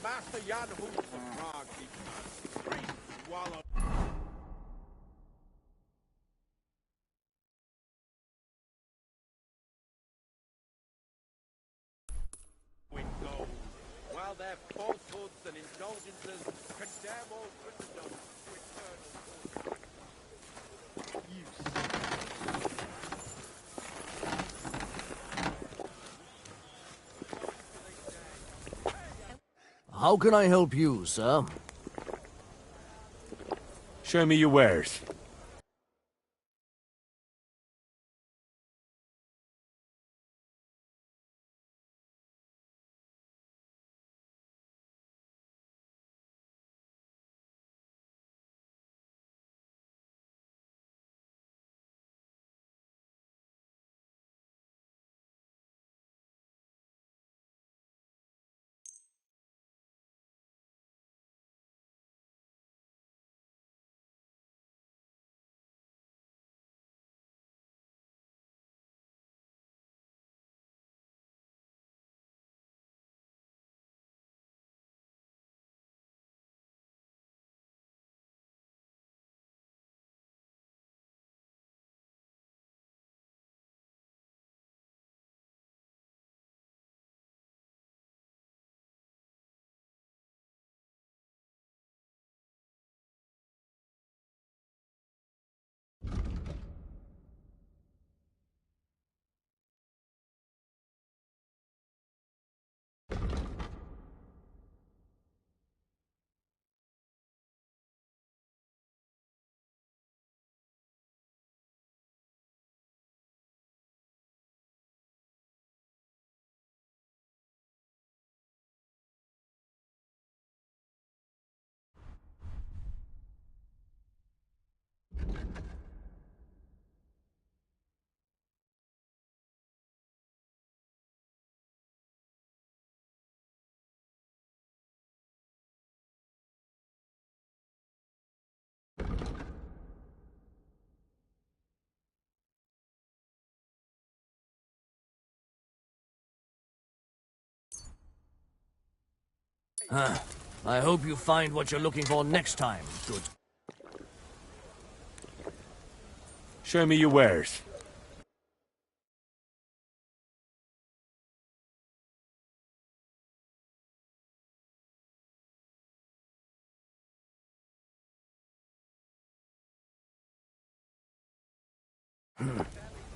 Master Jan Hoops of Prague keeps three swallow. Gold, while their falsehoods and indulgences condemn all Christendom to eternal How can I help you, sir? Show me your wares. I hope you find what you're looking for next time, good. Show me your wares.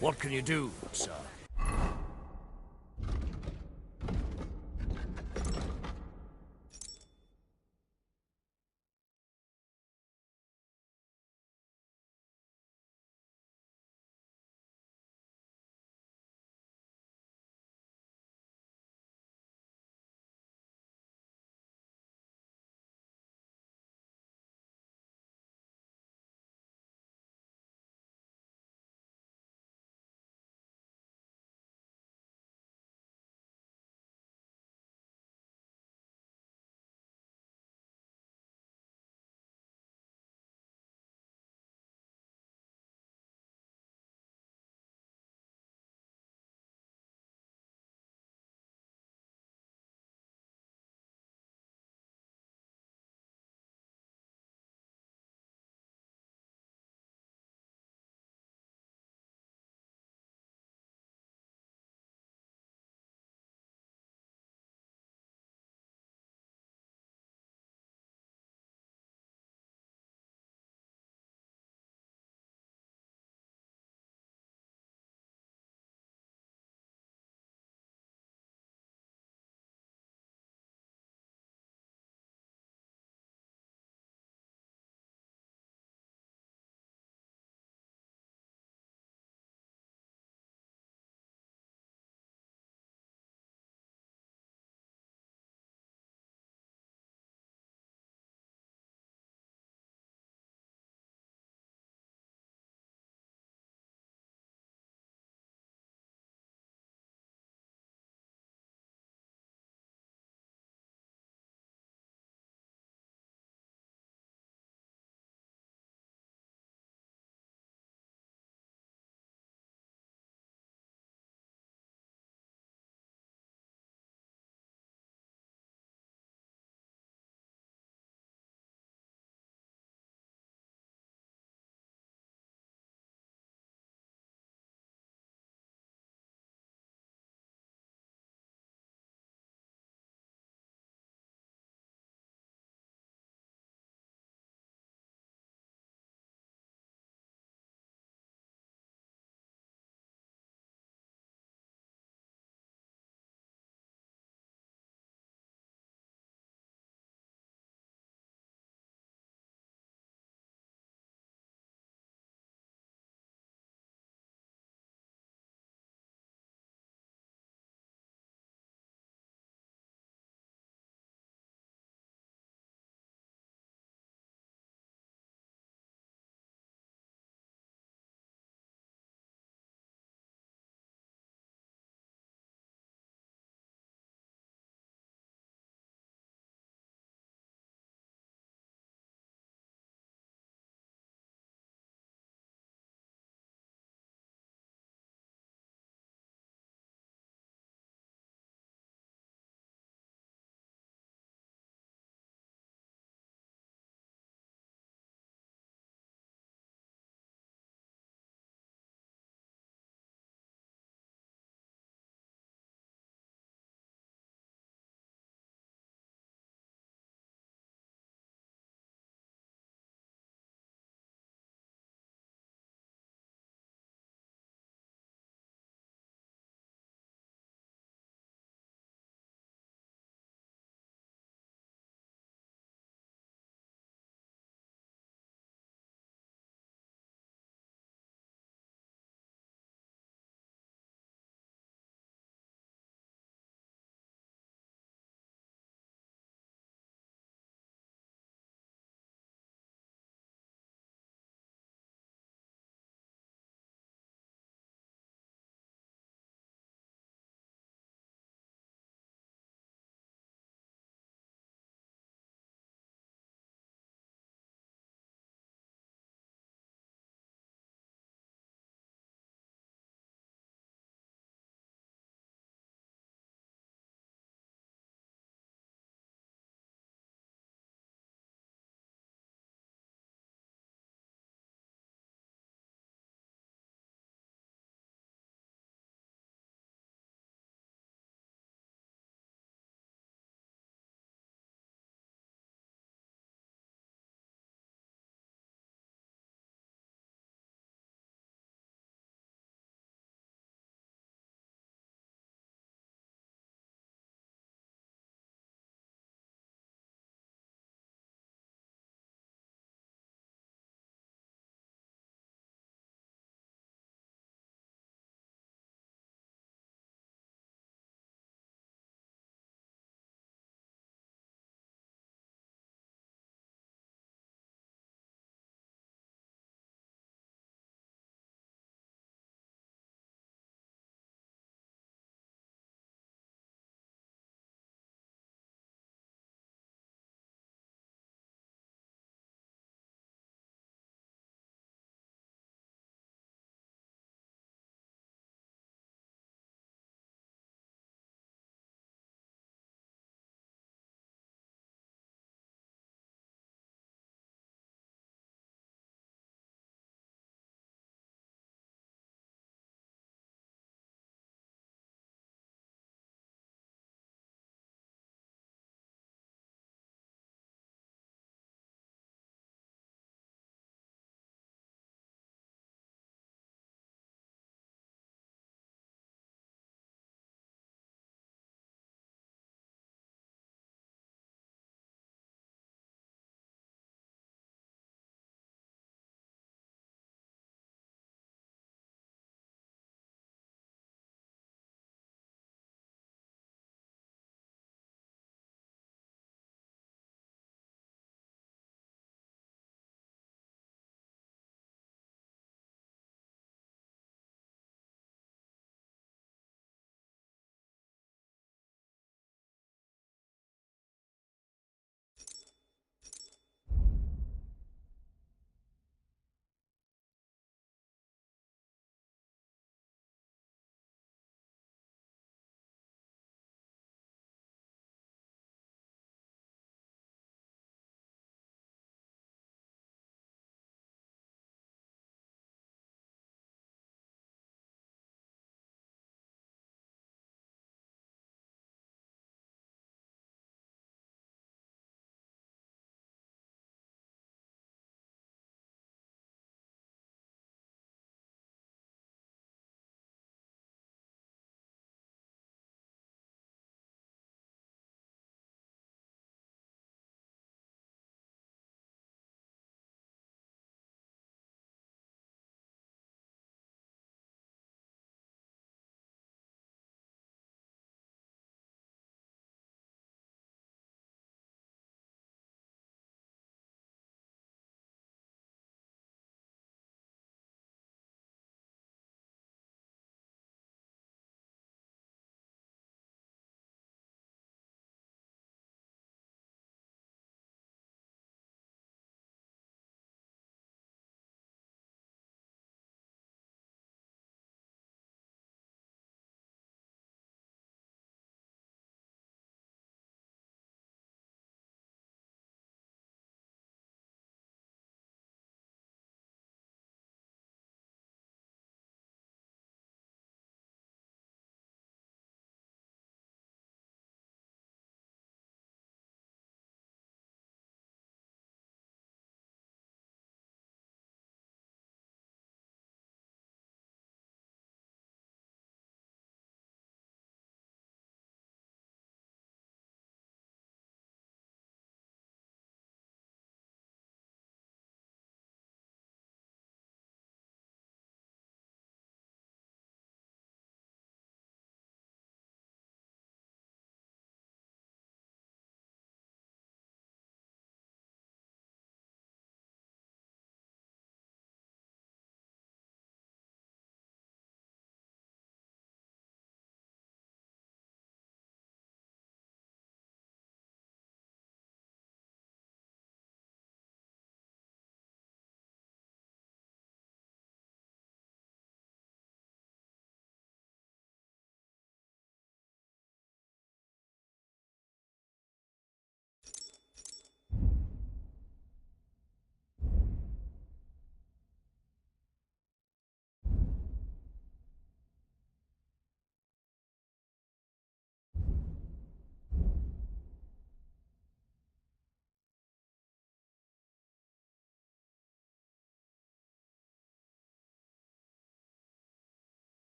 What can you do, sir?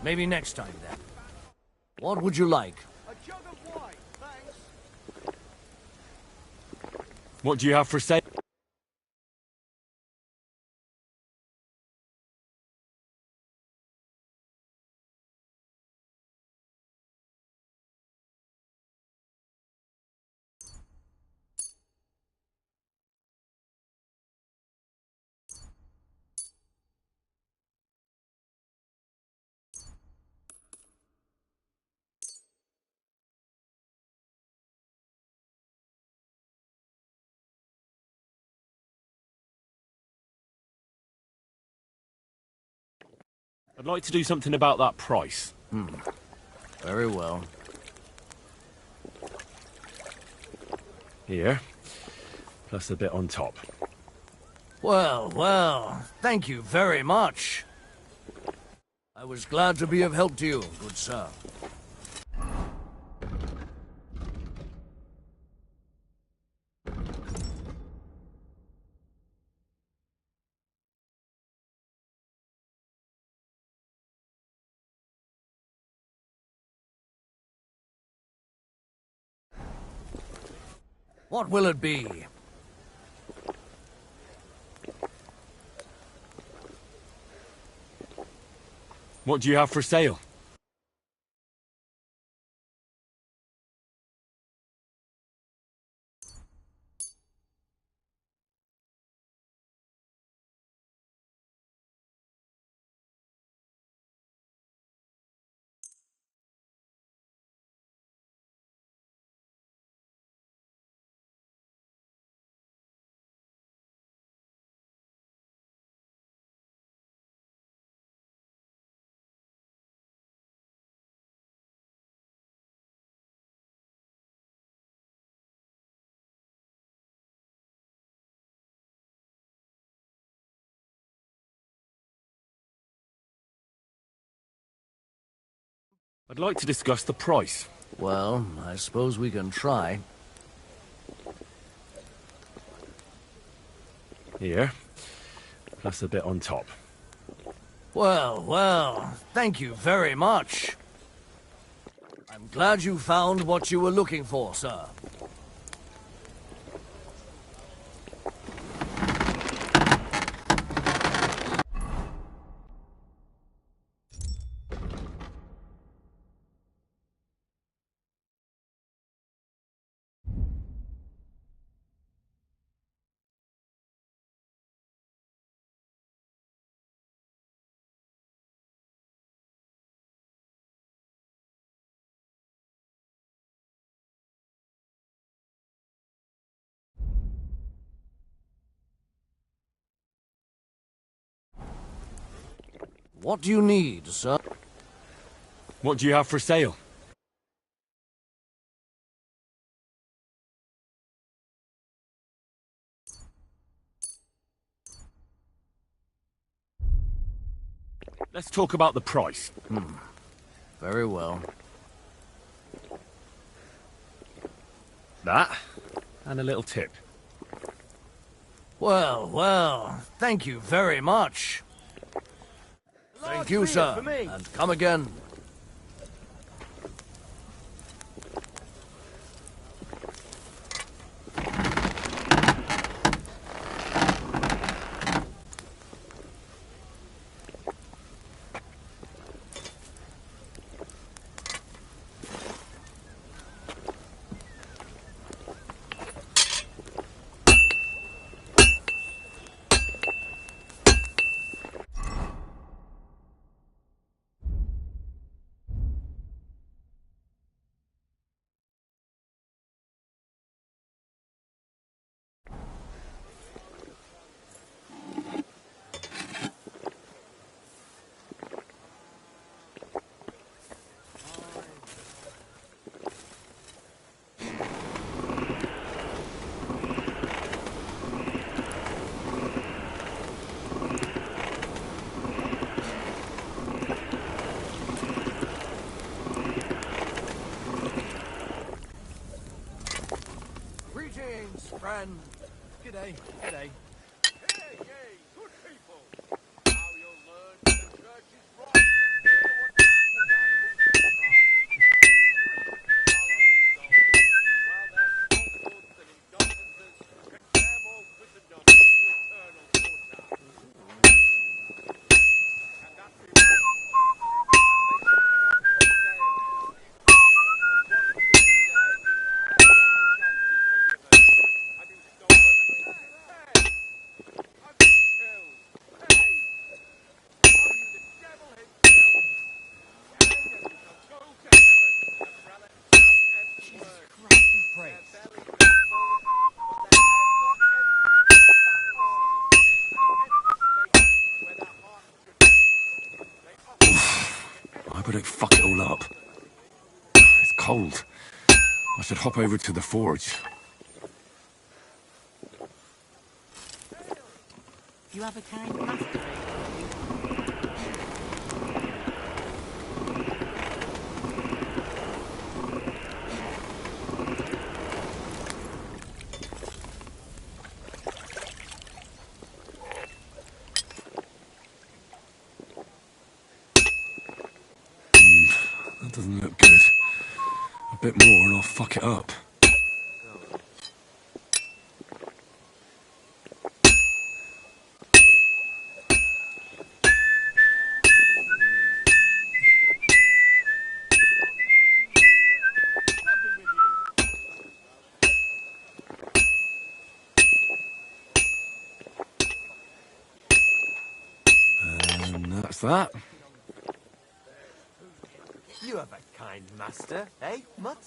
Maybe next time, then. What would you like? A jug of wine, thanks. What do you have for sale? I'd like to do something about that price. Very well. Here. Plus a bit on top. Well, thank you very much. I was glad to be of help to you, good sir. What will it be? What do you have for sale? I'd like to discuss the price. Well, I suppose we can try. Here. Plus a bit on top. Well, thank you very much. I'm glad you found what you were looking for, sir. What do you need, sir? What do you have for sale? Let's talk about the price. Very well. That, and a little tip. Well, thank you very much. Thank you, sir, and come again. Friend. G'day. Hey, good people. Now you'll learn the church is right. You know what I don't fuck it all up. It's cold. I should hop over to the forge. You have a kind master. That doesn't look good. A bit more and I'll fuck it up. And that's that. You have a kind master, eh, Mutt?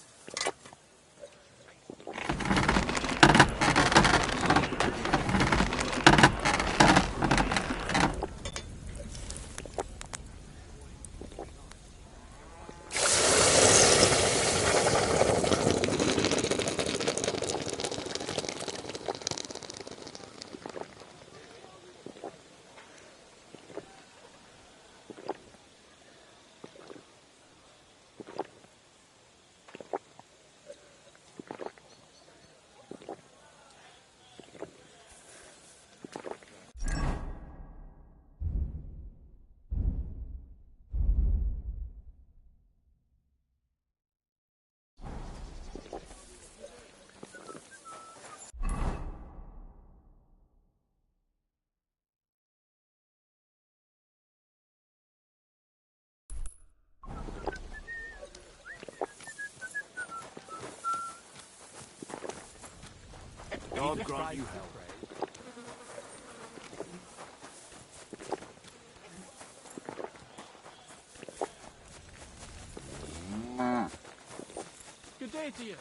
God grant you help. Good day to you.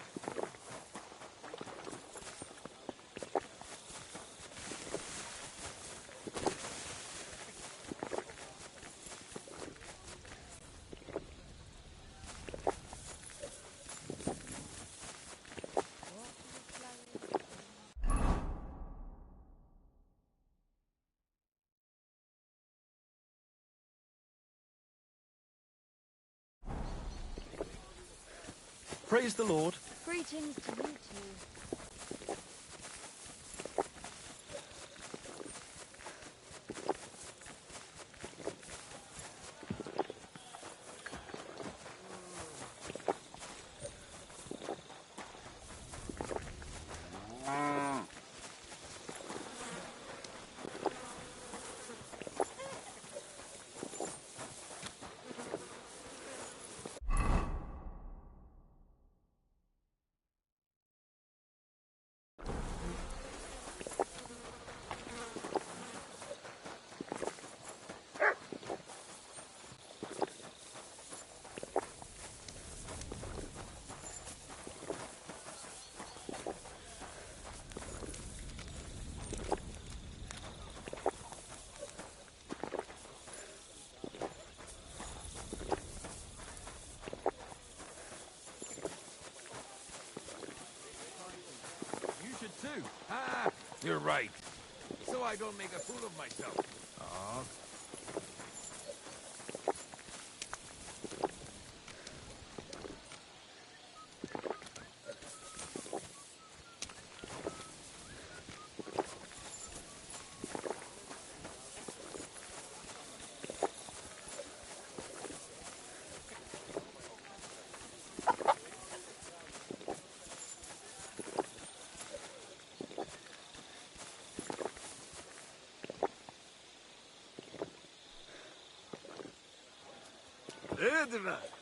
Praise the Lord. Greetings to you too. You should too. Ah, you're right. So I don't make a fool of myself. Ah.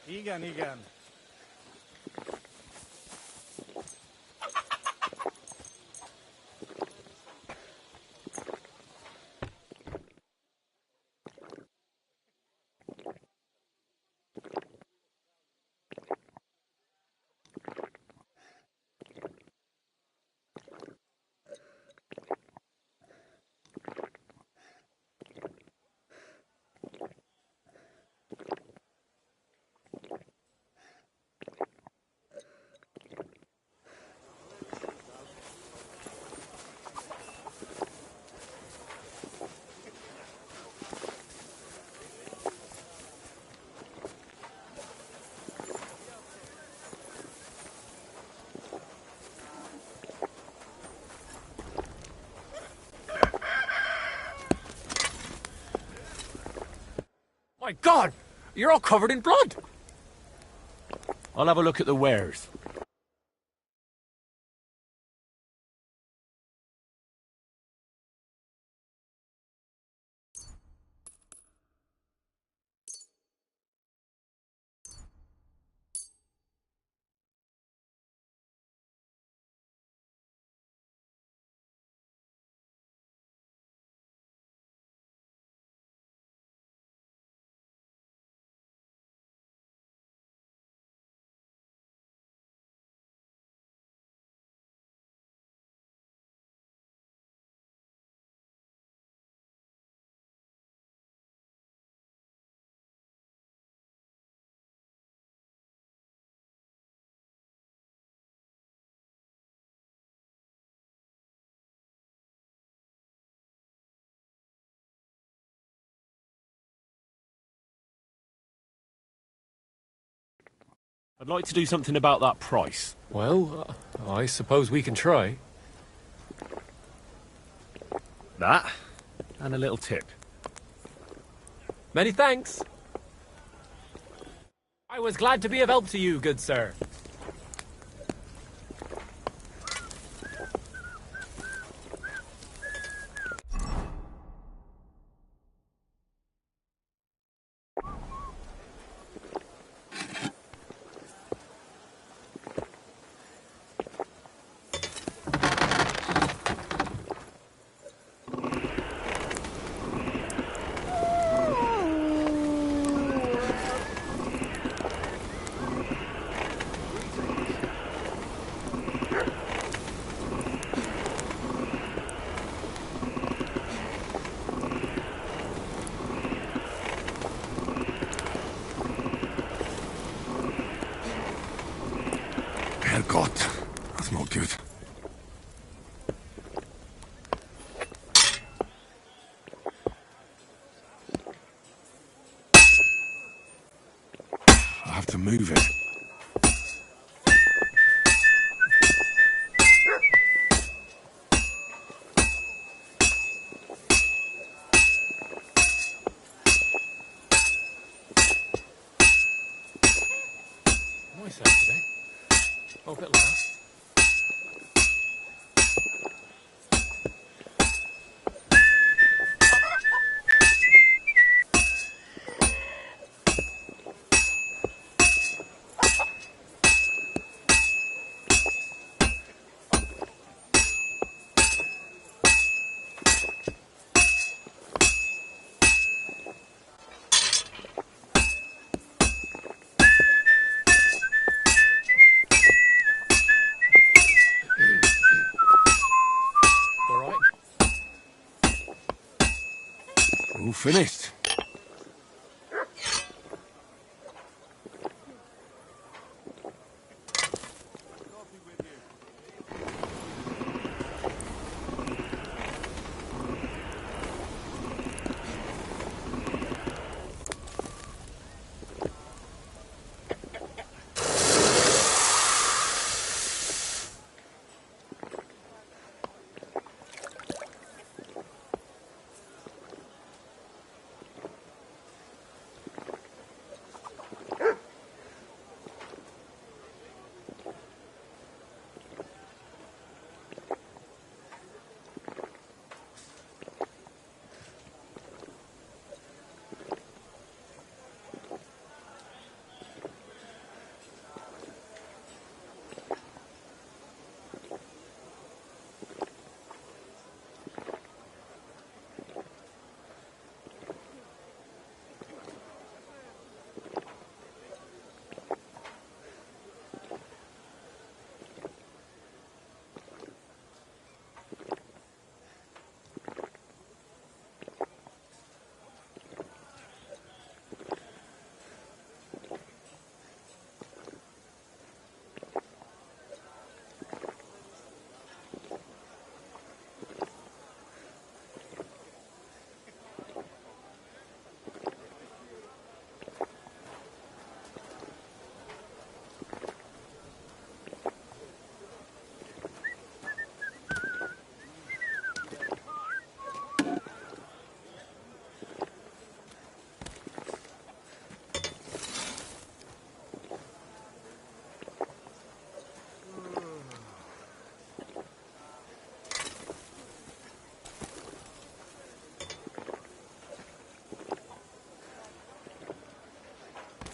Igen. My God! You're all covered in blood! I'll have a look at the wares. I'd like to do something about that price. Well, I suppose we can try. That, and a little tip. Many thanks. I was glad to be of help to you, good sir. Herrgott, that's not good. I have to move it. Nice out today. Hope it lasts. All right. All finished.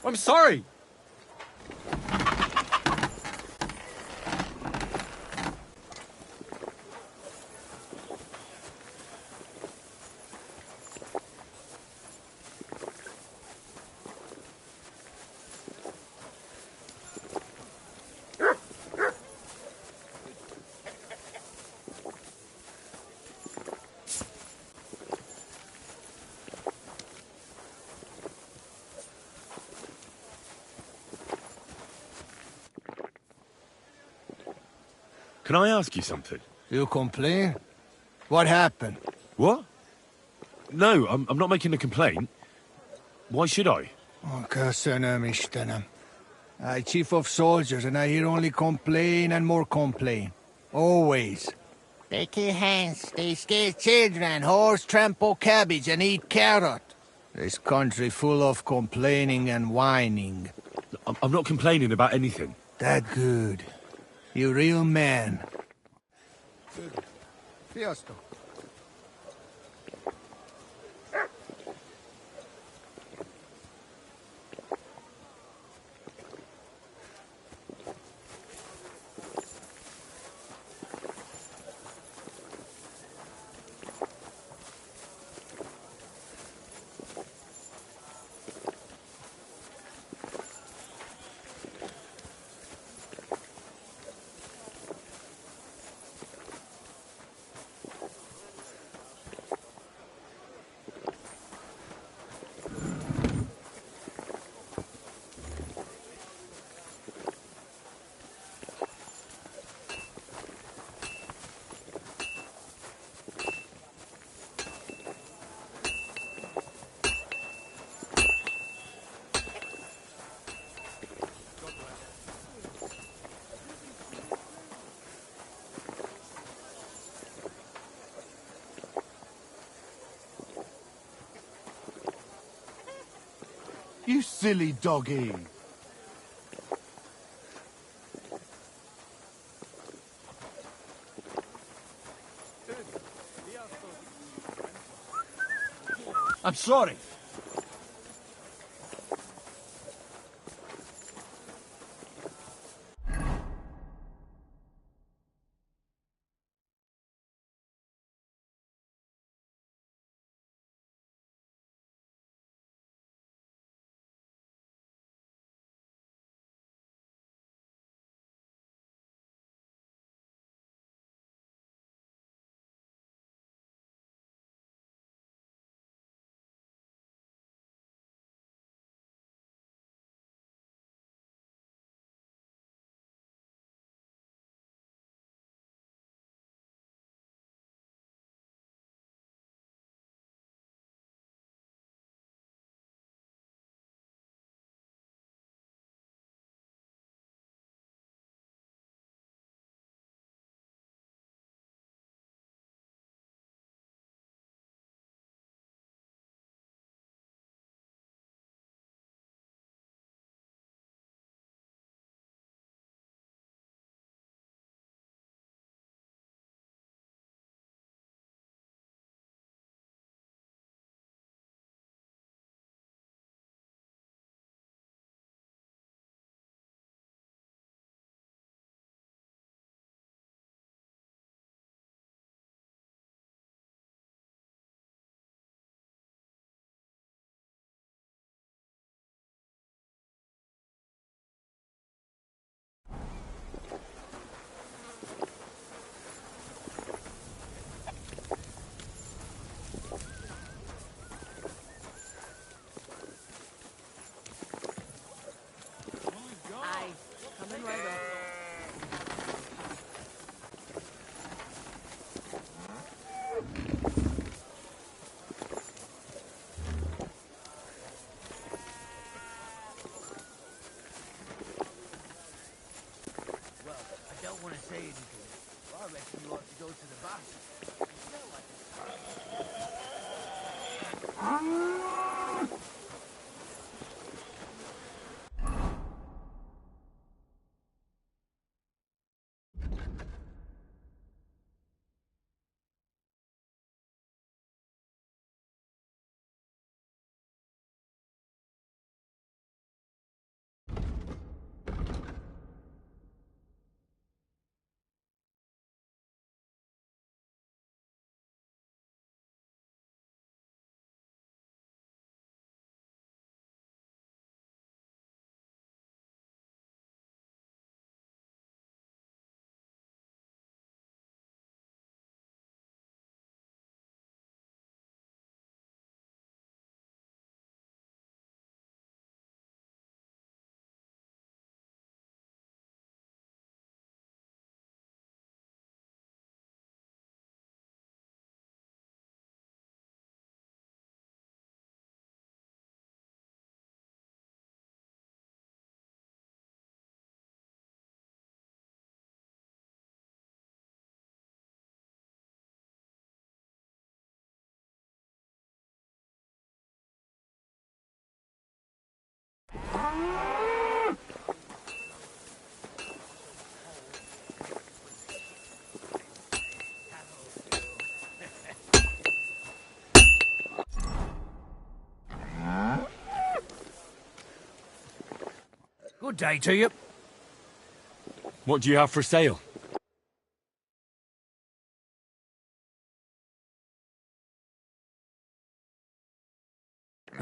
I'm sorry. Can I ask you something? You complain? What happened? What? No, I'm not making a complaint. Why should I? Oh, Mishtanam. I chief of soldiers, and I hear only complain and more complain. Always. They kill hands, they scare children, horse trample cabbage and eat carrot. This country full of complaining and whining. I'm not complaining about anything. That good. You real man. Fiasco. You silly doggy. I'm sorry. Good day to you. What do you have for sale?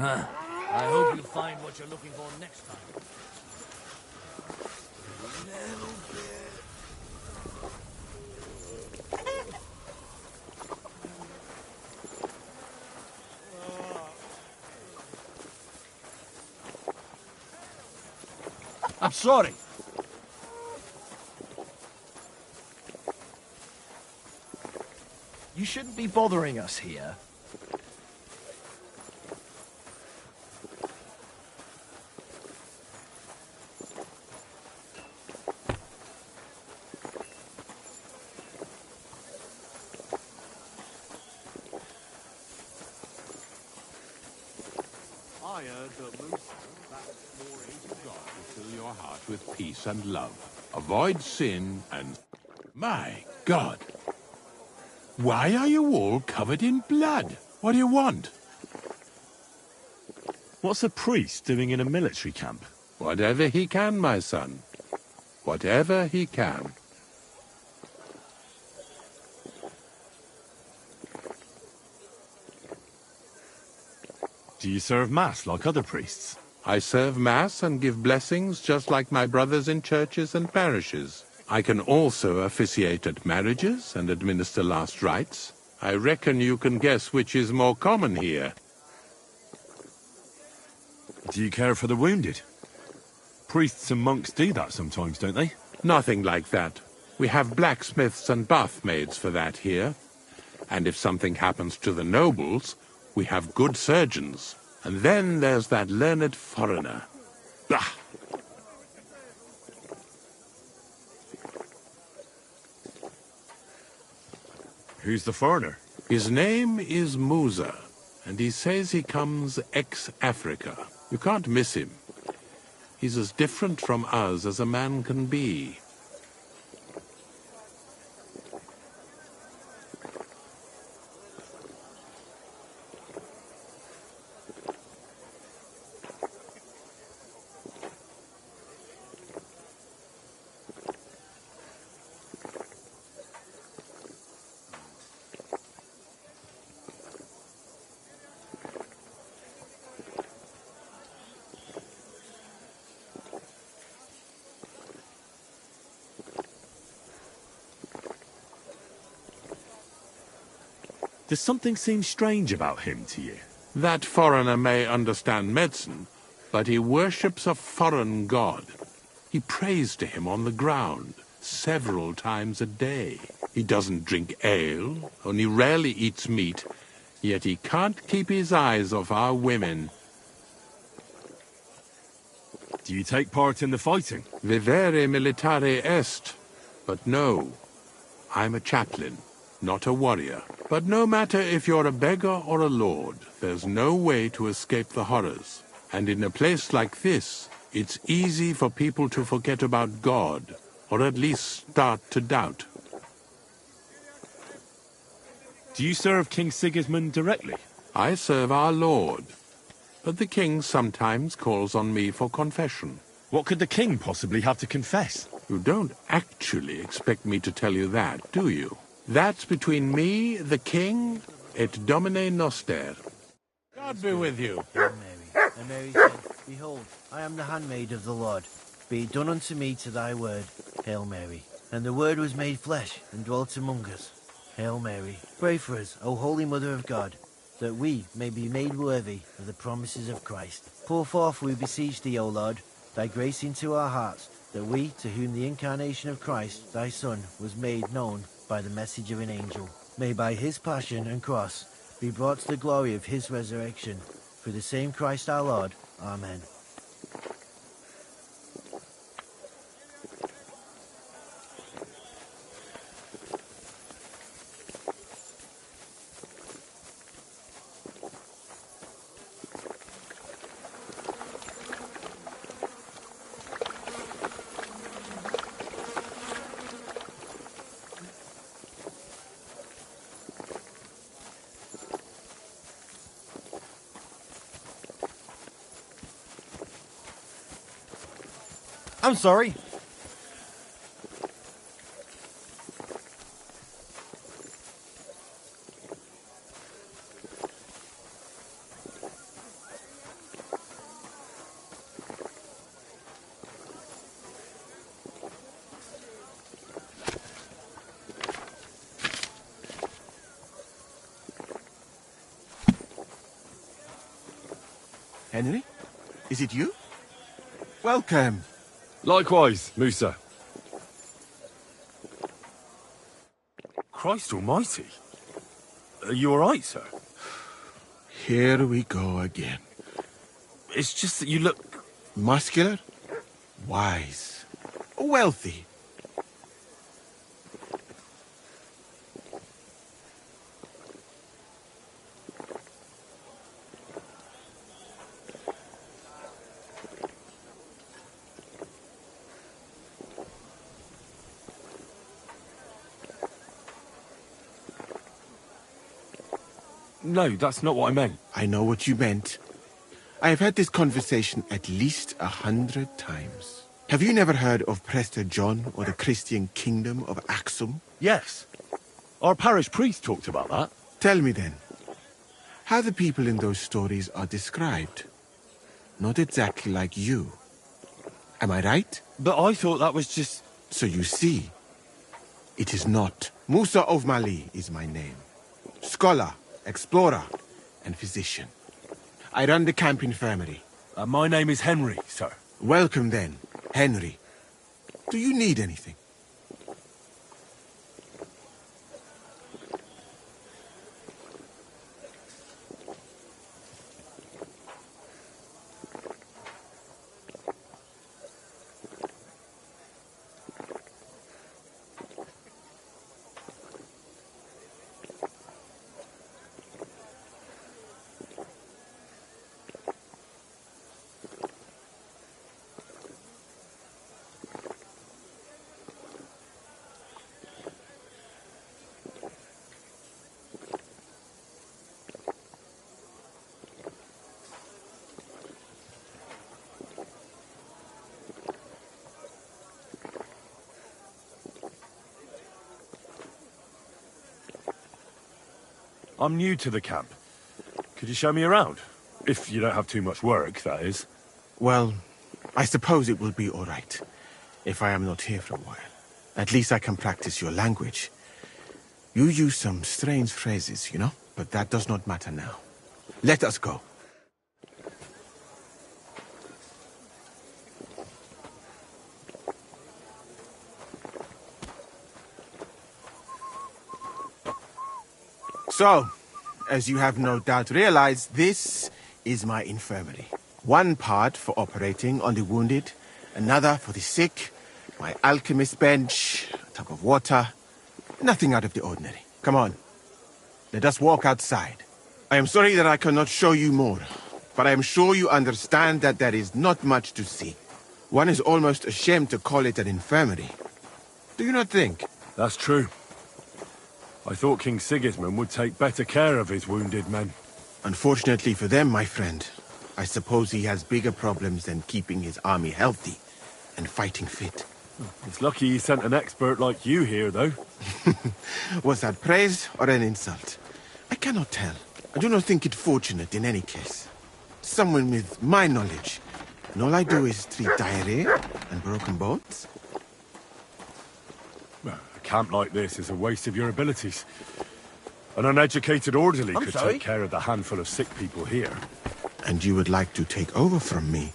I hope you find what you're looking for next time. I'm sorry. You shouldn't be bothering us here. I heard that Musa, that glory to God, will fill your heart with peace and love. Avoid sin and... My God! Why are you all covered in blood? What do you want? What's a priest doing in a military camp? Whatever he can, my son. Whatever he can. Do you serve Mass like other priests? I serve Mass and give blessings just like my brothers in churches and parishes. I can also officiate at marriages and administer last rites. I reckon you can guess which is more common here. Do you care for the wounded? Priests and monks do that sometimes, don't they? Nothing like that. We have blacksmiths and bathmaids for that here. And if something happens to the nobles, we have good surgeons. And then there's that learned foreigner. Bah! Who's the foreigner? His name is Musa, and he says he comes ex-Africa. You can't miss him. He's as different from us as a man can be. Does something seem strange about him to you? That foreigner may understand medicine, but he worships a foreign god. He prays to him on the ground several times a day. He doesn't drink ale, only rarely eats meat, yet he can't keep his eyes off our women. Do you take part in the fighting? Vivere militare est. But no, I'm a chaplain, not a warrior. But no matter if you're a beggar or a lord, there's no way to escape the horrors. And in a place like this, it's easy for people to forget about God, or at least start to doubt. Do you serve King Sigismund directly? I serve our Lord, but the king sometimes calls on me for confession. What could the king possibly have to confess? You don't actually expect me to tell you that, do you? That's between me, the king, et Domine Noster. God be with you. Hail Mary. And Mary said, Behold, I am the handmaid of the Lord. Be it done unto me to thy word. Hail Mary. And the Word was made flesh and dwelt among us. Hail Mary. Pray for us, O Holy Mother of God, that we may be made worthy of the promises of Christ. Pour forth, we beseech thee, O Lord, thy grace into our hearts, that we, to whom the incarnation of Christ, thy Son, was made known by the message of an angel, may by his passion and cross be brought to the glory of his resurrection. Through the same Christ our Lord. Amen. I'm sorry. Henry? Is it you? Welcome. Likewise, Musa. Christ almighty. Are you alright, sir? Here we go again. It's just that you look... Muscular, wise, wealthy. No, that's not what I meant. I know what you meant. I have had this conversation at least 100 times. Have you never heard of Prester John or the Christian kingdom of Axum? Yes. Our parish priest talked about that. Tell me then, how the people in those stories are described. Not exactly like you. Am I right? But I thought that was just... So you see, it is not. Musa of Mali is my name. Scholar, explorer, and physician. I run the camp infirmary. my name is Henry, sir. Welcome then, Henry. Do you need anything? I'm new to the camp. Could you show me around? If you don't have too much work, that is. Well, I suppose it will be all right if I am not here for a while. At least I can practice your language. You use some strange phrases, you know? But that does not matter now. Let us go. So, as you have no doubt realized, this is my infirmary. One part for operating on the wounded, another for the sick, my alchemist bench, a tub of water. Nothing out of the ordinary. Come on. Let us walk outside. I am sorry that I cannot show you more, but I am sure you understand that there is not much to see. One is almost ashamed to call it an infirmary. Do you not think? That's true. I thought King Sigismund would take better care of his wounded men. Unfortunately for them, my friend, I suppose he has bigger problems than keeping his army healthy and fighting fit. It's lucky he sent an expert like you here, though. Was that praise or an insult? I cannot tell. I do not think it fortunate in any case. Someone with my knowledge, and all I do is treat diarrhea and broken bones. Well, a camp like this is a waste of your abilities. An uneducated orderly could take care of the handful of sick people here. And you would like to take over from me?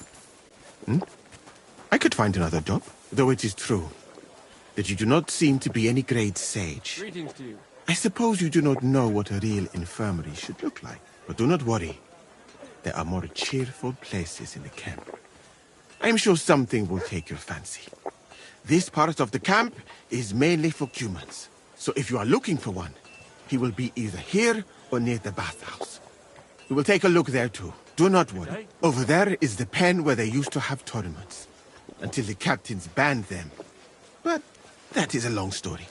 Hmm? I could find another job, though it is true that you do not seem to be any great sage. Greetings to you. I suppose you do not know what a real infirmary should look like. But do not worry. There are more cheerful places in the camp. I am sure something will take your fancy. This part of the camp is mainly for humans. So if you are looking for one, he will be either here or near the bathhouse. We will take a look there too. Do not worry. Over there is the pen where they used to have tournaments. Until the captains banned them. But that is a long story.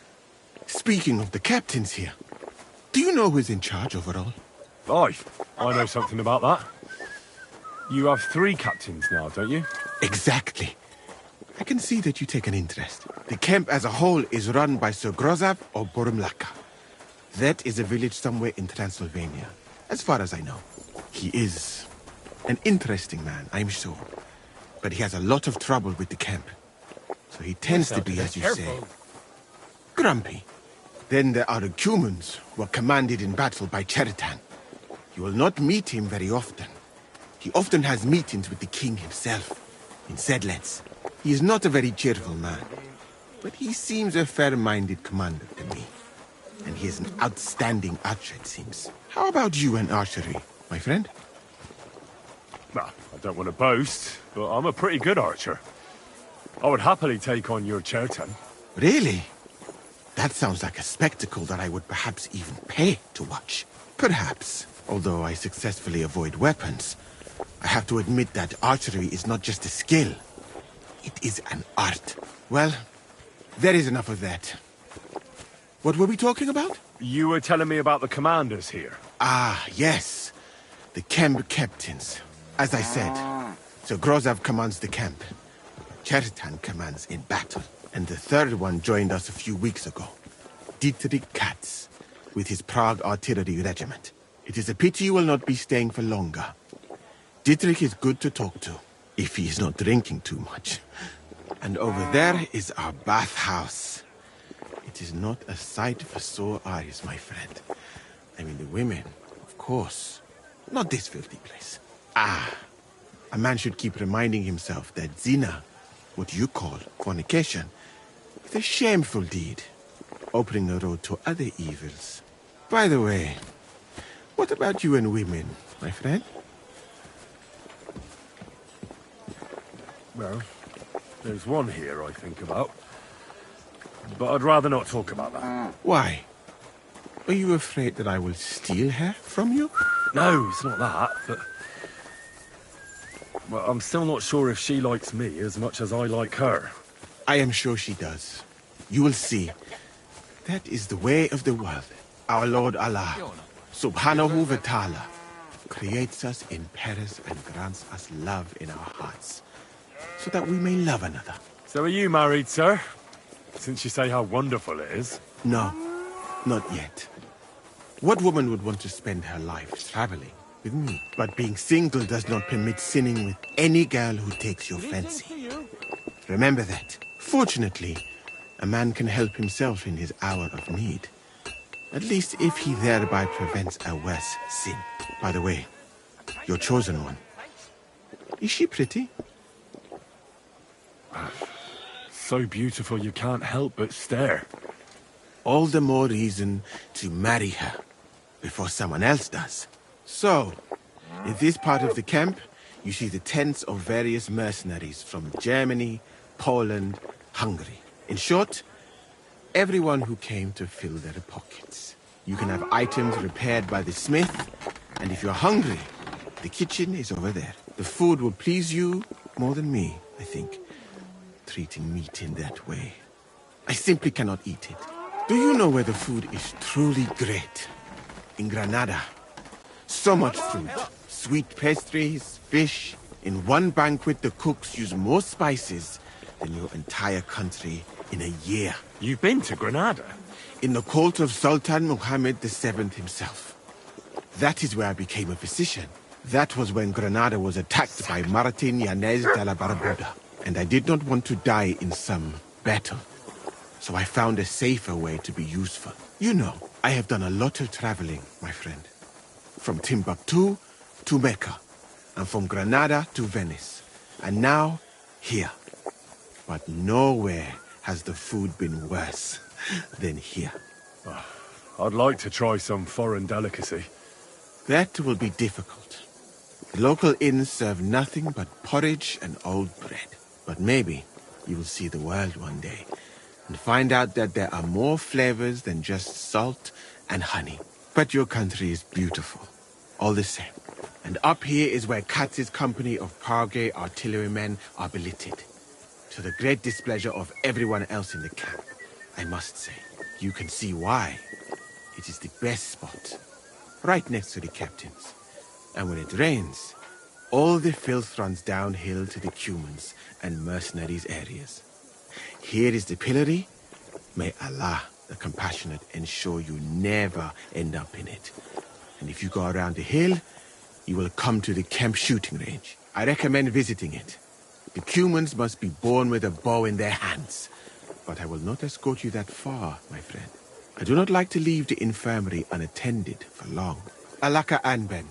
Speaking of the captains here, do you know who is in charge overall? Aye, I know something about that. You have 3 captains now, don't you? Exactly. I can see that you take an interest. The camp as a whole is run by Sir Grozav or Borumlaka. That is a village somewhere in Transylvania, as far as I know. He is an interesting man, I'm sure. But he has a lot of trouble with the camp. So he tends to be, as you say, grumpy. Then there are the Cumans, who are commanded in battle by Cheritan. You will not meet him very often. He often has meetings with the king himself, in Sedlets. He is not a very cheerful man, but he seems a fair-minded commander to me. And he is an outstanding archer, it seems. How about you and archery, my friend? Well, I don't want to boast, but I'm a pretty good archer. I would happily take on your Chertan. Really? That sounds like a spectacle that I would perhaps even pay to watch. Perhaps, although I successfully avoid weapons, I have to admit that archery is not just a skill. It is an art. Well, there is enough of that. What were we talking about? You were telling me about the commanders here. Ah, yes. The camp captains. As I said, Sir Grozav commands the camp. Cheritan commands in battle. And the third one joined us a few weeks ago. Dietrich Katz, with his Prague artillery regiment. It is a pity you will not be staying for longer. Dietrich is good to talk to, if he is not drinking too much. And over there is our bathhouse. It is not a sight for sore eyes, my friend. I mean, the women, of course. Not this filthy place. Ah, a man should keep reminding himself that zina, what you call fornication, is a shameful deed, opening the road to other evils. By the way, what about you and women, my friend? Well, there's one here I think about. But I'd rather not talk about that. Why? Are you afraid that I will steal her from you? No, it's not that, but... Well, I'm still not sure if she likes me as much as I like her. I am sure she does. You will see. That is the way of the world. Our Lord Allah, Subhanahu wa Ta'ala, creates us in pairs and grants us love in our hearts, so that we may love another. So are you married, sir? Since you say how wonderful it is. No, not yet. What woman would want to spend her life traveling with me? But being single does not permit sinning with any girl who takes your fancy. Remember that. Fortunately, a man can help himself in his hour of need. At least if he thereby prevents a worse sin. By the way, your chosen one. Is she pretty? So beautiful you can't help but stare. All the more reason to marry her before someone else does. So, in this part of the camp, you see the tents of various mercenaries from Germany, Poland, Hungary. In short, everyone who came to fill their pockets. You can have items repaired by the smith, and if you're hungry, the kitchen is over there. The food will please you more than me, I think, treating meat in that way. I simply cannot eat it. Do you know where the food is truly great? In Granada. So much fruit, sweet pastries, fish. In one banquet, the cooks use more spices than your entire country in a year. You've been to Granada? In the court of Sultan Muhammad VII himself. That is where I became a physician. That was when Granada was attacked by Martin Yanez de la Barbuda. And I did not want to die in some battle. So I found a safer way to be useful. You know, I have done a lot of traveling, my friend. From Timbuktu to Mecca. And from Granada to Venice. And now, here. But nowhere has the food been worse than here. I'd like to try some foreign delicacy. That will be difficult. The local inns serve nothing but porridge and old bread. But maybe you will see the world one day and find out that there are more flavors than just salt and honey. But your country is beautiful, all the same. And up here is where Katz's company of Prague artillerymen are billeted. To the great displeasure of everyone else in the camp, I must say. You can see why. It is the best spot, right next to the captains. And when it rains, All the filth runs downhill to the Cumans and mercenaries areas. Here is the pillory. May Allah, the compassionate, ensure you never end up in it. And if you go around the hill, you will come to the Kemp shooting range. I recommend visiting it. The Cumans must be born with a bow in their hands. But I will not escort you that far, my friend. I do not like to leave the infirmary unattended for long. Alaka Anben.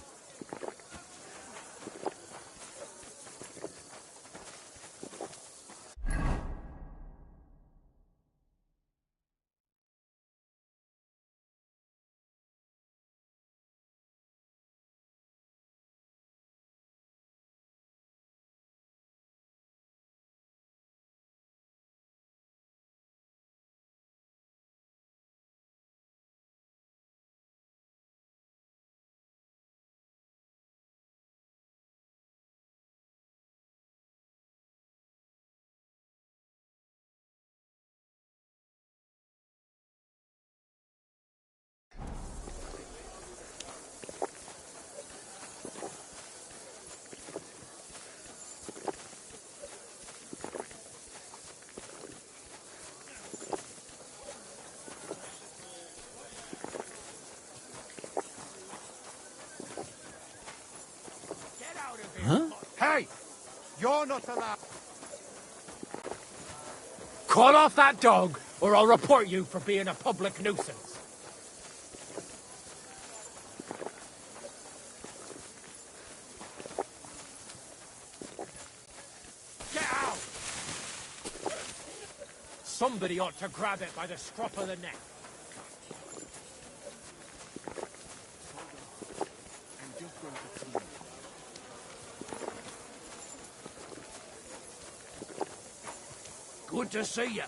Hey! You're not allowed. Call off that dog, or I'll report you for being a public nuisance. Get out! Somebody ought to grab it by the scruff of the neck. Good to see you.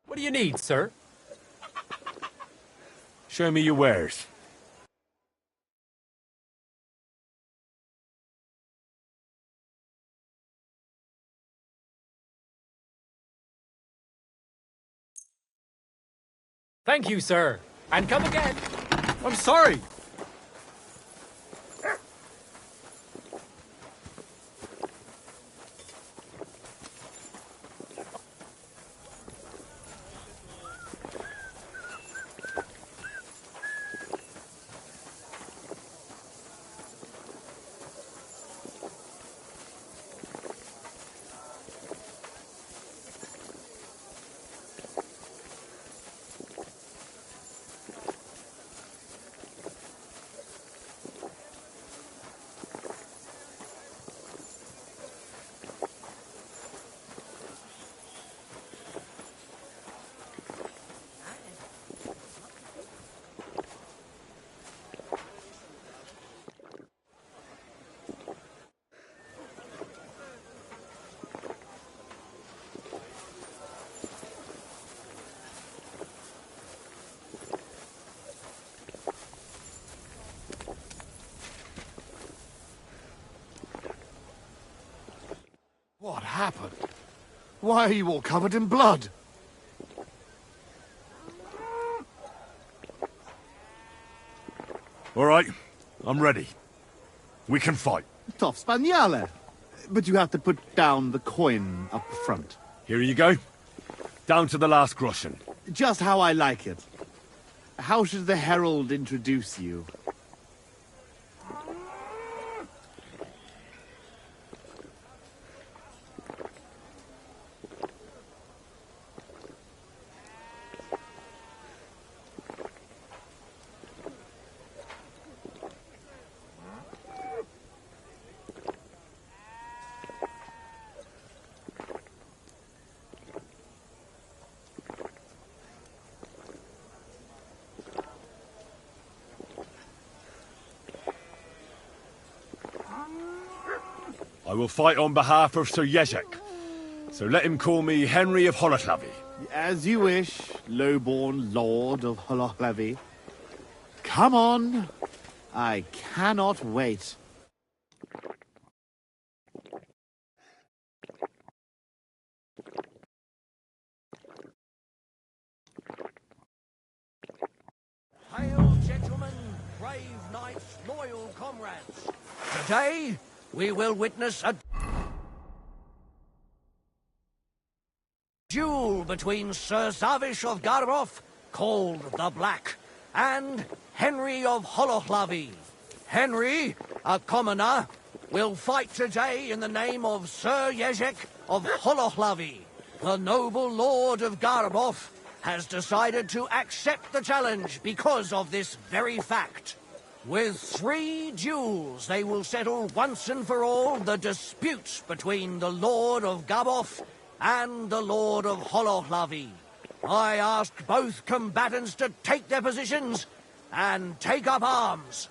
What do you need, sir? Show me your wares. Thank you, sir. And come again. I'm sorry. What happened? Why are you all covered in blood? All right, I'm ready. We can fight. Tough Spaniale. But you have to put down the coin up front. Here you go. Down to the last groschen. Just how I like it. How should the herald introduce you? I will fight on behalf of Sir Jezek. So let him call me Henry of Holoclavy. As you wish, lowborn lord of Holoclavy. Come on. I cannot wait. Hail, gentlemen, brave knights, loyal comrades. Today, we will witness a duel between Sir Zavish of Garrof, called the Black, and Henry of Holoclavy. Henry, a commoner, will fight today in the name of Sir Jezek of Holoclavy. The noble lord of Garrof has decided to accept the challenge because of this very fact. With 3 duels, they will settle once and for all the dispute between the Lord of Garrof and the Lord of Holoclavy. I ask both combatants to take their positions and take up arms.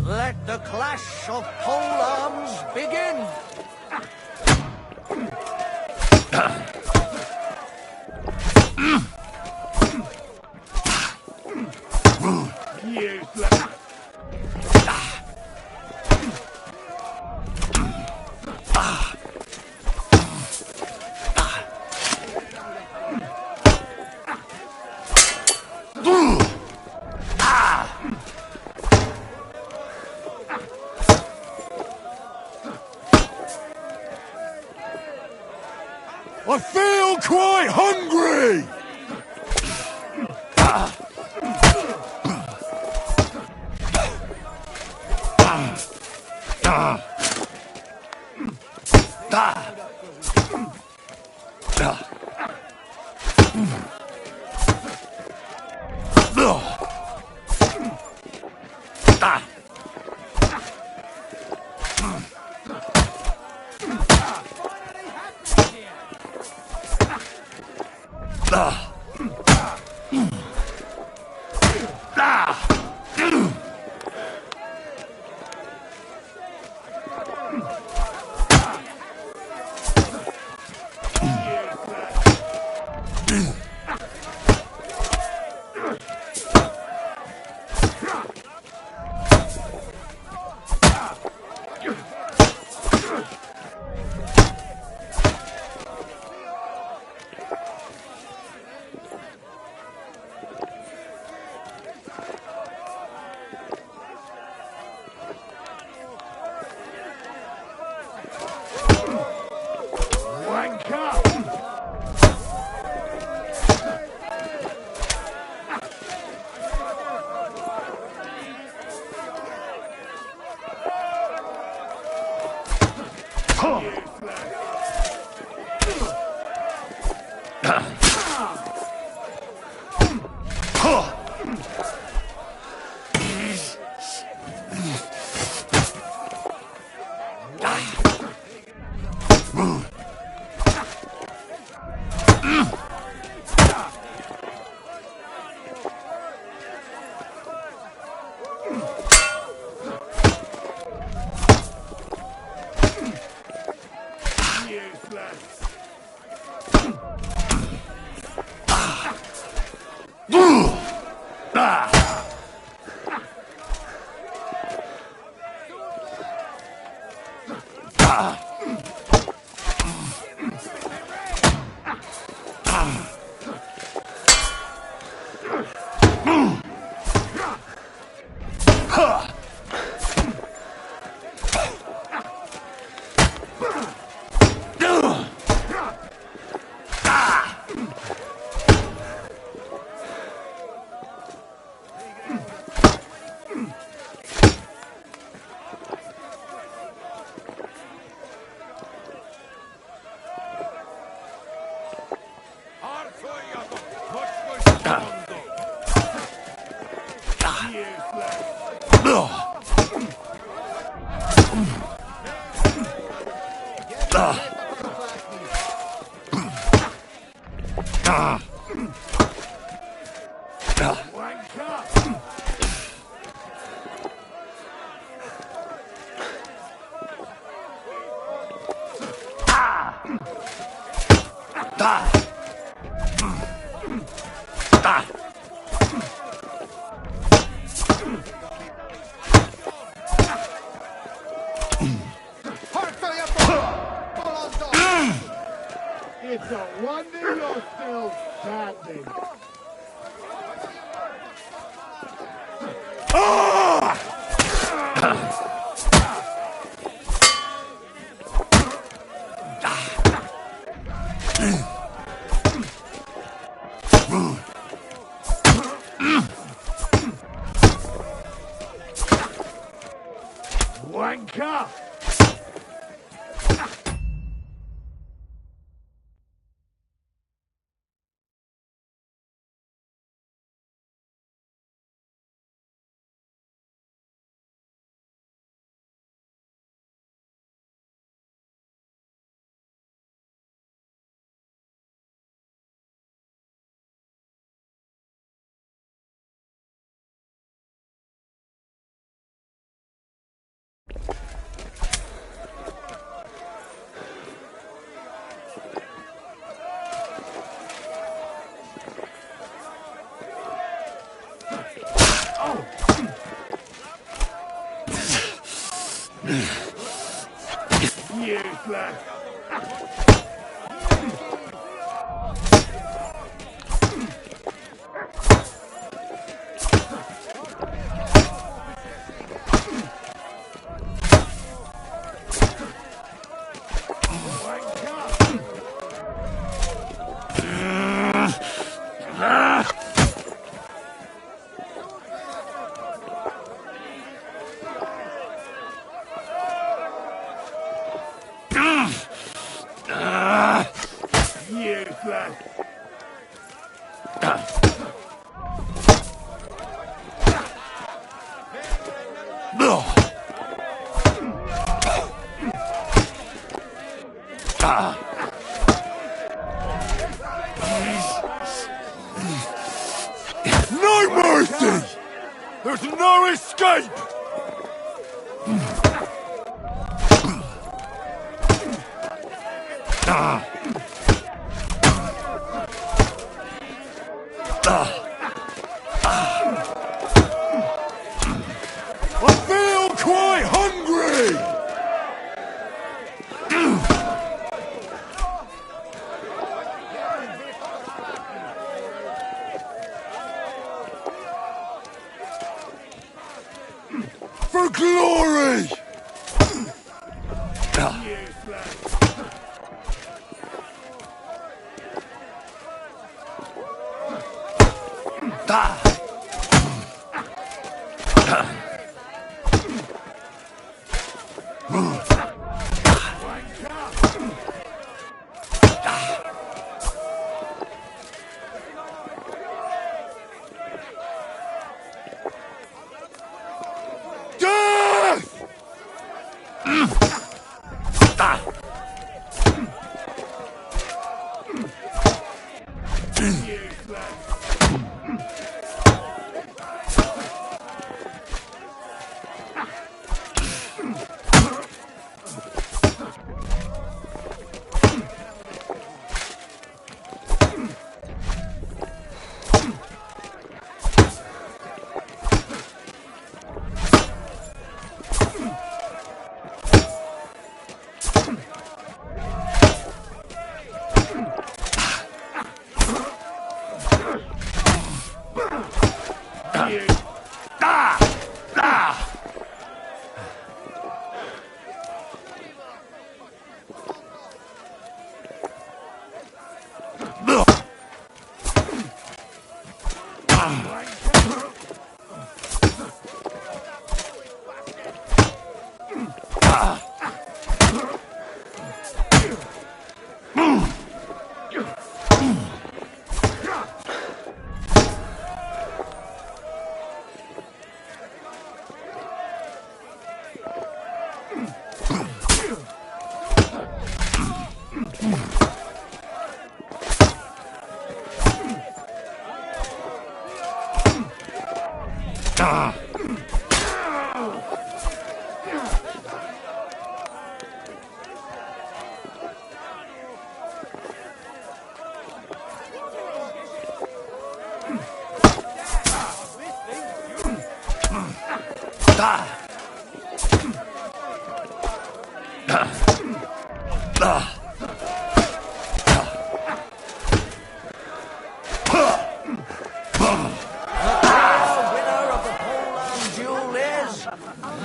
Let the clash of pole arms begin! I feel quite hungry! It's a wonder you're still standing. Wanker! Useless! No mercy! There's no escape! I feel quite hungry! For glory!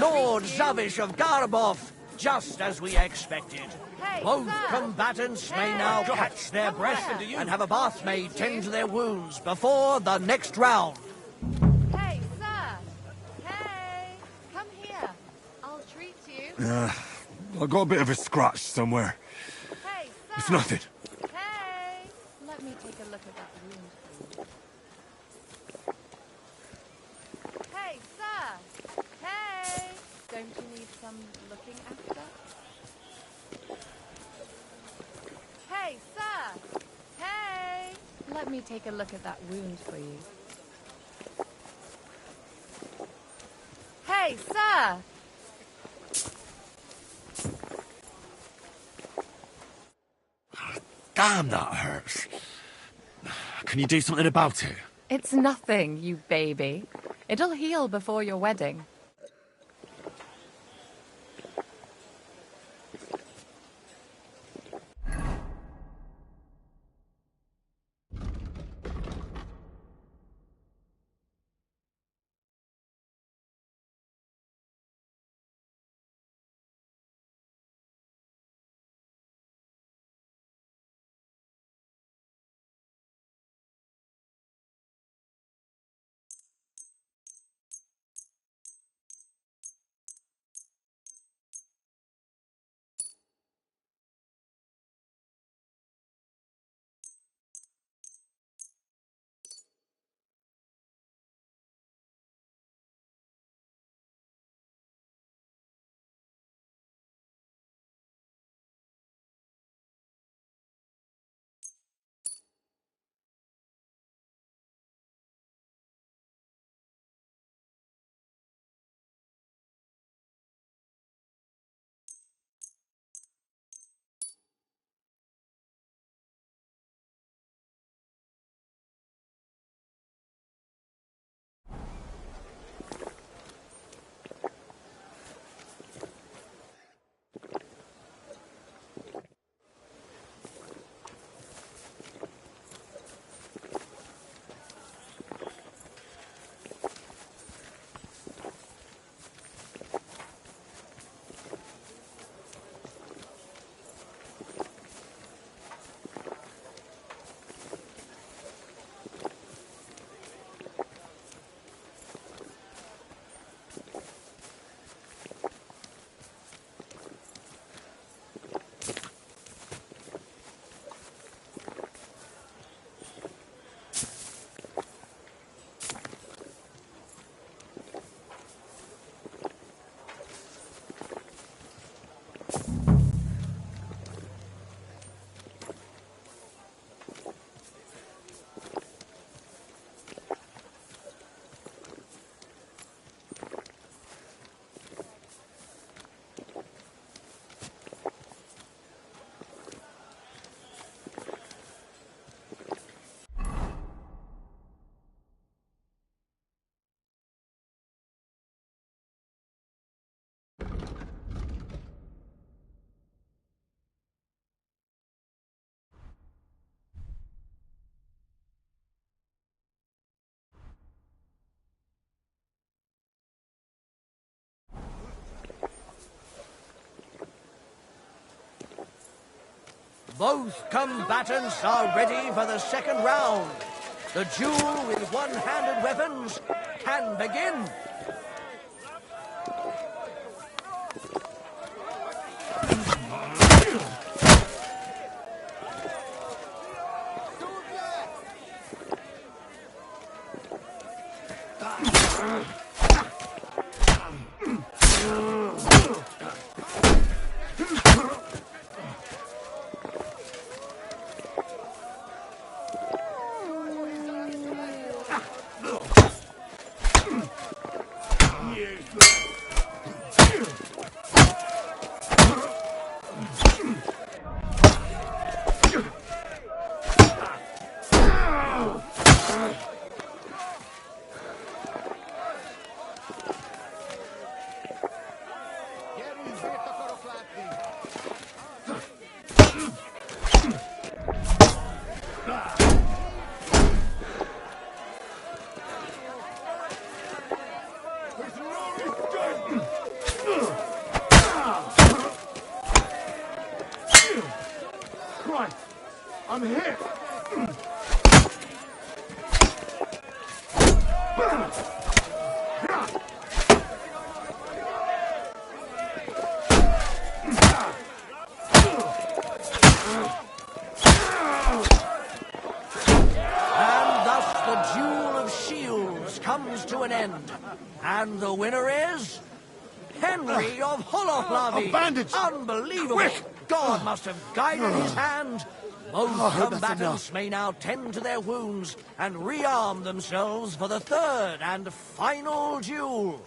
Lord Zavish of Garbov, just as we expected. Both combatants may now catch their breath and have a bath maid tend to their wounds before the next round. Hey, sir! Hey! Come here. I'll treat you. I got a bit of a scratch somewhere. Hey, sir! It's nothing. Hey! Let me take a look at that wound, please. Hey, sir! Hey! Don't you need some looking after? Hey, sir! Hey! Let me take a look at that wound for you. Hey, sir! Damn, that hurts. Can you do something about it? It's nothing, you baby. It'll heal before your wedding. Both combatants are ready for the second round. The duel with one-handed weapons can begin. Christ! I'm hit! And thus the duel of shields comes to an end. And the winner is... Henry of Holohlavi! A bandage! Unbelievable! Quick! God must have guided his hand. Both that's combatants enough. may now tend to their wounds and rearm themselves for the third and final duel.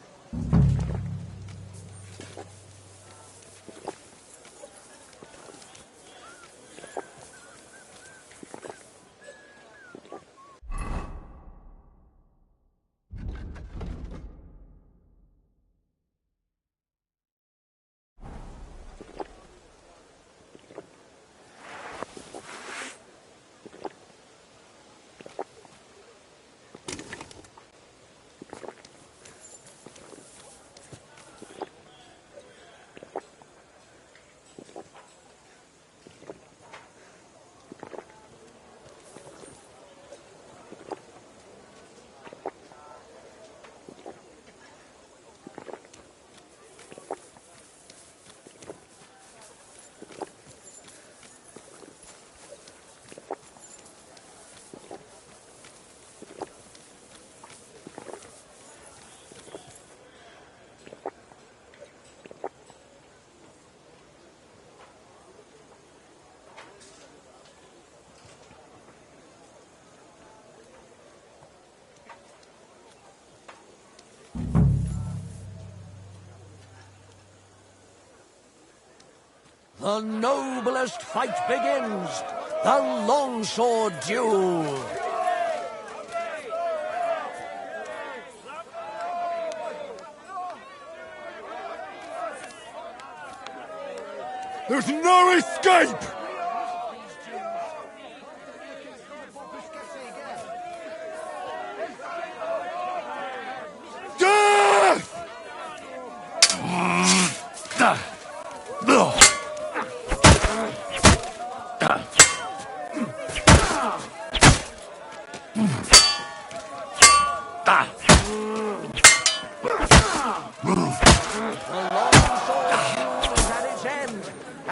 The noblest fight begins. The longsword duel. There's no escape! Death!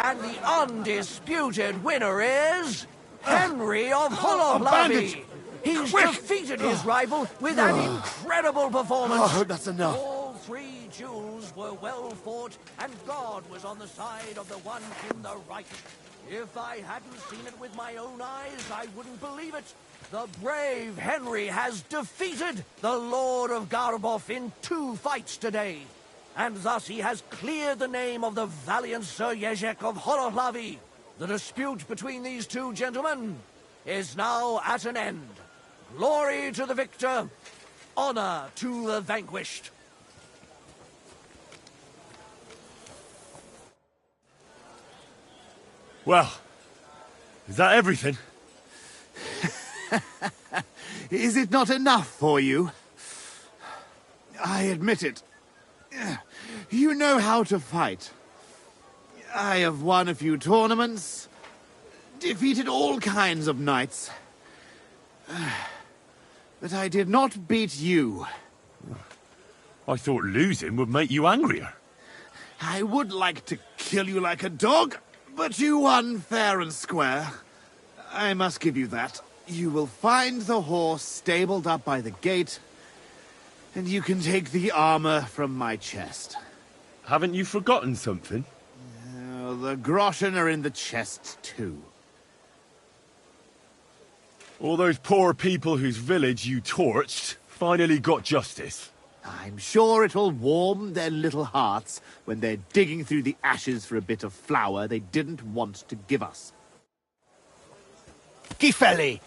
And the undisputed winner is... Henry of Holohlavi. He's defeated his rival with an incredible performance. Oh, that's enough. All three duels were well fought, and God was on the side of the one in the right. If I hadn't seen it with my own eyes, I wouldn't believe it. The brave Henry has defeated the Lord of Garboff in 2 fights today. And thus he has cleared the name of the valiant Sir Jezek of Holohlavi. The dispute between these two gentlemen is now at an end. Glory to the victor, honor to the vanquished. Well, is that everything? Is it not enough for you? I admit it. You know how to fight. I have won a few tournaments, defeated all kinds of knights. But I did not beat you. I thought losing would make you angrier. I would like to kill you like a dog, but you won fair and square. I must give you that. You will find the horse stabled up by the gate, and you can take the armor from my chest. Haven't you forgotten something? The groschen are in the chest, too. All those poor people whose village you torched finally got justice. I'm sure it'll warm their little hearts when they're digging through the ashes for a bit of flour they didn't want to give us. Gifelli!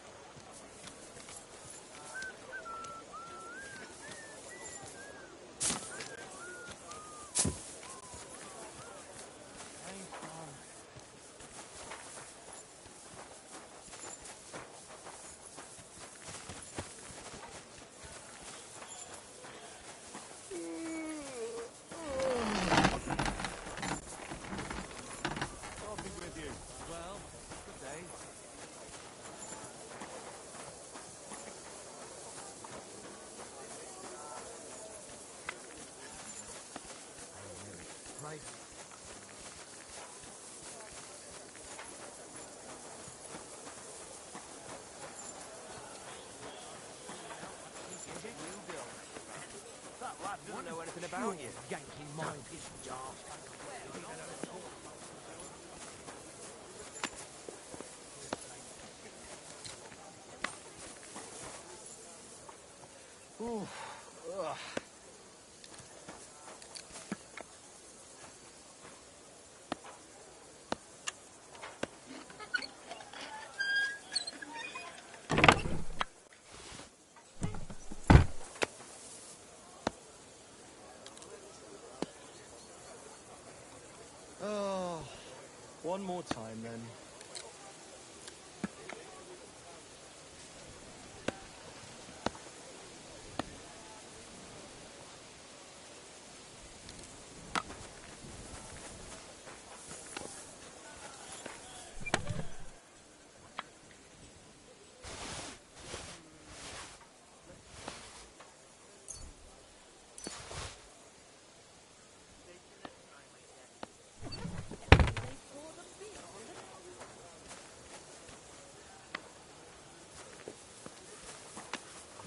Well, good day. aren't you, yanking my piss jar? Ooh. Ugh. Oh, one more time then.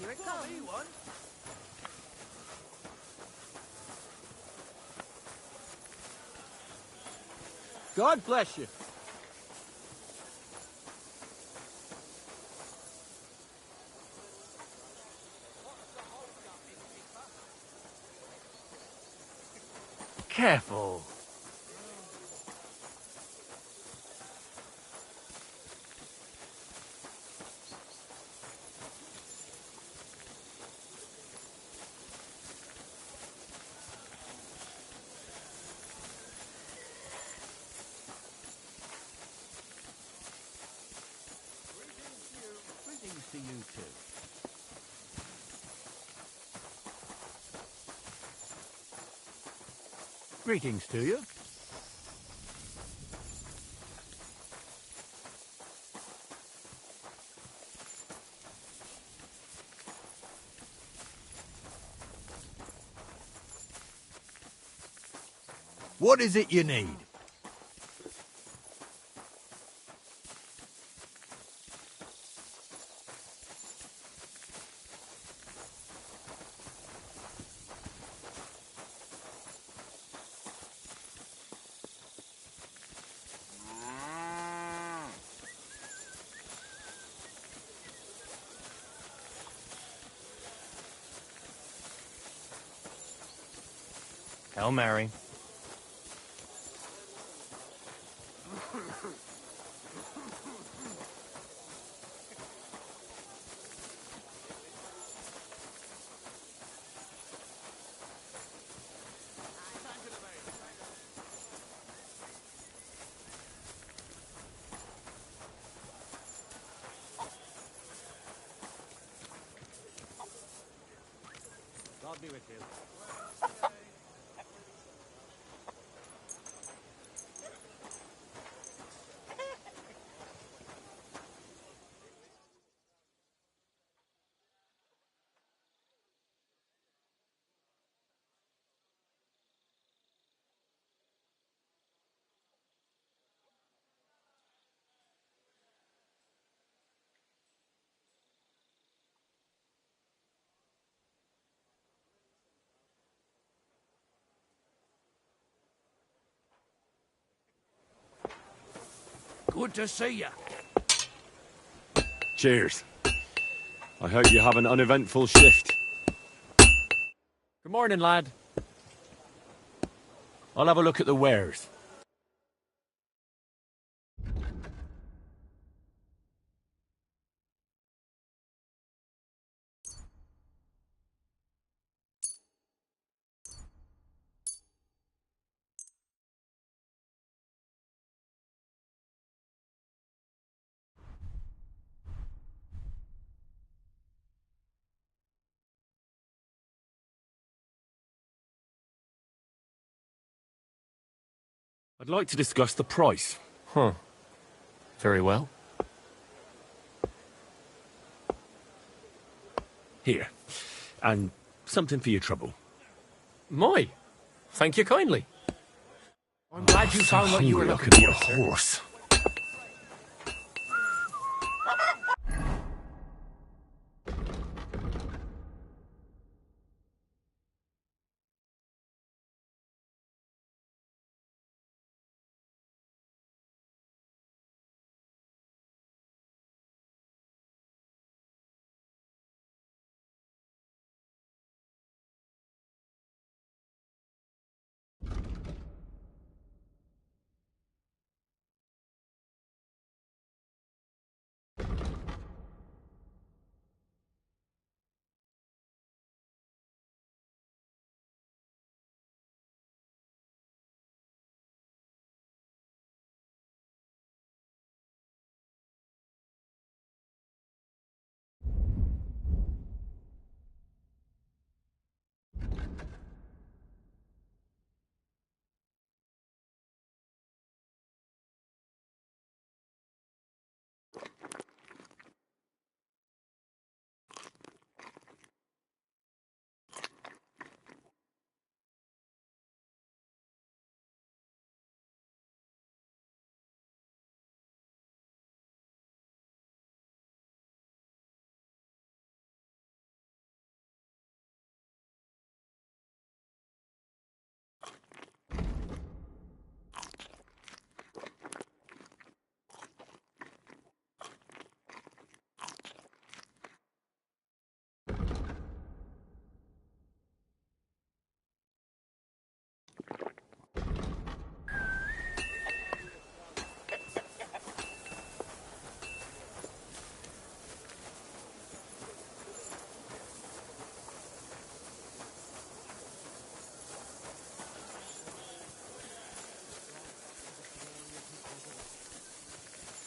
Here it comes. God bless you. Careful. Greetings to you too. Greetings to you. What is it you need? Hail Mary. God be with you. Good to see you. Cheers. I hope you have an uneventful shift. Good morning, lad. I'll have a look at the wares. I'd like to discuss the price. Huh. Very well. Here. And something for your trouble. My. Thank you kindly. I'm glad you found what you were looking Look at your for, sir. horse.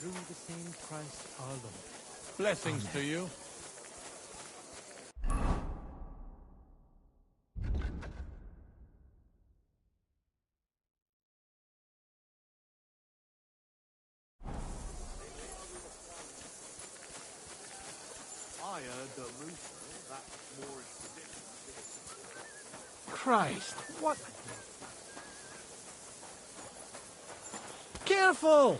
through the same Christ our Lord. Blessings to you. I heard the rooster, that Moorish tradition. Christ, what? Careful!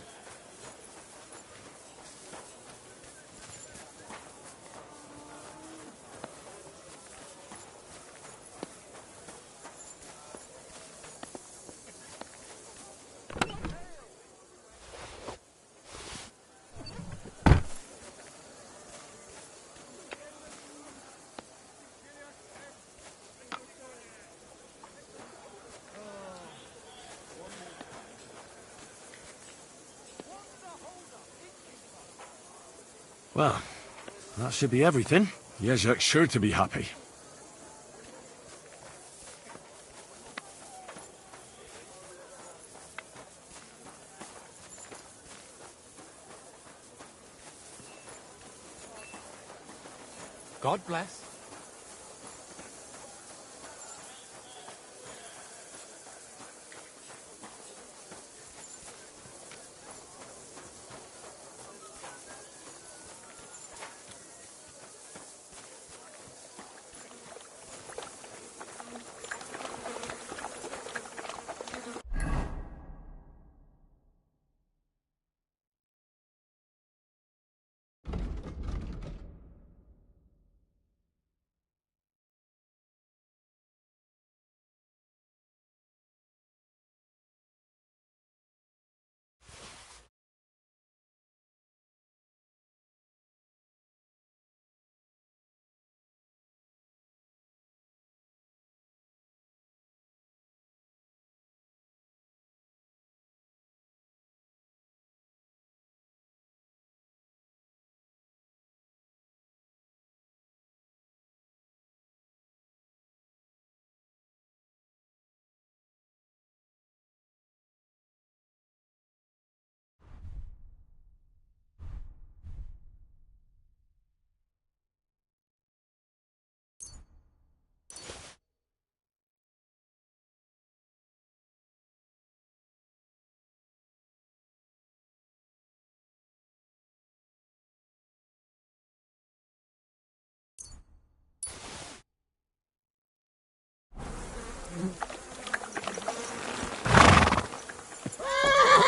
Well, that should be everything. Yezhak's sure to be happy. God bless.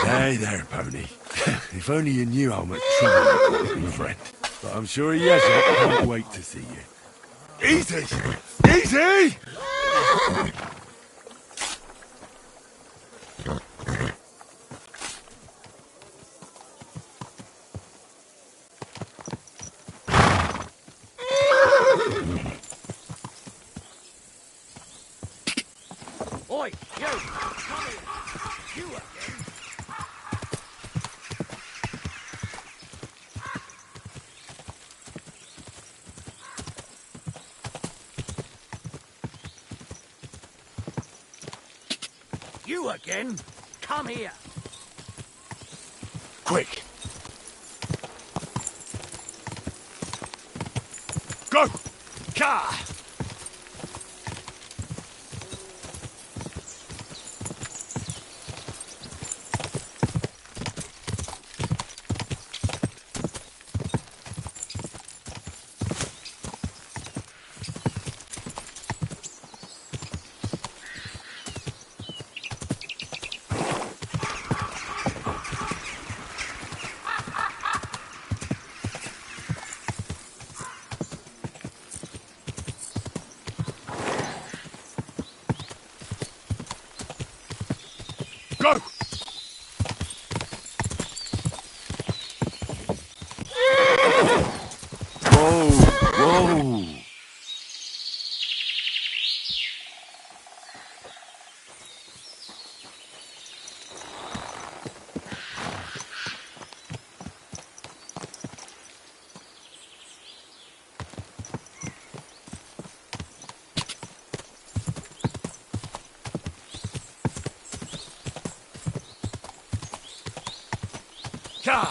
Hey there, pony. If only you knew how much trouble you caused me, friend. But I'm sure Yezhak can't wait to see you. Easy! Easy! Oi, you! Come here! You again! You again? Come here! Quick! Go! Ka! Go! Whoa! Whoa! Ka!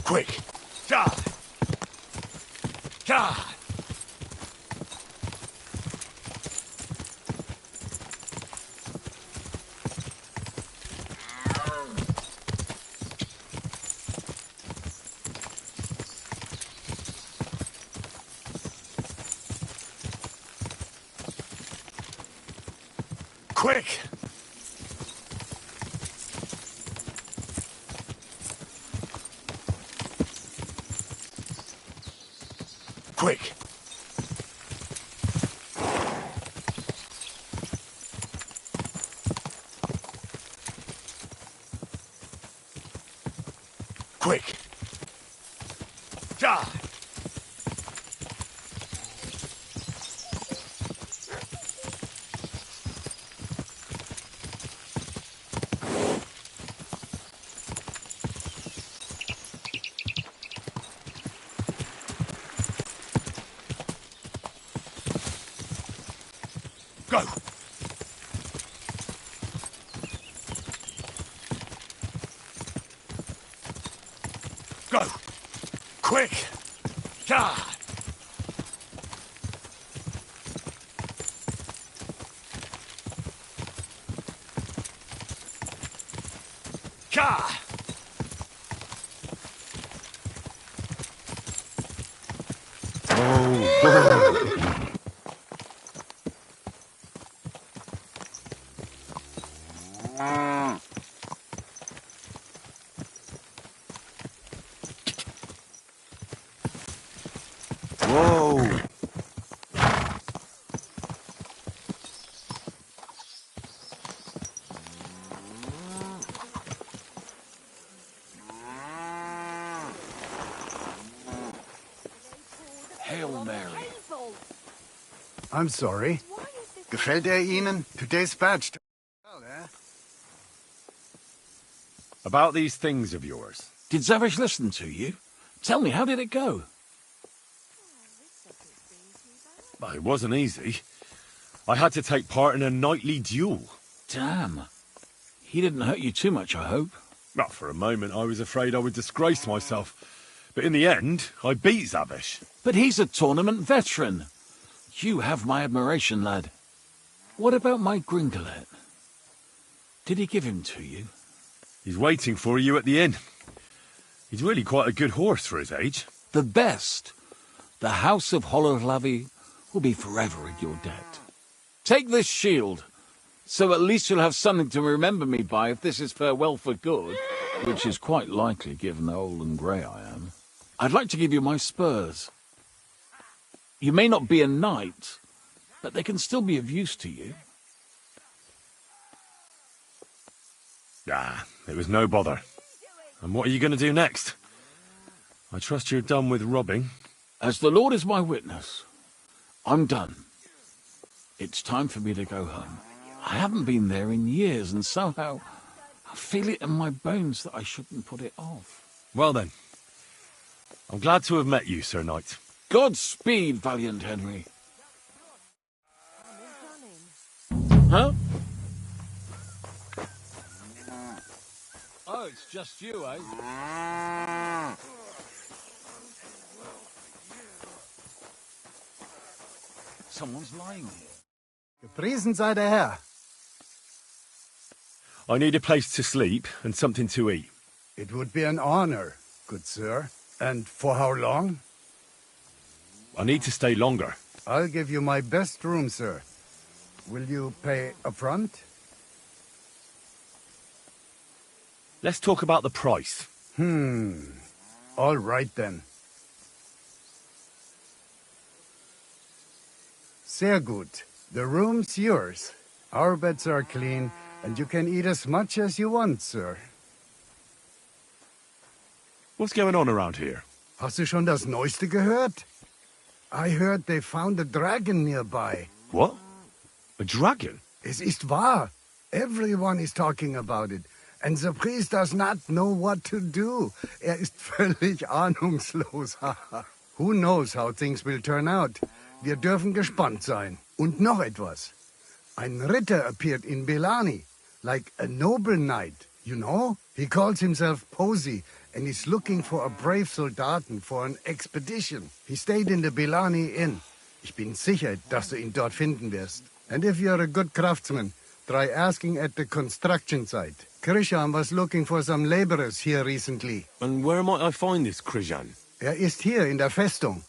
Quick! God! God! Quick! Quick! Quick! God! Go! Go! Quick! God! God! Whoa! Hail Mary. I'm sorry. Gefällt Ihnen? Today's patched. About these things of yours. Did Zavish listen to you? Tell me, how did it go? Well, it wasn't easy. I had to take part in a nightly duel. Damn. He didn't hurt you too much, I hope. Well, for a moment I was afraid I would disgrace myself. But in the end, I beat Zavish. But he's a tournament veteran. You have my admiration, lad. What about my Gringolet? Did he give him to you? He's waiting for you at the inn. He's really quite a good horse for his age. The best. The House of Hollowlavy will be forever in your debt. Take this shield, so at least you'll have something to remember me by if this is farewell for good, which is quite likely given how old and grey I am. I'd like to give you my spurs. You may not be a knight, but they can still be of use to you. Ah, it was no bother. And what are you going to do next? I trust you're done with robbing. As the Lord is my witness, I'm done. It's time for me to go home. I haven't been there in years, and somehow I feel it in my bones that I shouldn't put it off. Well then, I'm glad to have met you, Sir Knight. Godspeed, valiant Henry. Huh? Oh, it's just you, eh? Someone's lying here. Gepriesen sei der Herr. I need a place to sleep and something to eat. It would be an honor, good sir. And for how long? I need to stay longer. I'll give you my best room, sir. Will you pay up front? Let's talk about the price. All right then. Sehr gut. The room's yours. Our beds are clean, and you can eat as much as you want, sir. What's going on around here? Hast du schon das Neueste gehört? I heard they found a dragon nearby. What? A dragon? Es ist wahr. Everyone is talking about it. And the priest does not know what to do. Ist völlig ahnungslos. Who knows how things will turn out? Wir dürfen gespannt sein. Und noch etwas. Ein Ritter appeared in Belani, like a noble knight, you know? He calls himself Posey, and he's looking for a brave Soldaten for an expedition. He stayed in the Bilani Inn. Ich bin sicher, dass du ihn dort finden wirst. And if you're a good craftsman, try asking at the construction site. Krishan was looking for some laborers here recently. And where might I find this Krishan? Ist hier in der Festung.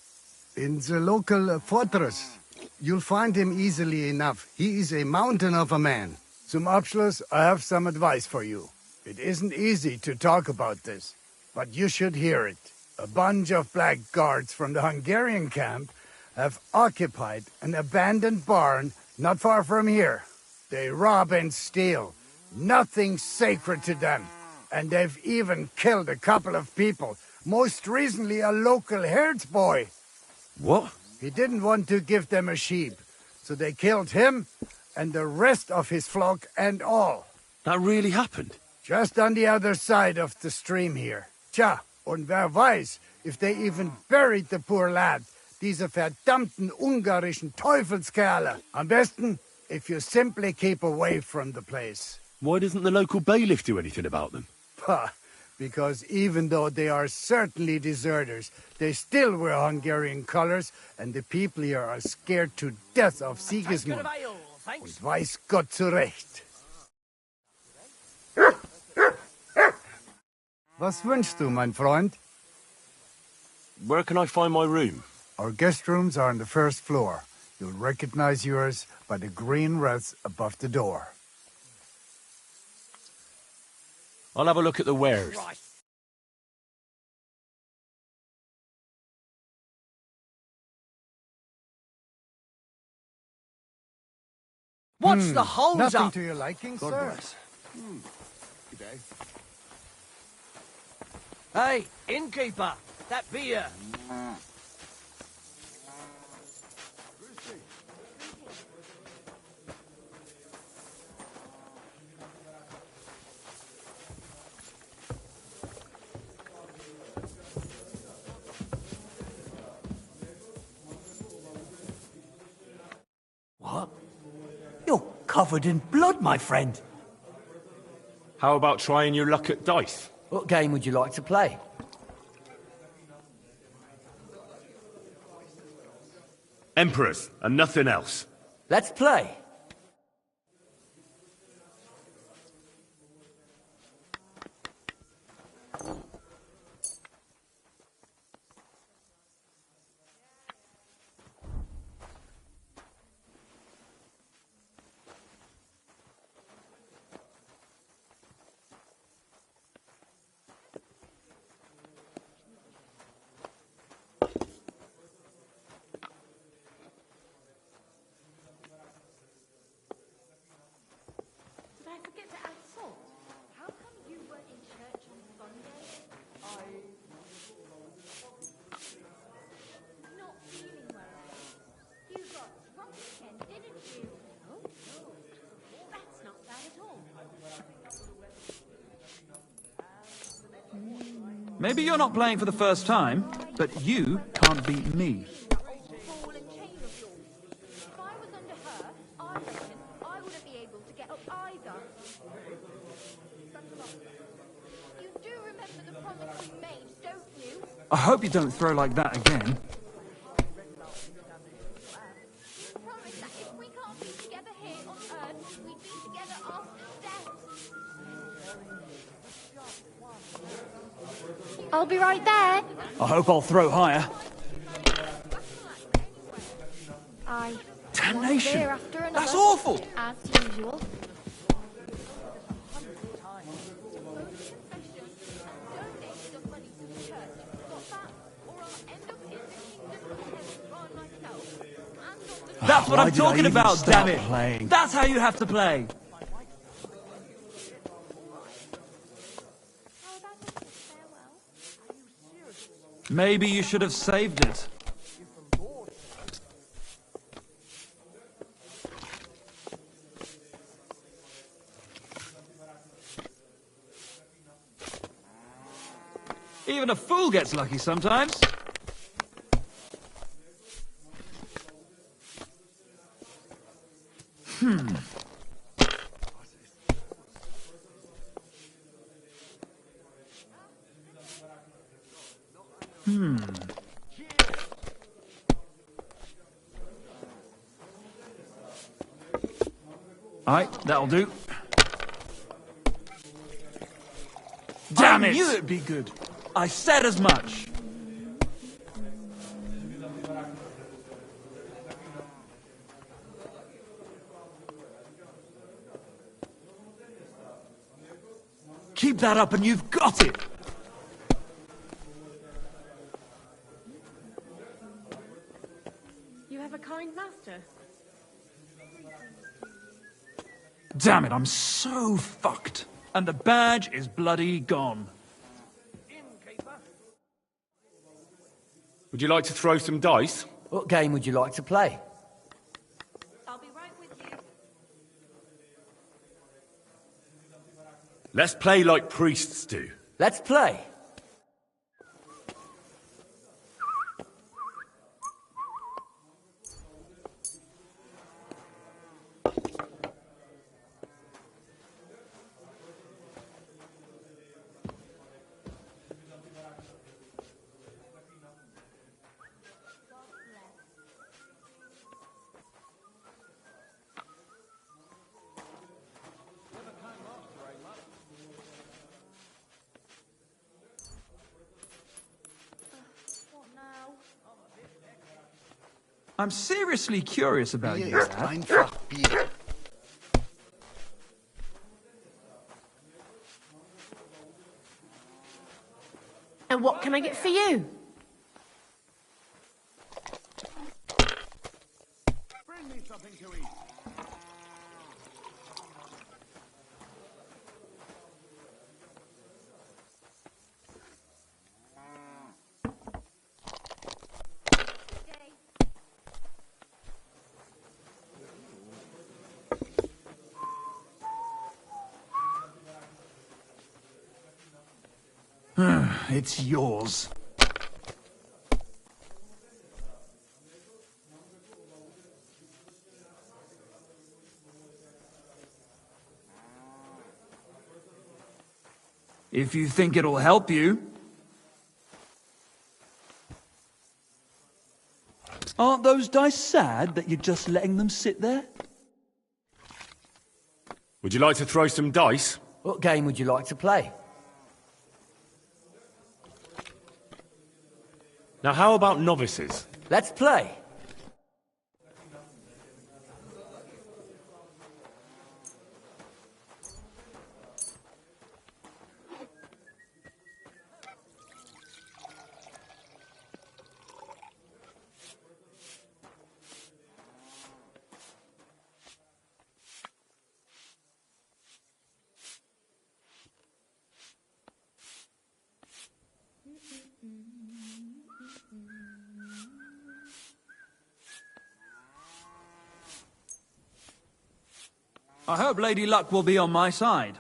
In the local fortress. You'll find him easily enough. He is a mountain of a man. Zum Abschluss, I have some advice for you. It isn't easy to talk about this, but you should hear it. A bunch of black guards from the Hungarian camp have occupied an abandoned barn not far from here. They rob and steal. Nothing sacred to them. And they've even killed a couple of people. Most recently, a local herdsboy. What? He didn't want to give them a sheep, so they killed him and the rest of his flock and all. That really happened? Just on the other side of the stream here. Tja, und wer weiß, if they even buried the poor lad. Diese verdammten ungarischen Teufelskerle. Am besten, if you simply keep away from the place. Why doesn't the local bailiff do anything about them? Pah, because even though they are certainly deserters, they still wear Hungarian colors, and the people here are scared to death of Sigismund. Und weiß Gott zurecht. Was wünschst du, mein Freund? Where can I find my room? Our guest rooms are on the first floor. You'll recognize yours by the green wreaths above the door. I'll have a look at the wares. What's the hold Nothing up? to your liking, God sir? bless. Good day. Hey, innkeeper, that beer. What? You're covered in blood, my friend. How about trying your luck at dice? What game would you like to play? Emperors, and nothing else. Let's play. Did I forget to add salt? How come you weren't in church on Sunday? Not feeling well. You got drunk again, didn't you? Oh, no. That's not bad at all. Maybe you're not playing for the first time, but you can't beat me. Ball and chain of yours. If I was under her, I reckon I wouldn't be able to get up either. You do remember the promise we made, don't you? I hope you don't throw like that again. We promised that if we can't be together here on Earth, we'd be together after death. I'll be right there. I hope I'll throw higher. I Damnation! beer after another, That's awful! as usual. That's what Why I'm did I talking even about, start damn it! playing? That's how you have to play! Maybe you should have saved it. Even a fool gets lucky sometimes. Aye, that'll do. Damn it! I knew it'd be good. I said as much. Keep that up and you've got it! You have a kind master. Damn it, I'm so fucked. And the badge is bloody gone. Would you like to throw some dice? What game would you like to play? I'll be right with you. Let's play like priests do. Let's play. What now? I'm seriously curious about you, Bier ist Dad. einfach Bier. And what can I get for you? Bring me something to eat. It's yours. If you think it'll help you. Aren't those dice sad that you're just letting them sit there? Would you like to throw some dice? What game would you like to play? Now how about novices? Let's play. I hope Lady Luck will be on my side.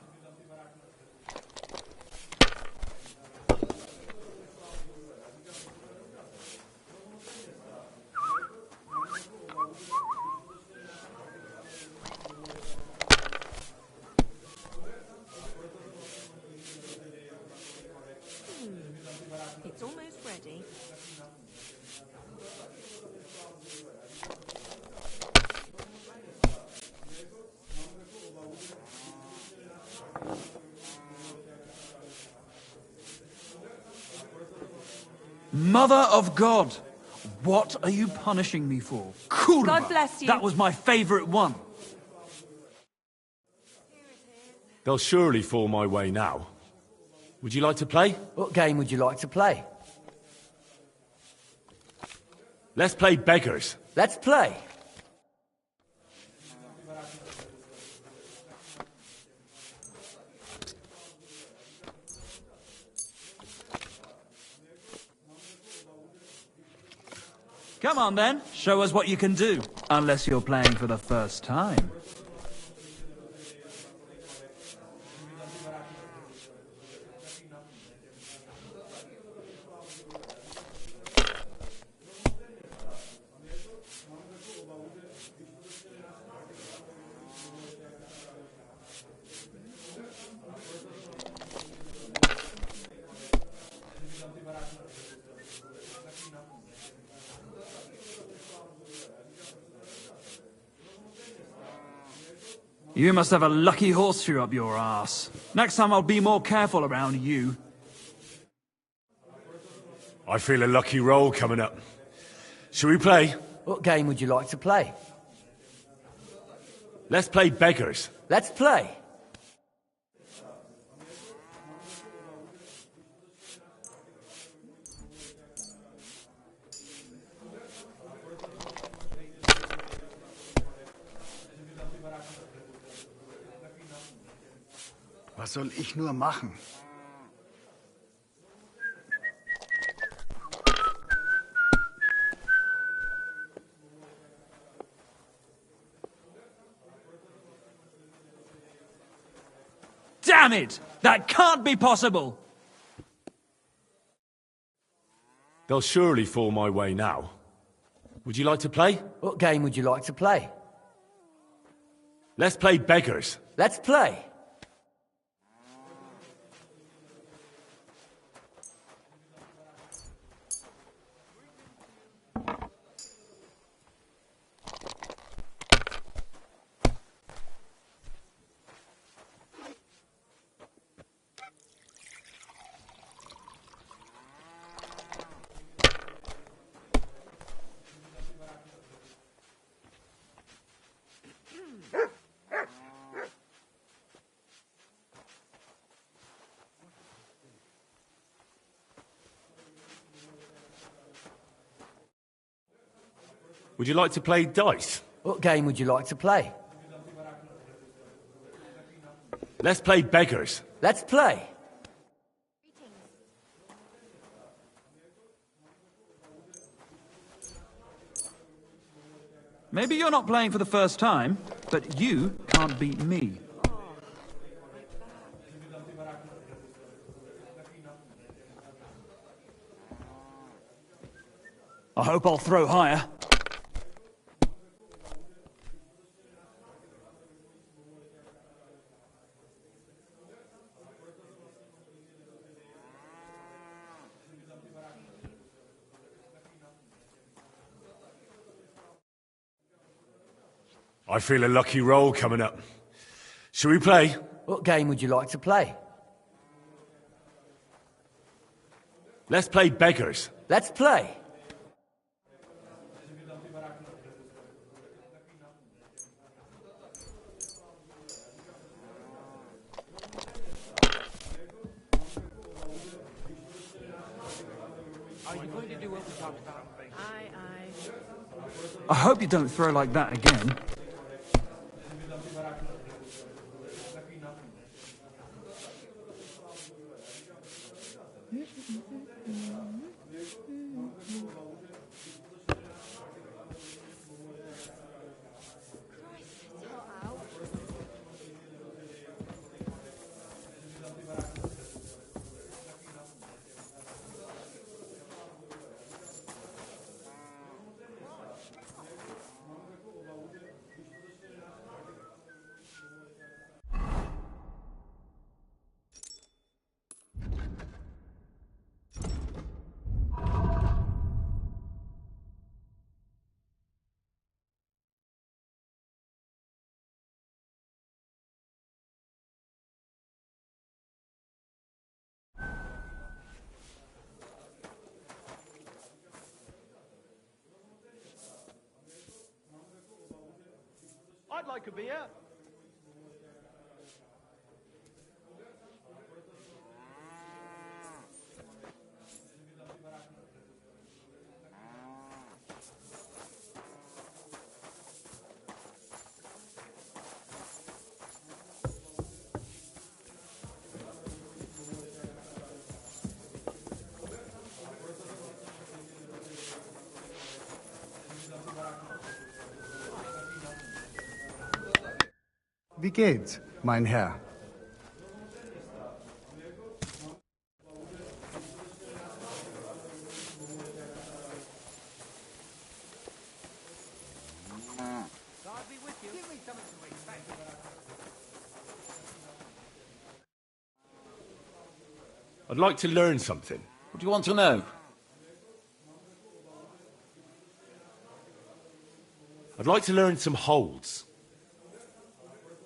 It's almost ready. Mother of God! What are you punishing me for? Kurva! God bless you. That was my favorite one. They'll surely fall my way now. Would you like to play? What game would you like to play? Let's play beggars. Let's play. Come on then, show us what you can do. Unless you're playing for the first time. You must have a lucky horseshoe up your ass. Next time I'll be more careful around you. I feel a lucky roll coming up. Shall we play? What game would you like to play? Let's play beggars. Let's play. Was soll ich nur machen? Damn it! That can't be possible! They'll surely fall my way now. Would you like to play? What game would you like to play? Let's play beggars. Let's play. Would you like to play dice? What game would you like to play? Let's play beggars. Let's play. Maybe you're not playing for the first time, but you can't beat me. I hope I'll throw higher. I feel a lucky roll coming up. Shall we play? What game would you like to play? Let's play beggars. Let's play. Are you going to do what we talked about? Aye, aye. I hope you don't throw like that again. I'd like a beer. Wie geht's, mein Herr? God be with you. Give me something to expect. I'd like to learn something. What do you want to know? I'd like to learn some holds.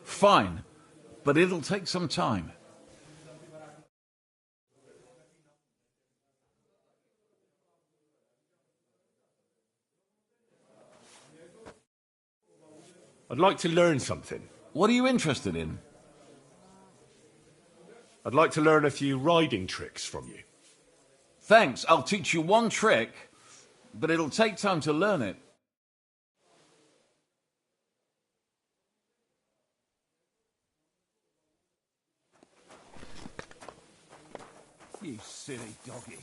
Fine, but it'll take some time. I'd like to learn something. What are you interested in? I'd like to learn a few riding tricks from you. Thanks, I'll teach you one trick, but it'll take time to learn it. You silly doggy.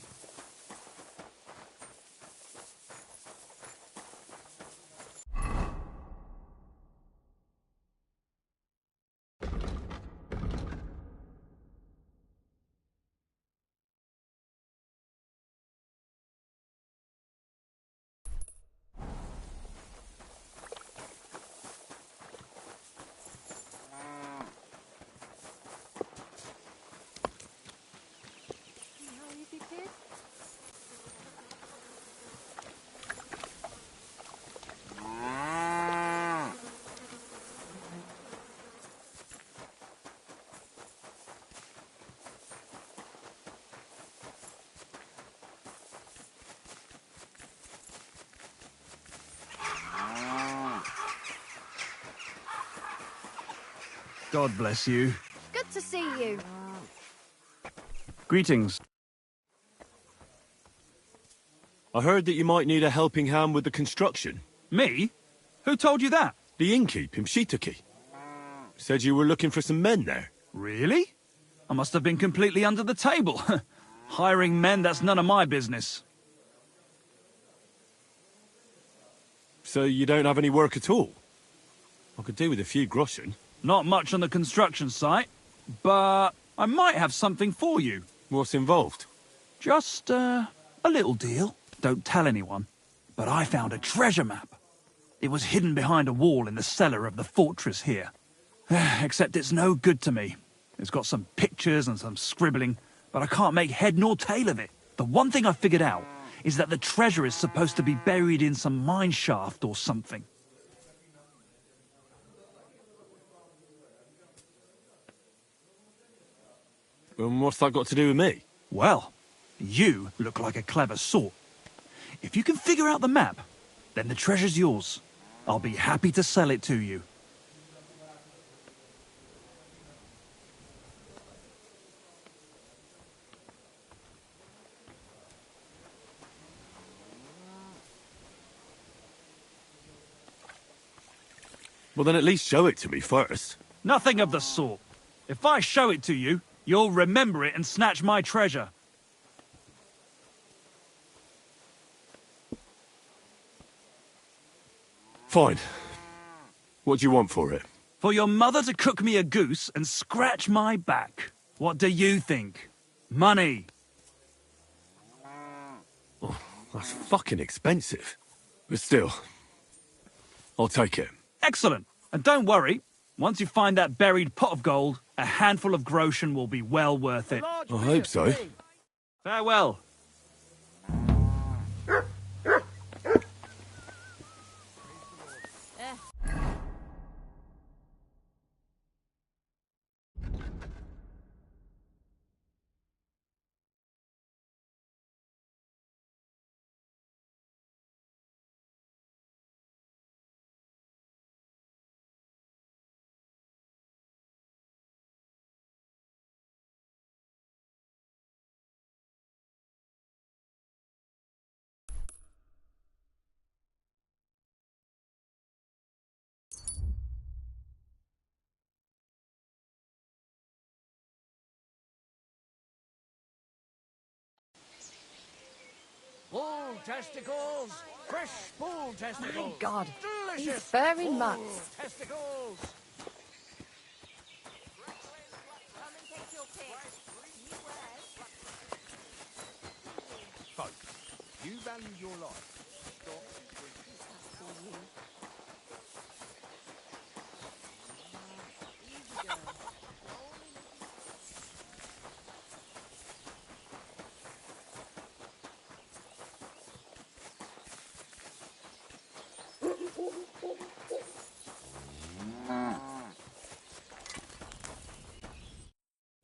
God bless you. Good to see you. Greetings. I heard that you might need a helping hand with the construction. Me? Who told you that? The innkeep in Shitaki. Said you were looking for some men there. Really? I must have been completely under the table. Hiring men, that's none of my business. So you don't have any work at all? I could do with a few groschen. Not much on the construction site, but I might have something for you. What's involved? Just, a little deal. Don't tell anyone. But I found a treasure map. It was hidden behind a wall in the cellar of the fortress here. Except it's no good to me. It's got some pictures and some scribbling, but I can't make head nor tail of it. The one thing I figured out is that the treasure is supposed to be buried in some mine shaft or something. And what's that got to do with me? Well, you look like a clever sort. If you can figure out the map, then the treasure's yours. I'll be happy to sell it to you. Well, then at least show it to me first. Nothing of the sort. If I show it to you, you'll remember it and snatch my treasure. Fine. What do you want for it? For your mother to cook me a goose and scratch my back. What do you think? Money. Oh, that's fucking expensive. But still, I'll take it. Excellent. And don't worry, once you find that buried pot of gold, a handful of groschen will be well worth it. I hope so. Farewell. Bull testicles! Fresh bull testicles! My God, Delicious these furry bull mutts. testicles! Folks, you value your life. Stop and drink.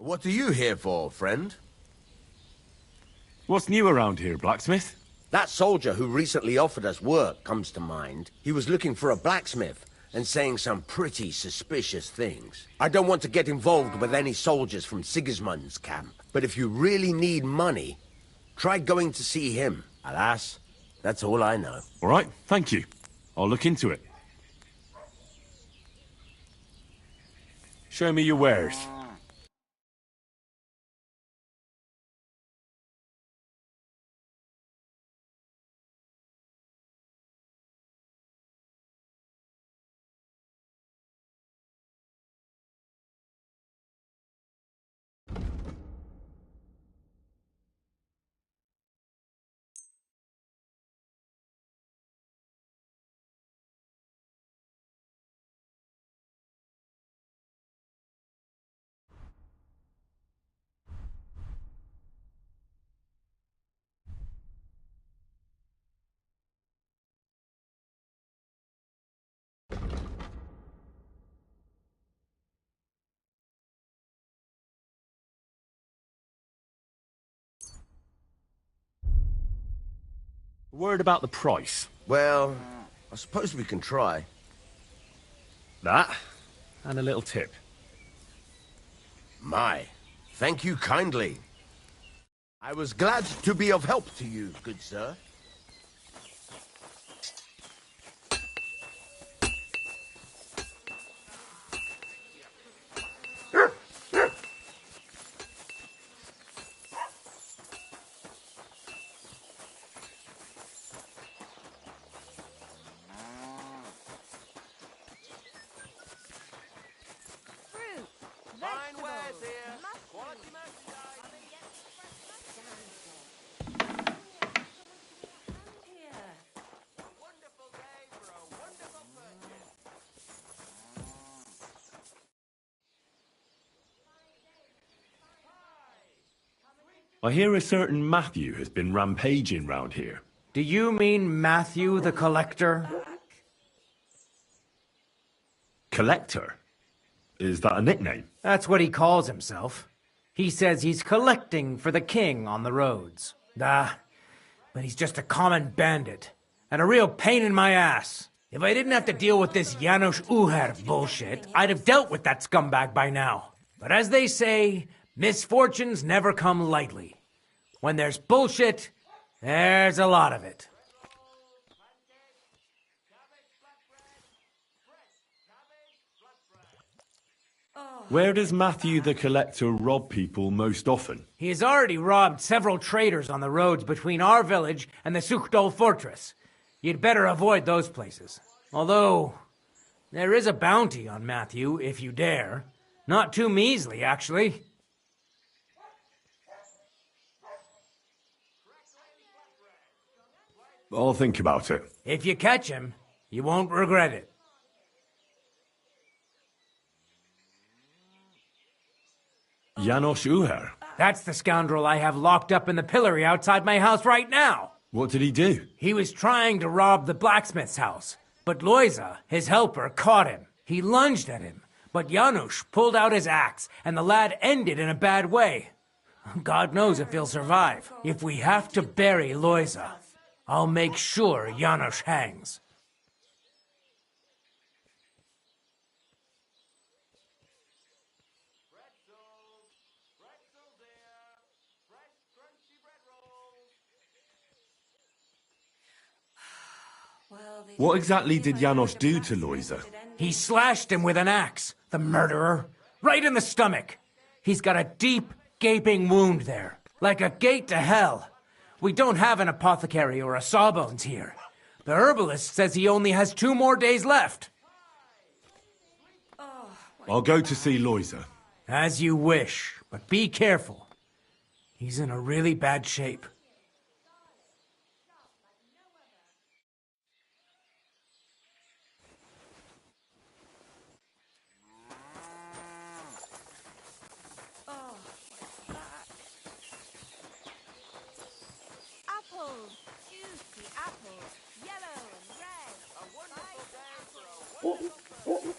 What are you here for, friend? What's new around here, blacksmith? That soldier who recently offered us work comes to mind. He was looking for a blacksmith and saying some pretty suspicious things. I don't want to get involved with any soldiers from Sigismund's camp, but if you really need money, try going to see him. Alas, that's all I know. All right, thank you. I'll look into it. Show me your wares. Word about the price. Well, I suppose we can try. That, and a little tip. My, thank you kindly. I was glad to be of help to you, good sir. I hear a certain Matthew has been rampaging round here. Do you mean Matthew the Collector? Collector? Is that a nickname? That's what he calls himself. He says he's collecting for the king on the roads. But he's just a common bandit. And a real pain in my ass. If I didn't have to deal with this Janos Uher bullshit, I'd have dealt with that scumbag by now. But as they say, misfortunes never come lightly. When there's bullshit, there's a lot of it. Where does Matthew the Collector rob people most often? He has already robbed several traders on the roads between our village and the Suchdol fortress. You'd better avoid those places. Although, there is a bounty on Matthew, if you dare. Not too measly, actually. I'll think about it. If you catch him, you won't regret it. Janos Uher? That's the scoundrel I have locked up in the pillory outside my house right now. What did he do? He was trying to rob the blacksmith's house, but Loiza, his helper, caught him. He lunged at him, but Janusz pulled out his axe, and the lad ended in a bad way. God knows if he'll survive. If we have to bury Loiza, I'll make sure Janusz hangs. What exactly did Janos do to Loiza? He slashed him with an axe, the murderer, right in the stomach. He's got a deep, gaping wound there, like a gate to hell. We don't have an apothecary or a sawbones here. The herbalist says he only has 2 more days left. I'll go to see Loiza. As you wish, but be careful. He's in a really bad shape. Apples, juicy apples, yellow and red. A wonderful day for a wonderful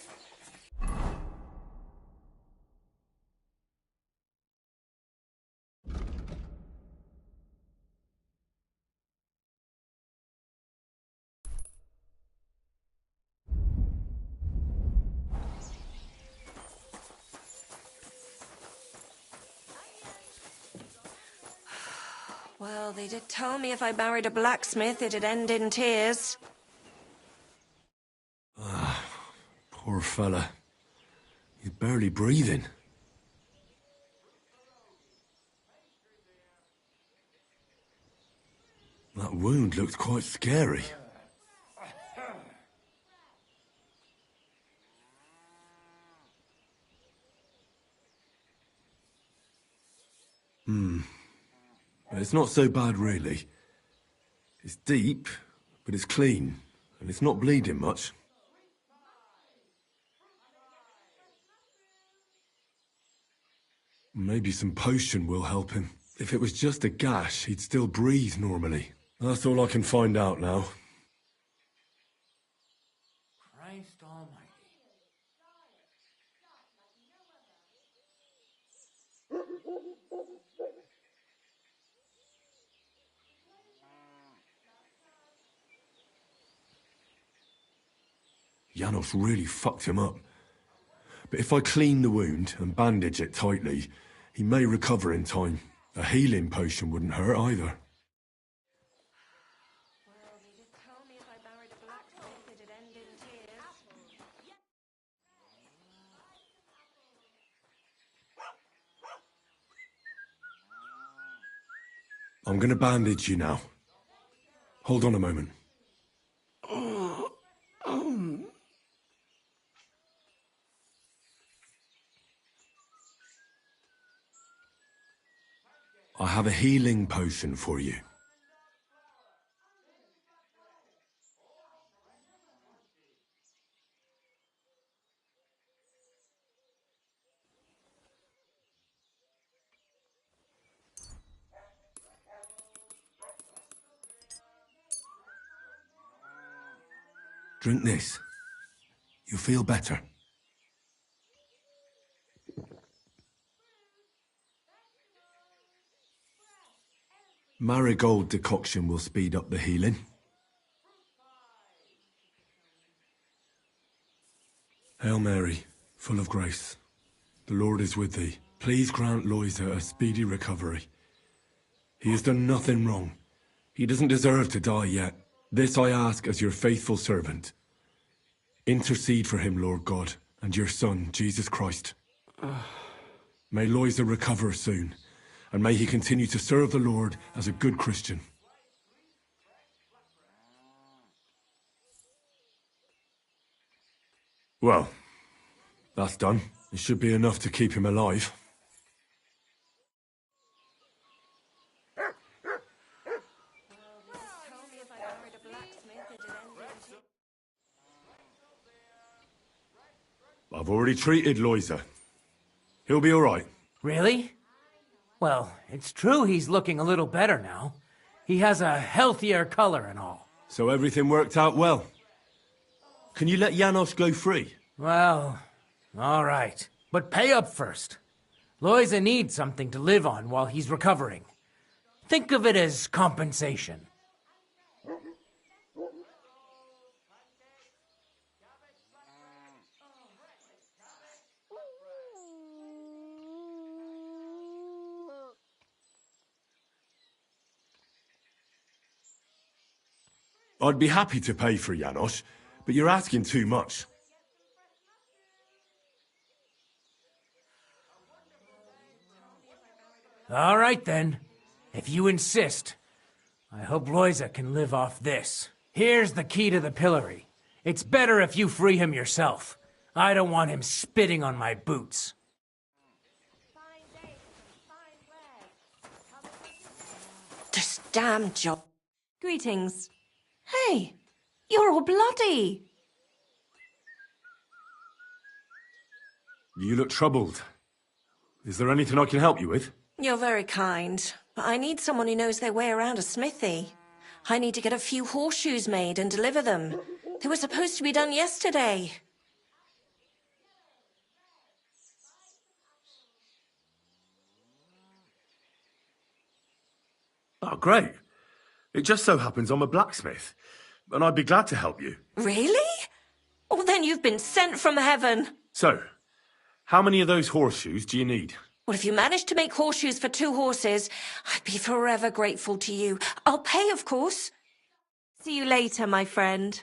Well, they did tell me if I married a blacksmith, it'd end in tears. Poor fella. He's barely breathing. That wound looked quite scary. It's not so bad, really. It's deep, but it's clean, and it's not bleeding much. Maybe some potion will help him. If it was just a gash, he'd still breathe normally. That's all I can find out now. Christ almighty. Janos really fucked him up. But if I clean the wound and bandage it tightly, he may recover in time. A healing potion wouldn't hurt either. Well, they did tell me if I married a blacksmith, it'd end in tears. I'm gonna bandage you now. Hold on a moment. I have a healing potion for you. Drink this. You'll feel better. Marigold decoction will speed up the healing. Hail Mary, full of grace. The Lord is with thee. Please grant Loisa a speedy recovery. He has done nothing wrong. He doesn't deserve to die yet. This I ask as your faithful servant. Intercede for him, Lord God, and your Son, Jesus Christ. May Loisa recover soon, and may he continue to serve the Lord as a good Christian. Well, that's done. It should be enough to keep him alive. I've already treated Loisa. He'll be all right. Really? Well, it's true he's looking a little better now. He has a healthier color and all. So everything worked out well. Can you let Janos go free? Well, all right. But pay up first. Loisa needs something to live on while he's recovering. Think of it as compensation. I'd be happy to pay for Janos, but you're asking too much. All right, then. If you insist. I hope Loisa can live off this. Here's the key to the pillory. It's better if you free him yourself. I don't want him spitting on my boots. This damn job. Greetings. Hey, you're all bloody. You look troubled. Is there anything I can help you with? You're very kind, but I need someone who knows their way around a smithy. I need to get a few horseshoes made and deliver them. They were supposed to be done yesterday. Oh, great. It just so happens I'm a blacksmith, and I'd be glad to help you. Really? Oh, then you've been sent from heaven. So, how many of those horseshoes do you need? Well, if you manage to make horseshoes for 2 horses, I'd be forever grateful to you. I'll pay, of course. See you later, my friend.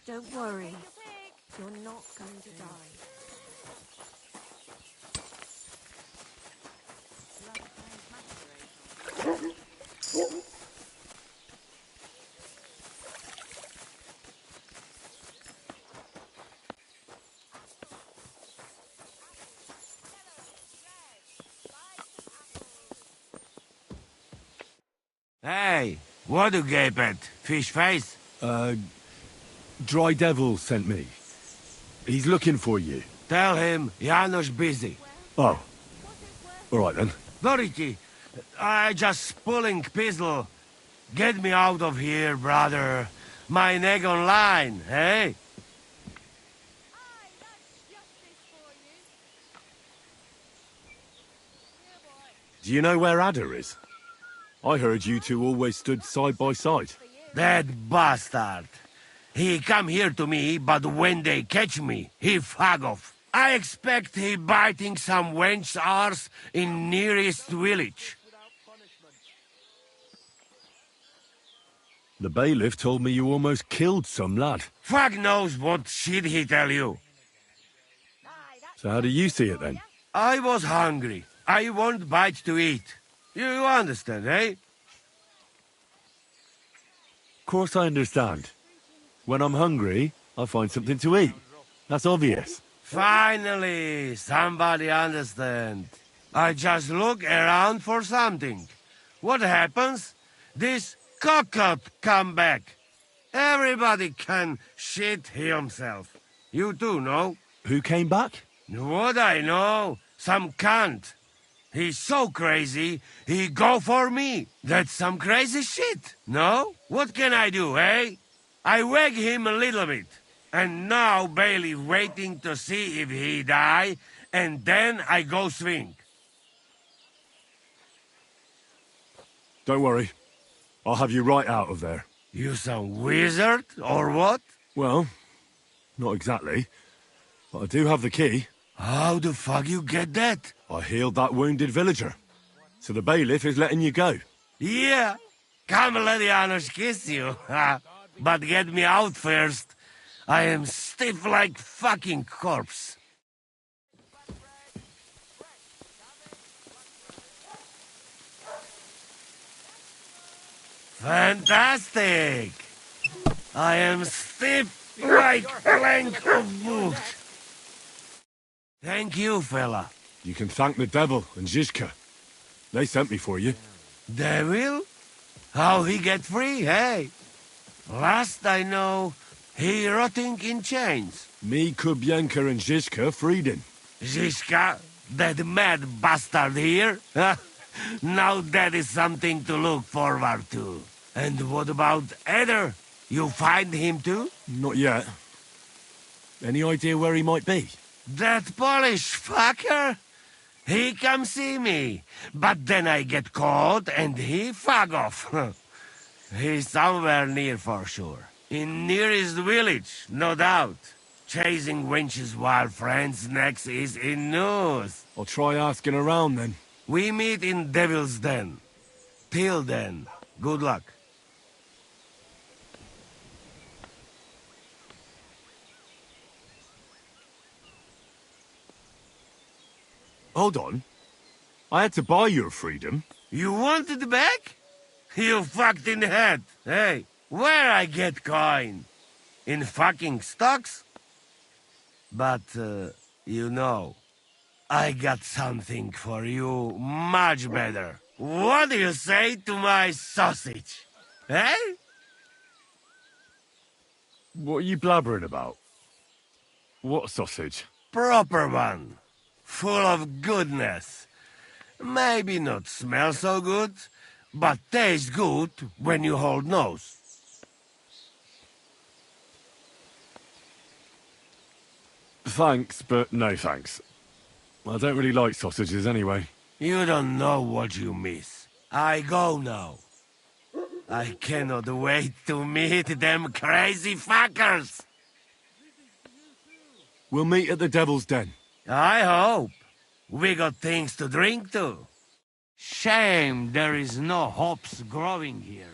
Don't worry. You're not going to die. Hey, what you gape at? Fish face? Dry Devil sent me. He's looking for you. Tell him Janos busy. Oh. All right, then. Dorothy, I just pulling pistol. Get me out of here, brother. My neck on line, hey? Do you know where Ada is? I heard you two always stood side by side. That bastard. He come here to me, but when they catch me, he fag off. I expect he biting some wench's arse in nearest village. The bailiff told me you almost killed some lad. Fuck knows what shit he tell you. So how do you see it then? I was hungry. I want bite to eat. You understand, eh? Of course I understand. When I'm hungry, I find something to eat. That's obvious. Finally, somebody understand. I just look around for something. What happens? This cockot come back. Everybody can shit himself. You too, no? Who came back? What I know? Some cunt. He's so crazy, he go for me. That's some crazy shit, no? What can I do, eh? I wag him a little bit. And now Bailey waiting to see if he die, and then I go swing. Don't worry. I'll have you right out of there. You some wizard, or what? Well, not exactly. But I do have the key. How the fuck you get that? I healed that wounded villager. So the bailiff is letting you go. Yeah. Come let Janos kiss you. But get me out first. I am stiff like fucking corpse. Fantastic! I am stiff like plank of wood. Thank you, fella. You can thank the devil and Zizka. They sent me for you. Devil? How he get free, hey? Last I know, he rotting in chains. Me, Kubienka and Zizka freed him. Zizka? That mad bastard here? Now that is something to look forward to. And what about Eder? You find him too? Not yet. Any idea where he might be? That Polish fucker? He come see me, but then I get caught and he fuck off. He's somewhere near for sure. In nearest village, no doubt. Chasing wenches while friends next is in news. I'll try asking around then. We meet in Devil's Den. Till then, good luck. Hold on. I had to buy your freedom. You want it back? You fucked in the head. Hey, where I get coin? In fucking stocks? But, you know, I got something for you much better. What do you say to my sausage? Eh? What are you blabbering about? What sausage? Proper one. Full of goodness. Maybe not smell so good, but taste good when you hold nose. Thanks, but no thanks. I don't really like sausages anyway. You don't know what you miss. I go now. I cannot wait to meet them crazy fuckers. We'll meet at the Devil's Den. I hope. We got things to drink to. Shame there is no hops growing here.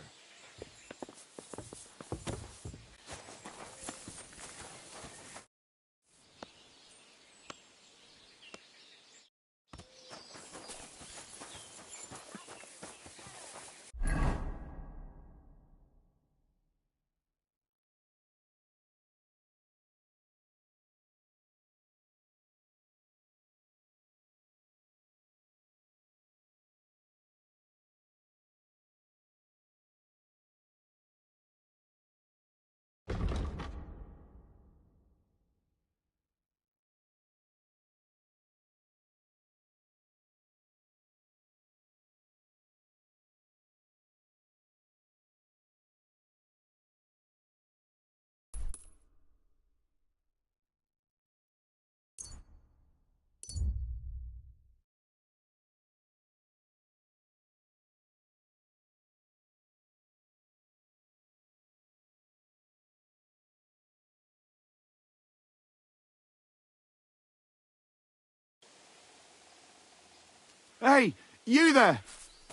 Hey, you there!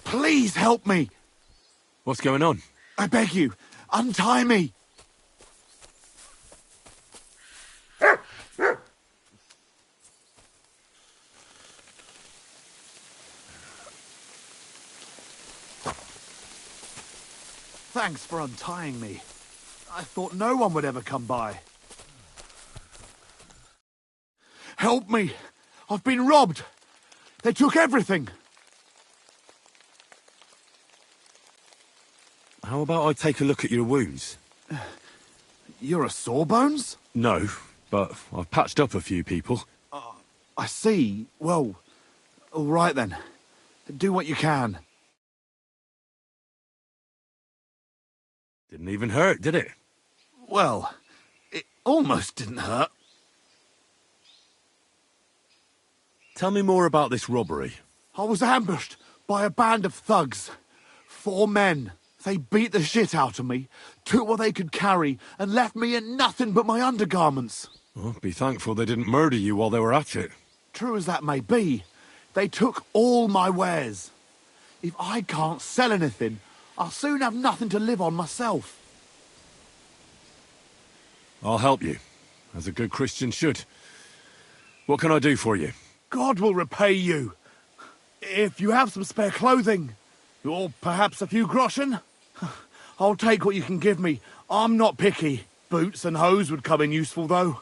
Please help me! What's going on? I beg you, untie me! Thanks for untying me. I thought no one would ever come by. Help me! I've been robbed! They took everything! How about I take a look at your wounds? You're a sawbones? No, but I've patched up a few people. I see. Well, all right then. Do what you can. Didn't even hurt, did it? Well, it almost didn't hurt. Tell me more about this robbery. I was ambushed by a band of thugs. 4 men. They beat the shit out of me, took what they could carry, and left me in nothing but my undergarments. Well, be thankful they didn't murder you while they were at it. True as that may be, they took all my wares. If I can't sell anything, I'll soon have nothing to live on myself. I'll help you, as a good Christian should. What can I do for you? God will repay you. If you have some spare clothing, or perhaps a few groschen, I'll take what you can give me. I'm not picky. Boots and hose would come in useful, though.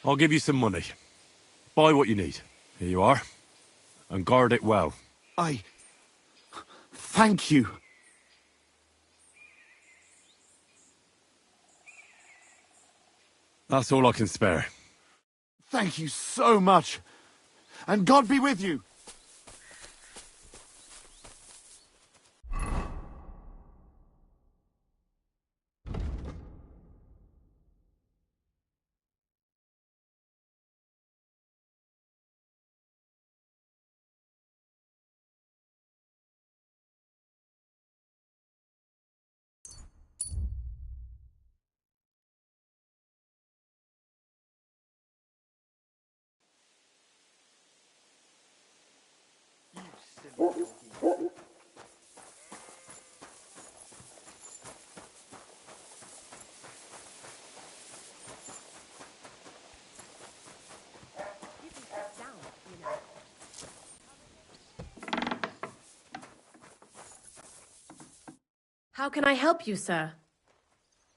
I'll give you some money. Buy what you need. Here you are. And guard it well. Thank you. That's all I can spare. Thank you so much. And God be with you. How can I help you, sir?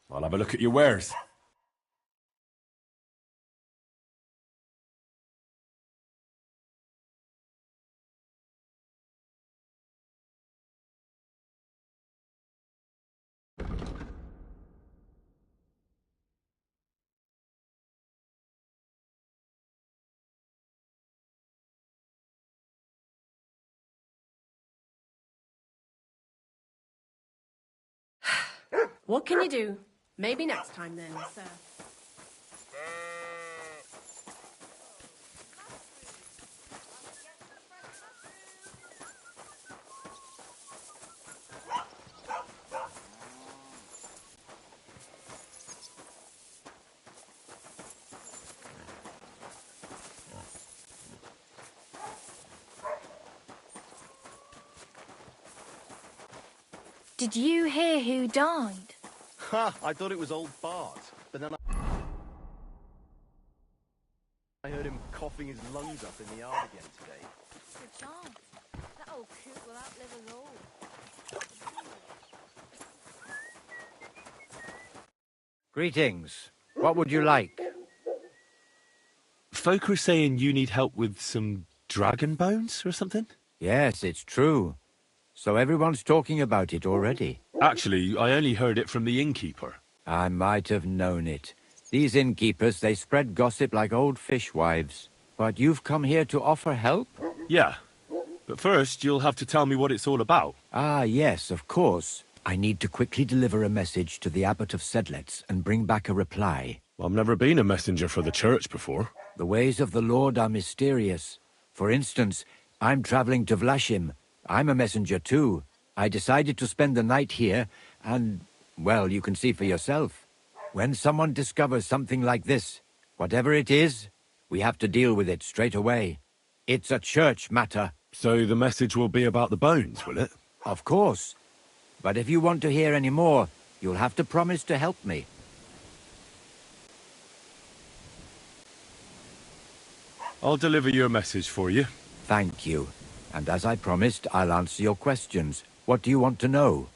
I'll have a look at your wares. What can you do? Maybe next time then, sir. Did you hear who died? Ha! I thought it was old Bart, but then I heard him coughing his lungs up in the yard again today. Good chance. That old coot will outlive us all. Greetings. What would you like? Folk are saying you need help with some dragon bones or something? Yes, it's true. So everyone's talking about it already. Actually, I only heard it from the innkeeper. I might have known it. These innkeepers, they spread gossip like old fishwives. But you've come here to offer help? Yeah. But first, you'll have to tell me what it's all about. Ah, yes, of course. I need to quickly deliver a message to the Abbot of Sedlets and bring back a reply. I've never been a messenger for the church before. The ways of the Lord are mysterious. For instance, I'm traveling to Vlashim. I'm a messenger too. I decided to spend the night here, and, well, you can see for yourself. When someone discovers something like this, whatever it is, we have to deal with it straight away. It's a church matter. So the message will be about the bones, will it? Of course. But if you want to hear any more, you'll have to promise to help me. I'll deliver your message for you. Thank you. And as I promised, I'll answer your questions. What do you want to know?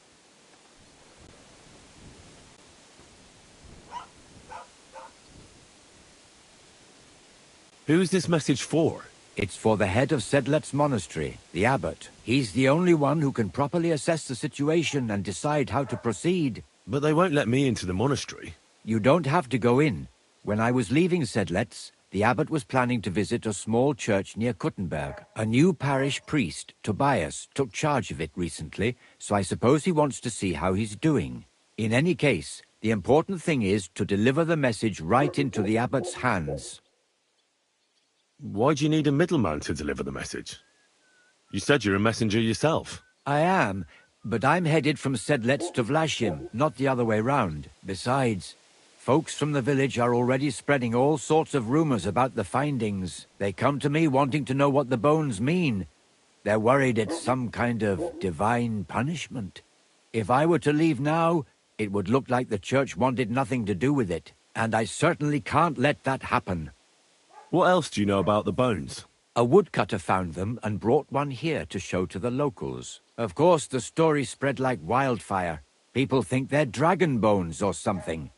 Who's this message for? It's for the head of Sedlet's monastery, the abbot. He's the only one who can properly assess the situation and decide how to proceed. But they won't let me into the monastery. You don't have to go in. When I was leaving Sedlet's, the abbot was planning to visit a small church near Kuttenberg. A new parish priest, Tobias, took charge of it recently, so I suppose he wants to see how he's doing. In any case, the important thing is to deliver the message right into the abbot's hands. Why do you need a middleman to deliver the message? You said you're a messenger yourself. I am, but I'm headed from Sedlets to Vlashim, not the other way round. Besides, folks from the village are already spreading all sorts of rumors about the findings. They come to me wanting to know what the bones mean. They're worried it's some kind of divine punishment. If I were to leave now, it would look like the church wanted nothing to do with it, and I certainly can't let that happen. What else do you know about the bones? A woodcutter found them and brought one here to show to the locals. Of course, the story spread like wildfire. People think they're dragon bones or something.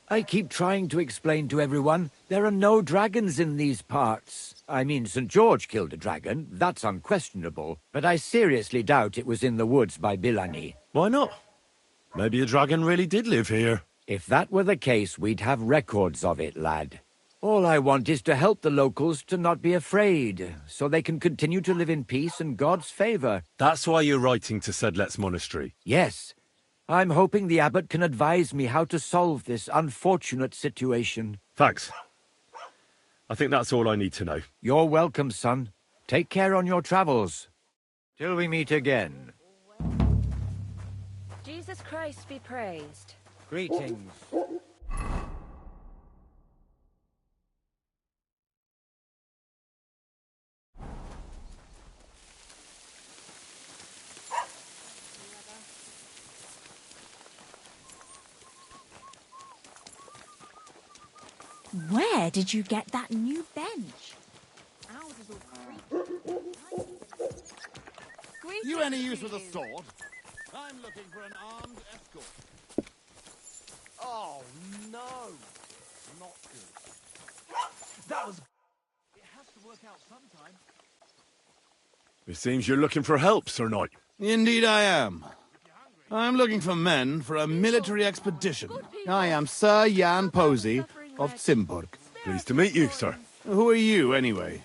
I keep trying to explain to everyone there are no dragons in these parts. I mean, St. George killed a dragon, that's unquestionable, but I seriously doubt it was in the woods by Bilani. Why not? Maybe a dragon really did live here. If that were the case, we'd have records of it, lad. All I want is to help the locals to not be afraid, so they can continue to live in peace and God's favour. That's why you're writing to Sedlet's monastery? Yes. I'm hoping the abbot can advise me how to solve this unfortunate situation. Thanks. I think that's all I need to know. You're welcome, son. Take care on your travels. Till we meet again. Jesus Christ be praised. Greetings. Where did you get that new bench? Ours is all creepy. You any use with a sword? I'm looking for an armed escort. Oh, no. Not good. That was... It has to work out sometime. It seems you're looking for help, Sir Knight. Indeed I am. I'm looking for men for a military expedition. I am Sir Jan Posey of Simburg. Pleased to meet you, sir. Who are you, anyway?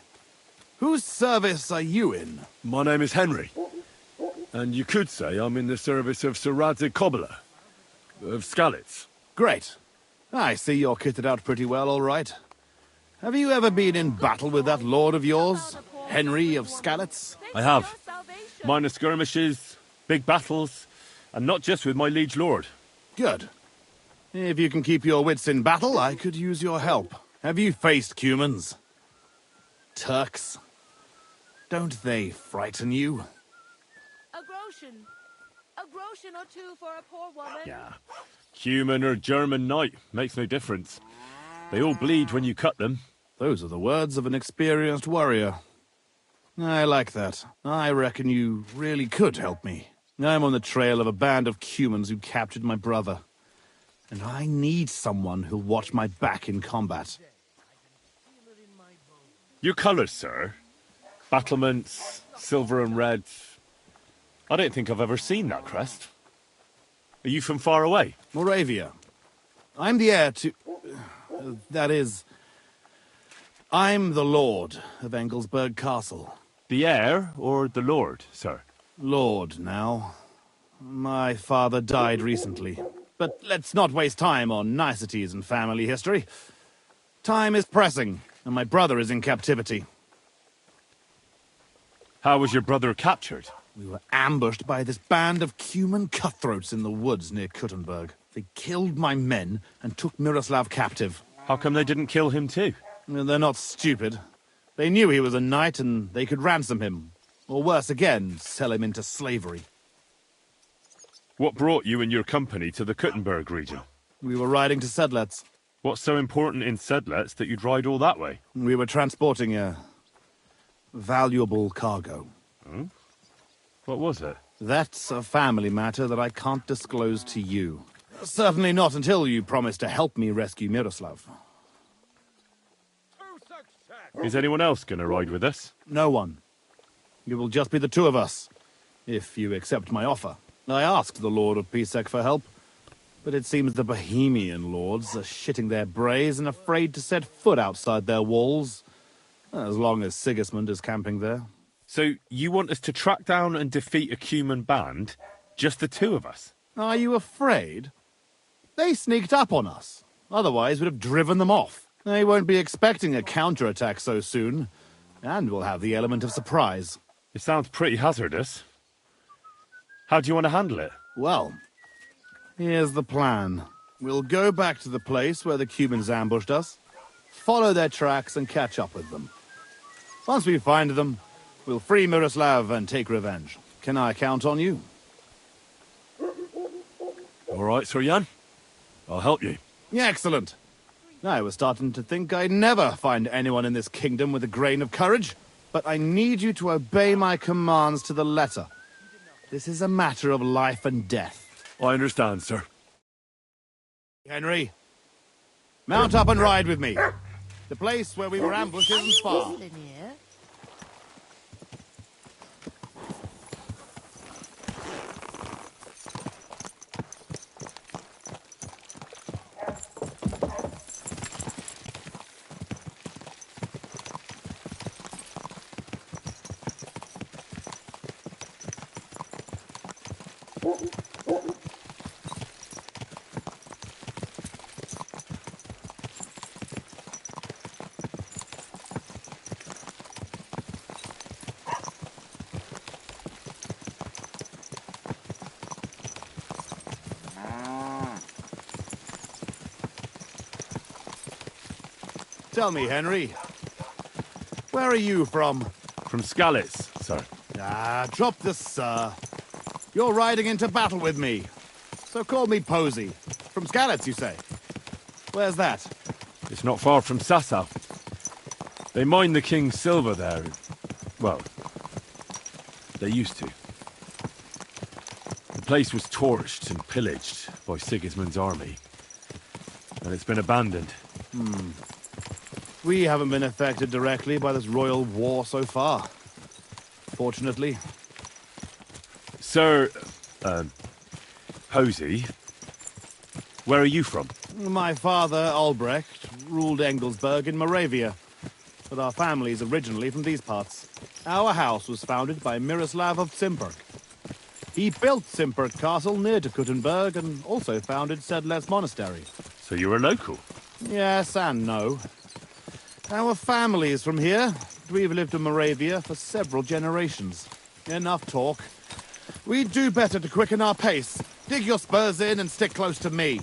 Whose service are you in? My name is Henry. And you could say I'm in the service of Sir Radzig Kobyla. Of Skalitz. Great. I see you're kitted out pretty well, all right. Have you ever been in battle with that lord of yours, Henry of Skalitz? I have. Minor skirmishes, big battles, and not just with my liege lord. Good. If you can keep your wits in battle, I could use your help. Have you faced Cumans? Turks? Don't they frighten you? A groschen or two for a poor woman. Yeah. Human or German knight, makes no difference. They all bleed when you cut them. Those are the words of an experienced warrior. I like that. I reckon you really could help me. I'm on the trail of a band of Cumans who captured my brother. And I need someone who'll watch my back in combat. Your colours, sir. Battlements, silver and red. I don't think I've ever seen that crest. Are you from far away? Moravia. I'm the heir to... that is... I'm the lord of Engelsberg Castle. The heir or the lord, sir? Lord, now. My father died recently. But let's not waste time on niceties and family history. Time is pressing, and my brother is in captivity. How was your brother captured? We were ambushed by this band of Cuman cutthroats in the woods near Kuttenberg. They killed my men and took Miroslav captive. How come they didn't kill him too? They're not stupid. They knew he was a knight and they could ransom him. Or worse again, sell him into slavery. What brought you and your company to the Kuttenberg region? We were riding to Sedlets. What's so important in Sedlets that you'd ride all that way? We were transporting a valuable cargo. Hmm? What was it? That's a family matter that I can't disclose to you. Certainly not until you promise to help me rescue Miroslav. Is anyone else going to ride with us? No one. It will just be the two of us, if you accept my offer. I asked the Lord of Pisek for help, but it seems the Bohemian lords are shitting their brays and afraid to set foot outside their walls, as long as Sigismund is camping there. So you want us to track down and defeat a Cuman band, just the two of us? Are you afraid? They sneaked up on us. Otherwise, we'd have driven them off. They won't be expecting a counterattack so soon, and we'll have the element of surprise. It sounds pretty hazardous. How do you want to handle it? Well, here's the plan. We'll go back to the place where the Cumans ambushed us, follow their tracks and catch up with them. Once we find them, we'll free Miroslav and take revenge. Can I count on you? All right, Sir Jan. I'll help you. Yeah, excellent. I was starting to think I'd never find anyone in this kingdom with a grain of courage, but I need you to obey my commands to the letter. This is a matter of life and death. I understand, sir. Henry, mount up and ride with me. The place where we were ambushed isn't far. Tell me, Henry, where are you from? From Skalitz, sir. Ah, drop the sir. You're riding into battle with me. So call me Posey. From Skalitz, you say? Where's that? It's not far from Sasau. They mine the king's silver there. Well, they used to. The place was torched and pillaged by Sigismund's army. And it's been abandoned. We haven't been affected directly by this royal war so far. Fortunately. Sir, Posey, where are you from? My father, Albrecht, ruled Engelsberg in Moravia, but our family's originally from these parts. Our house was founded by Miroslav of Zimperk. He built Simperk Castle near to Kuttenberg and also founded Sedles Monastery. So you're a local? Yes and no. Our family is from here. We've lived in Moravia for several generations. Enough talk. We'd do better to quicken our pace. Dig your spurs in and stick close to me.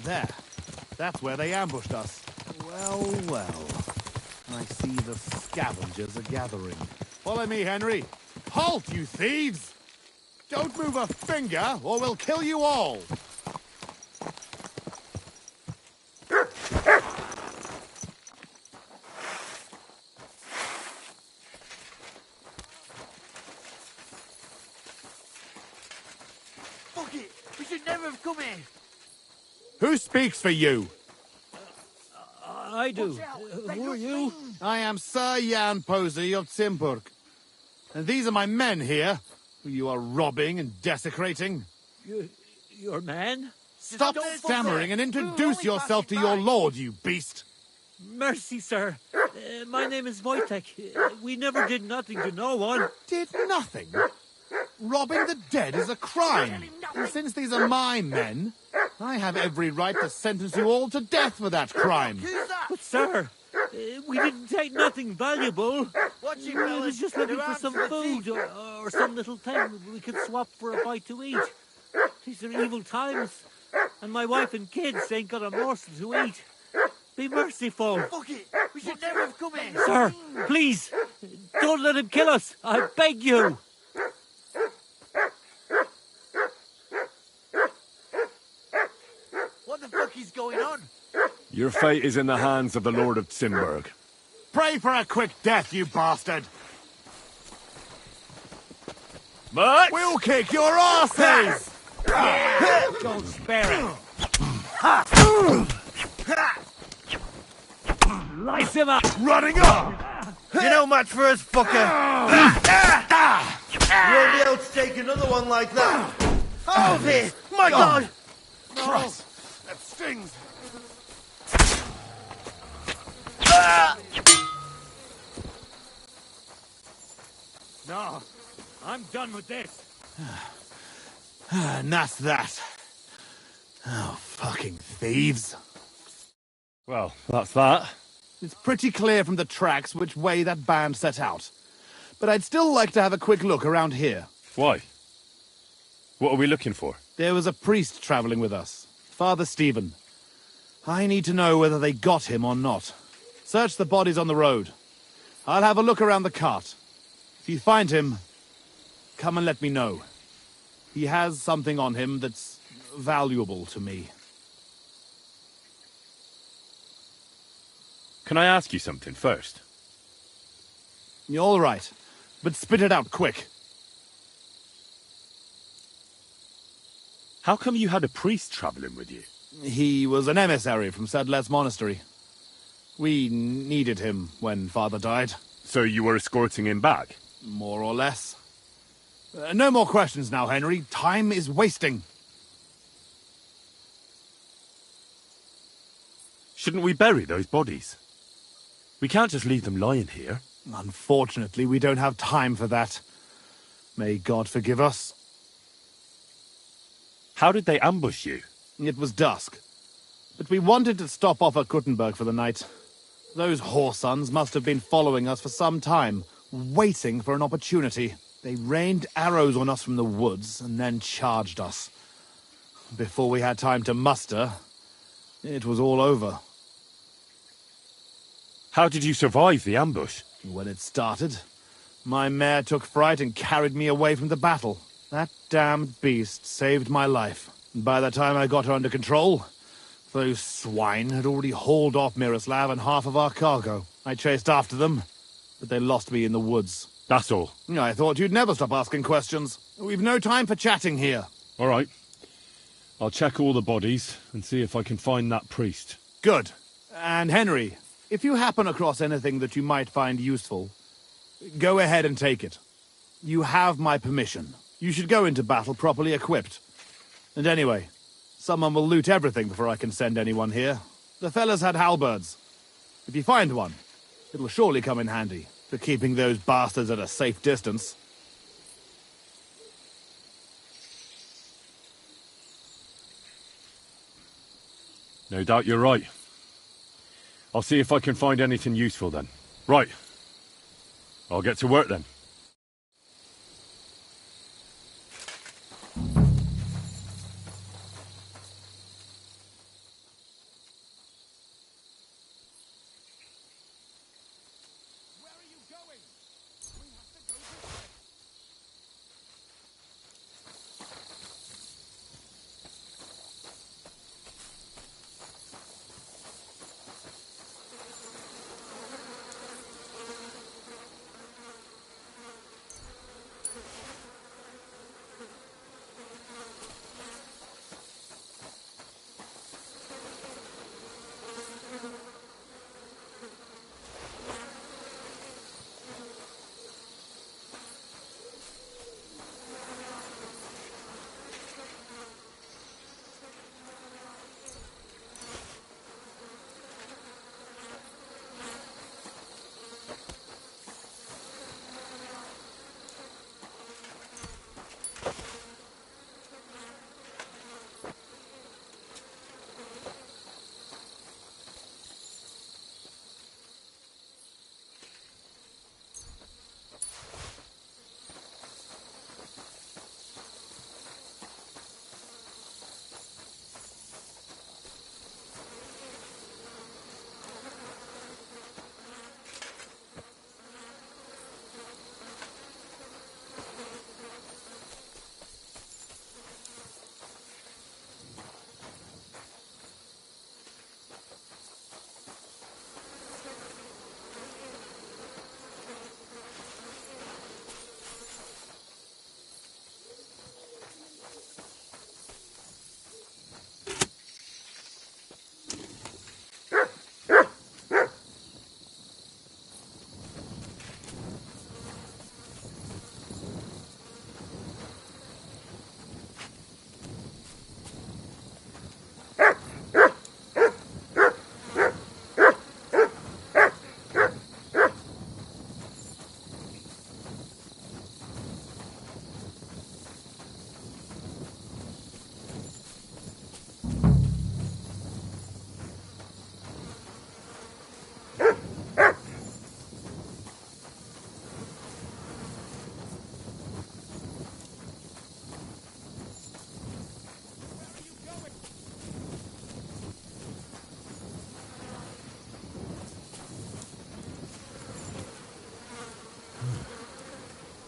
There. That's where they ambushed us. Well, well. I see the scavengers are gathering. Follow me, Henry. Halt, you thieves! Don't move a finger, or we'll kill you all! Fuck it! We should never have come here! Who speaks for you? I do. Who are you? I am Sir Jan Posey of Simburg. And these are my men here, who you are robbing and desecrating. Your man? Stop stammering and introduce yourself to your lord, you beast! Mercy, sir. My name is Wojtek. We never did nothing to no one. Did nothing? Robbing the dead is a crime. And since these are my men, I have every right to sentence you all to death for that crime. But, sir, we didn't take nothing valuable. Watch it, We fellas. was just looking They're for some armed for the food or some little thing we could swap for a bite to eat. These are evil times, and my wife and kids ain't got a morsel to eat. Be merciful. Fuck it! We should never have come here! Sir, please, don't let him kill us. I beg you. What the fuck is going on? Your fate is in the hands of the Lord of Simburg. Pray for a quick death, you bastard! Much? We'll kick your asses! Don't spare it! Lice him up! Running up! You're no match for us, fucker! You won't be able to take another one like that! Oh, dear! My God! Christ, that stings! No, I'm done with this. And that's that. Oh, fucking thieves. Well, that's that. It's pretty clear from the tracks which way that band set out. But I'd still like to have a quick look around here. Why? What are we looking for? There was a priest traveling with us, Father Stephen. I need to know whether they got him or not. Search the bodies on the road. I'll have a look around the cart. If you find him, come and let me know. He has something on him that's valuable to me. Can I ask you something first? You're all right, but spit it out quick. How come you had a priest traveling with you? He was an emissary from Sedlet's monastery. We needed him when Father died. So you were escorting him back? More or less. No more questions now, Henry. Time is wasting. Shouldn't we bury those bodies? We can't just leave them lying here. Unfortunately, we don't have time for that. May God forgive us. How did they ambush you? It was dusk, but we wanted to stop off at Kuttenberg for the night. Those whoresons must have been following us for some time, waiting for an opportunity. They rained arrows on us from the woods and then charged us. Before we had time to muster, it was all over. How did you survive the ambush? When it started, my mare took fright and carried me away from the battle. That damned beast saved my life. And by the time I got her under control, those swine had already hauled off Miroslav and half of our cargo. I chased after them, but they lost me in the woods. That's all. I thought you'd never stop asking questions. We've no time for chatting here. All right. I'll check all the bodies and see if I can find that priest. Good. And Henry, if you happen across anything that you might find useful, go ahead and take it. You have my permission. You should go into battle properly equipped. And anyway, someone will loot everything before I can send anyone here. The fellas had halberds. If you find one, it'll surely come in handy for keeping those bastards at a safe distance. No doubt you're right. I'll see if I can find anything useful then. Right. I'll get to work then.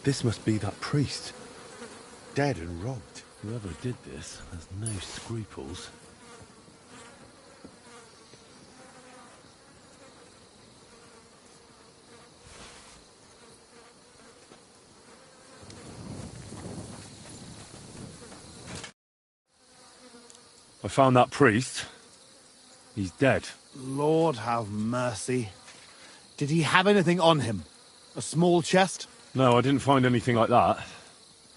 This must be that priest. Dead and robbed. Whoever did this has no scruples. I found that priest. He's dead. Lord have mercy. Did he have anything on him? A small chest? No, I didn't find anything like that.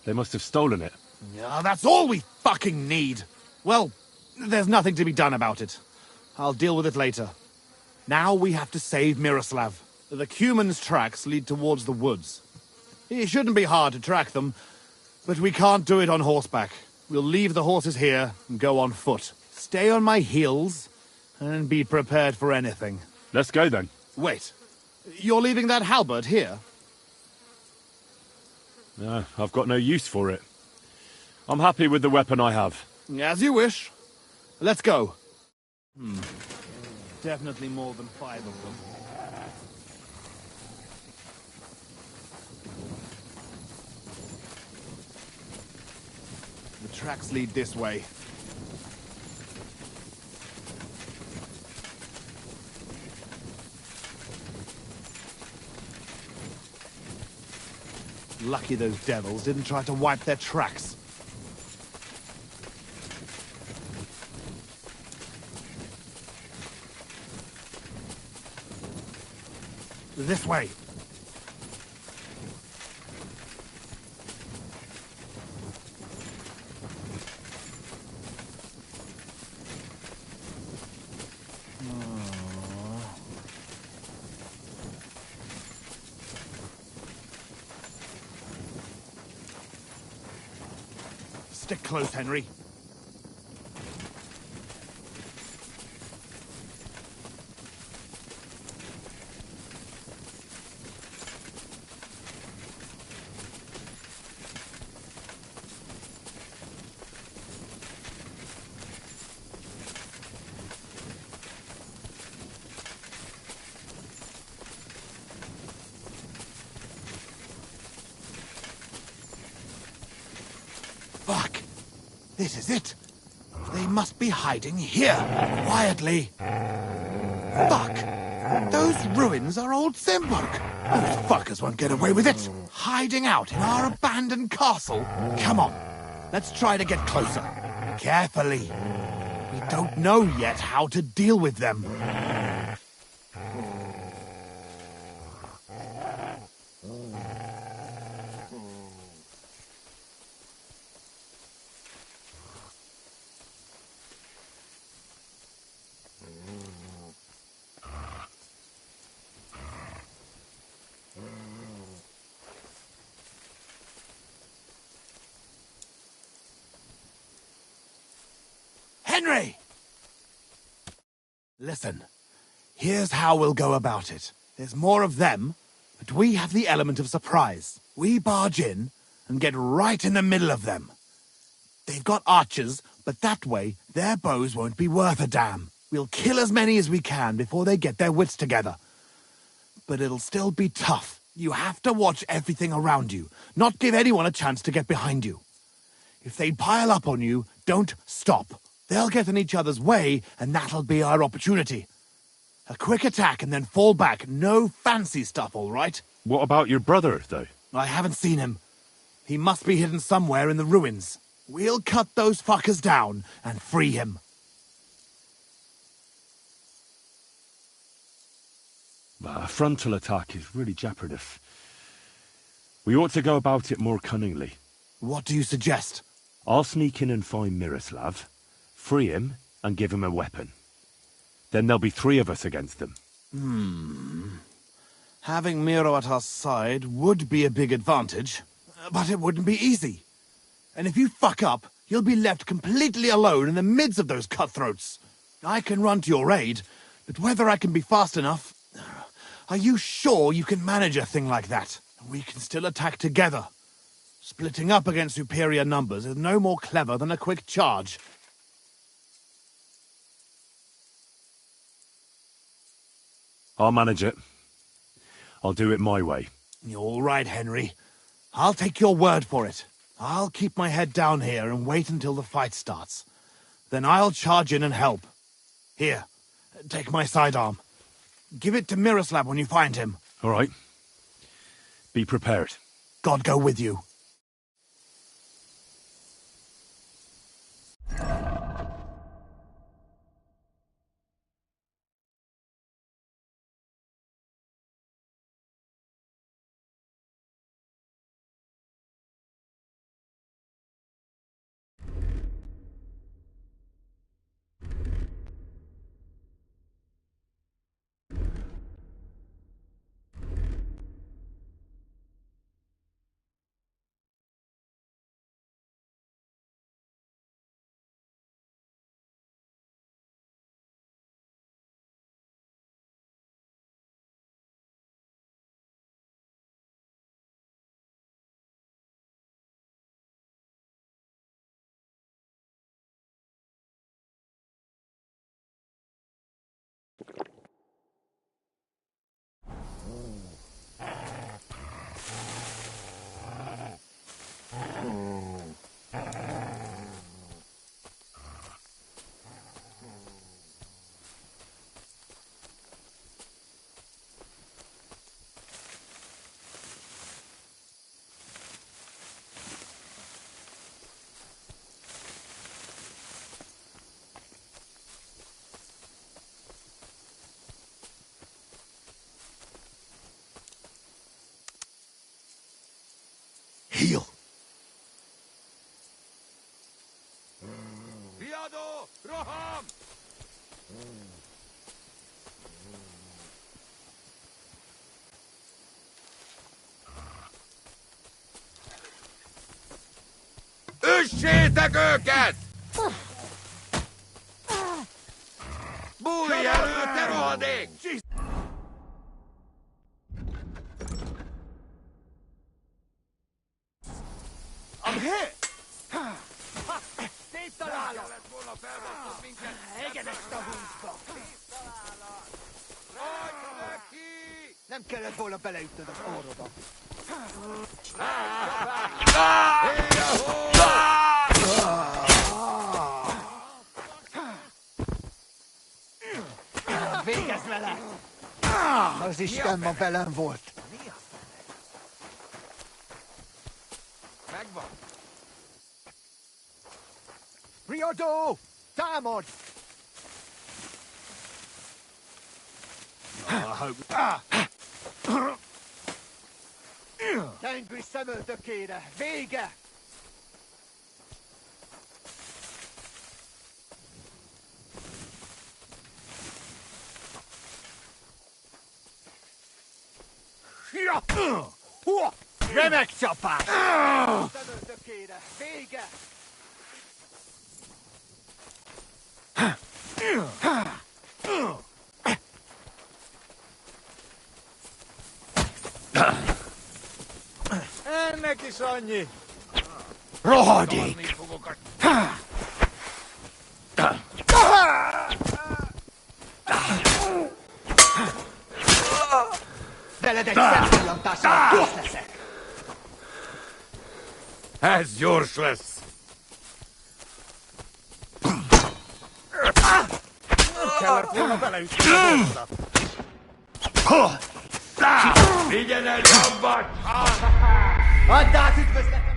They must have stolen it. Yeah, that's all we fucking need. Well, there's nothing to be done about it. I'll deal with it later. Now we have to save Miroslav. The Cuman's tracks lead towards the woods. It shouldn't be hard to track them, but we can't do it on horseback. We'll leave the horses here and go on foot. Stay on my heels and be prepared for anything. Let's go then. Wait. You're leaving that halberd here? No, I've got no use for it. I'm happy with the weapon I have. As you wish. Let's go. Definitely more than 5 of them. The tracks lead this way. Lucky those devils didn't try to wipe their tracks. This way. Stick close, Henry. Fuck! This is it! They must be hiding here, quietly. Fuck! Those ruins are old Simburg! Those fuckers won't get away with it! Hiding out in our abandoned castle? Come on, let's try to get closer. Carefully. We don't know yet how to deal with them. Henry! Listen, here's how we'll go about it. There's more of them, but we have the element of surprise. We barge in and get right in the middle of them. They've got archers, but that way their bows won't be worth a damn. We'll kill as many as we can before they get their wits together. But it'll still be tough. You have to watch everything around you, not give anyone a chance to get behind you. If they pile up on you, don't stop. They'll get in each other's way, and that'll be our opportunity. A quick attack and then fall back. No fancy stuff, all right? What about your brother, though? I haven't seen him. He must be hidden somewhere in the ruins. We'll cut those fuckers down and free him. A frontal attack is really jeopardous. We ought to go about it more cunningly. What do you suggest? I'll sneak in and find Miroslav, free him, and give him a weapon. Then there'll be 3 of us against them. Having Miro at our side would be a big advantage, but it wouldn't be easy. And if you fuck up, you'll be left completely alone in the midst of those cutthroats. I can run to your aid, but whether I can be fast enough... Are you sure you can manage a thing like that? We can still attack together. Splitting up against superior numbers is no more clever than a quick charge. I'll manage it. I'll do it my way. You're all right, Henry. I'll take your word for it. I'll keep my head down here and wait until the fight starts. Then I'll charge in and help. Here, take my sidearm. Give it to Miroslav when you find him. All right. Be prepared. God go with you. Heal. Riado! Roham! Üssétek őket! Bújj elő, te rohadék! I'm here! Szép találat! Kellett volna felbasztott minket! Egyenest a húzba! Rajta ki! Nem kellett volna beleütnöd az orrodat. Végezz vele! Az Isten ma velem volt. Megvan! Riadó! Támad! Tengri szemöldökére! Vége! Remek csapás! Szemöldökére! Vége! Ennek is annyi! Rohadék! Veled egy szempillantással kész leszek! Ez gyors lesz! Kellett volna beleütni a dolgodat. Vigyen el jobban! Add át üdvözletem!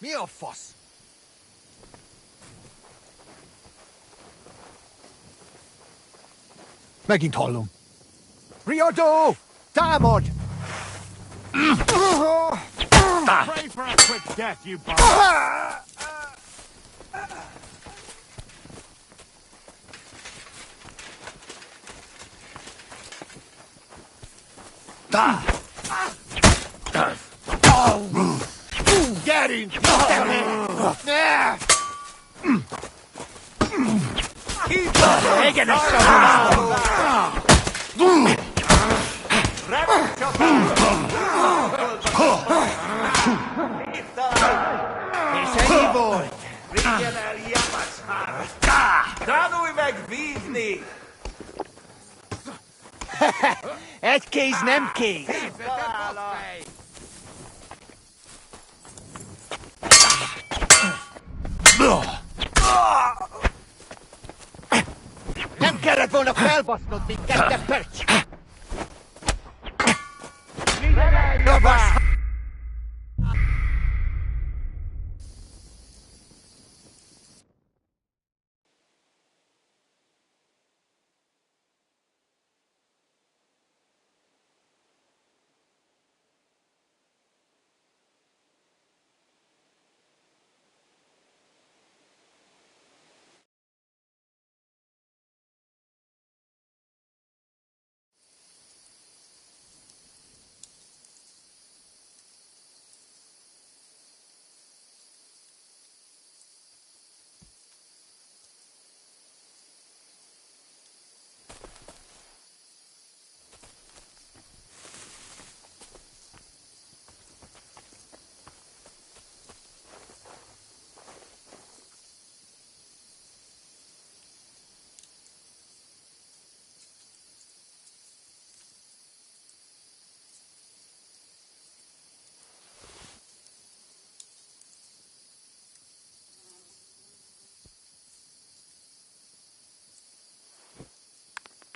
Mi a fasz? Megint hallom. Riadó! Támad! Pray for a quick death, you bastard! Get him! És ennyi volt. Vigyen el, japacár! Tanulj meg vívni! Egy kéz nem kéz. Nem kellett volna felbasznod minket, te pöcs!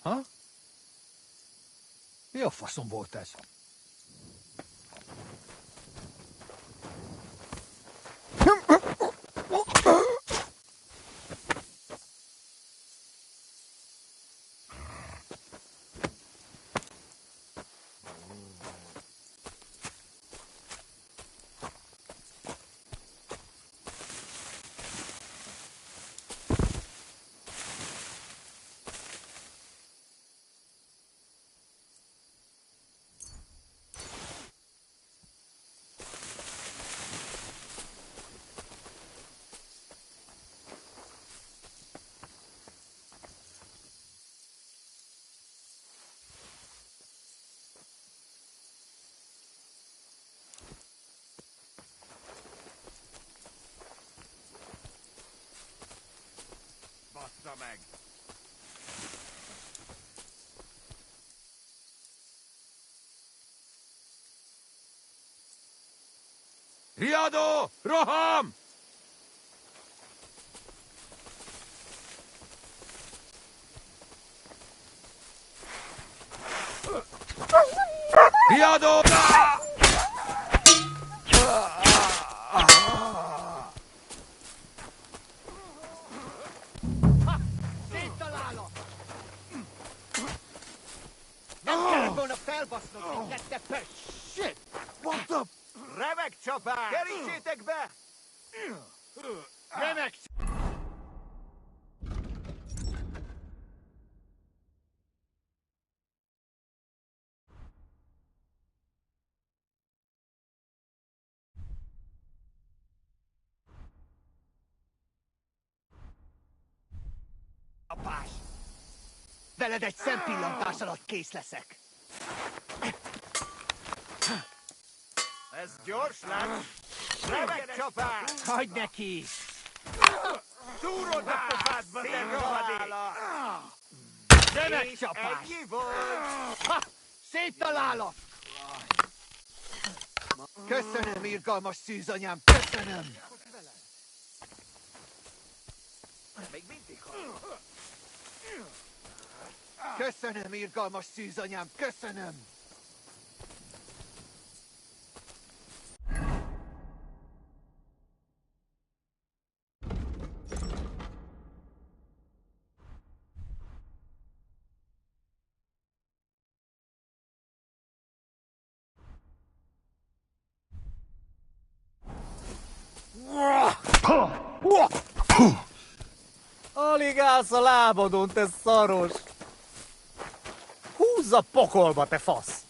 Ha? Mi a faszom volt ez? Bassza meg! Riadó! Roham! Riadó! Széttalálok! Nem kellett volna felbasznod minket, te pöcs! Shit! What the... Remek csapás! Kerítsétek be! Remek! Apás! Veled egy szempillantás alatt kész leszek. Ez gyors lesz! Remek csapás! Hagyd neki! Túrod a pofádba, te rohadék! Remek csapás! Ennyi volt! Ha! Széttalálok! Köszönöm, irgalmas szűzanyám, köszönöm! Még mindig hallom. Köszönöm, irgalmas szűzanyám, köszönöm! Alig állsz a lábadon, te szaros! Húzz a pokolba, te fasz!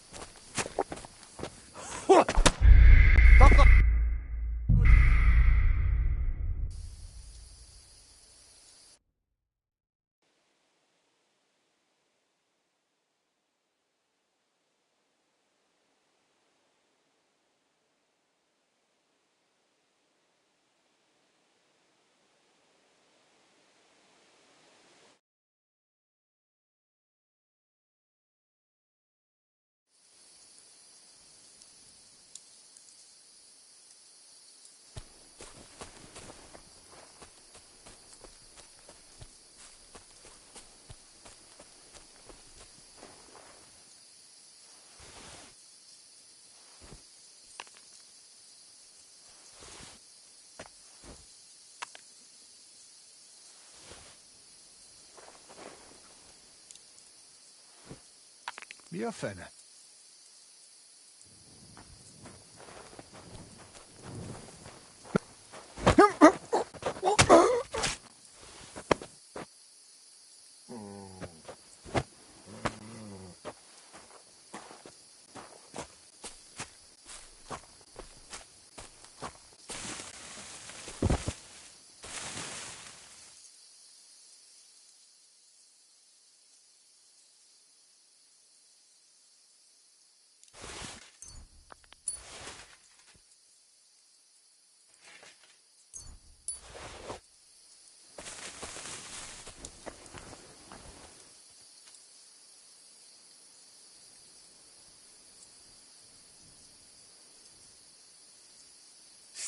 Mi a fene?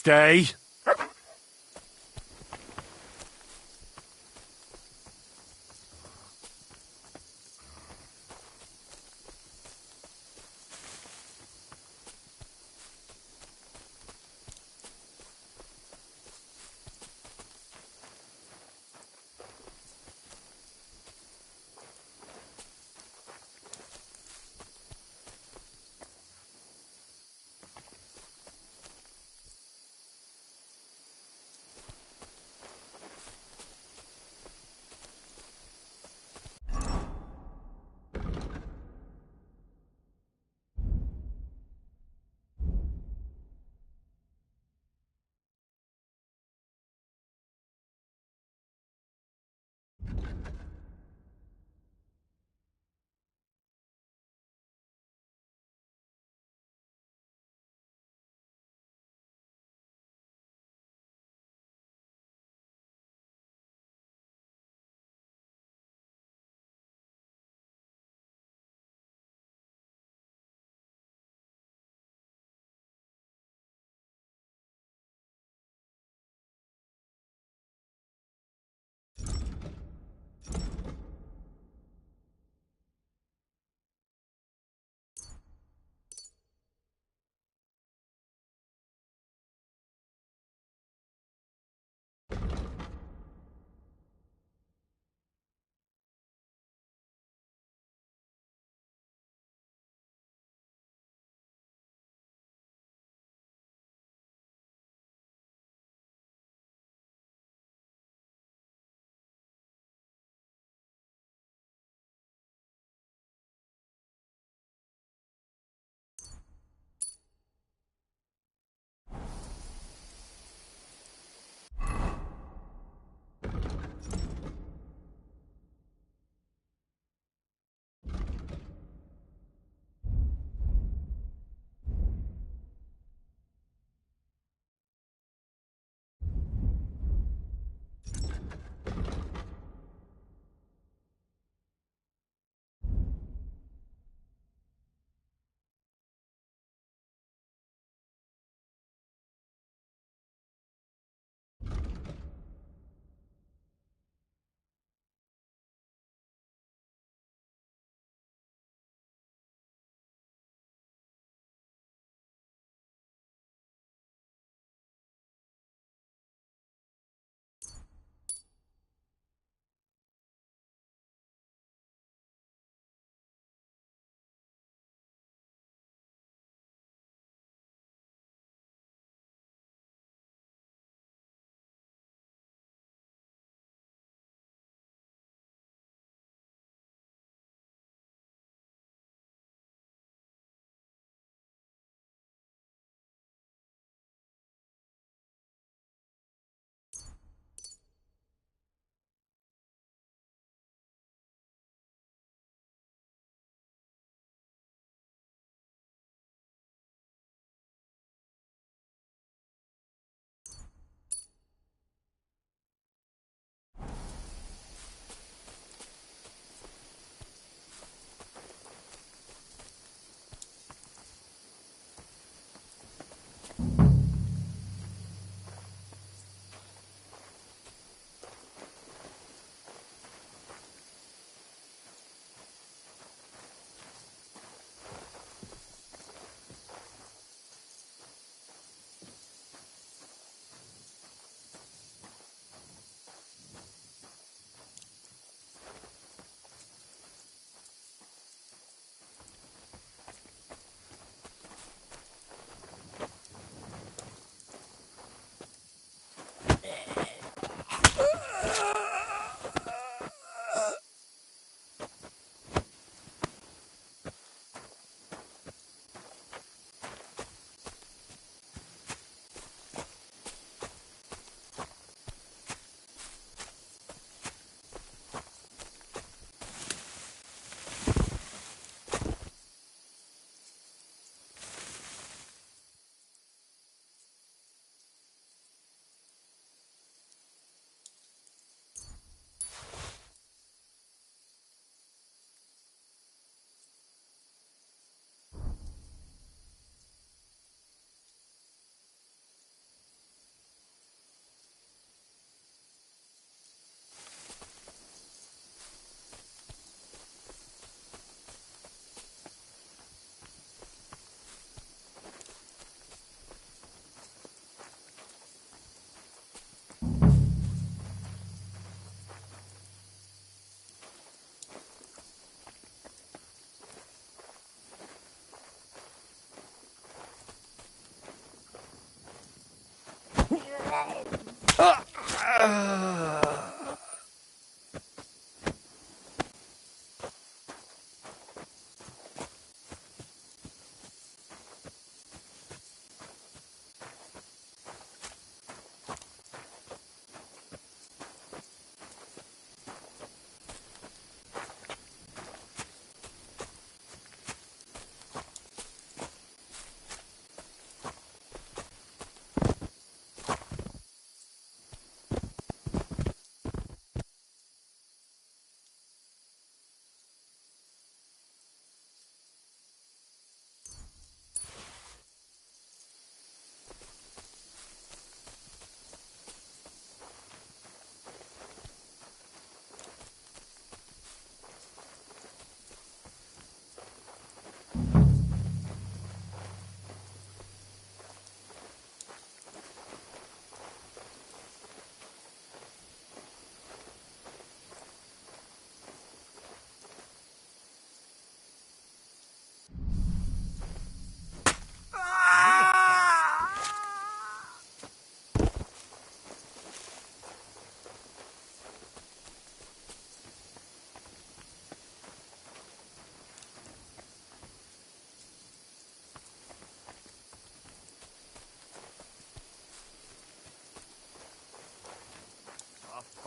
Stay.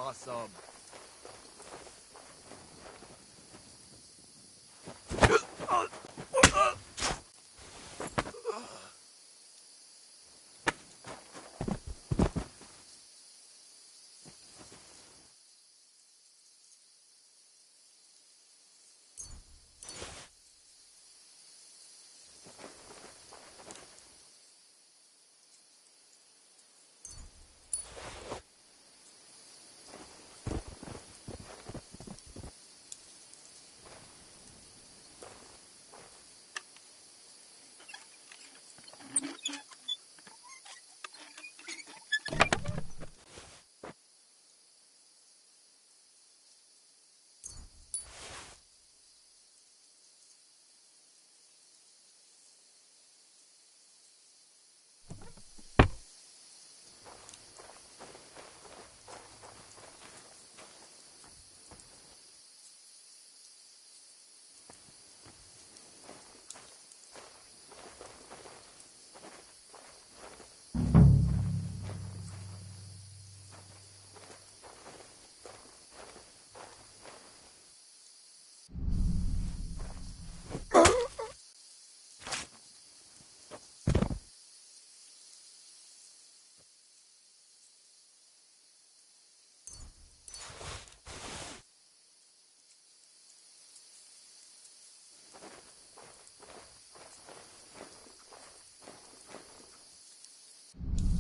awesome.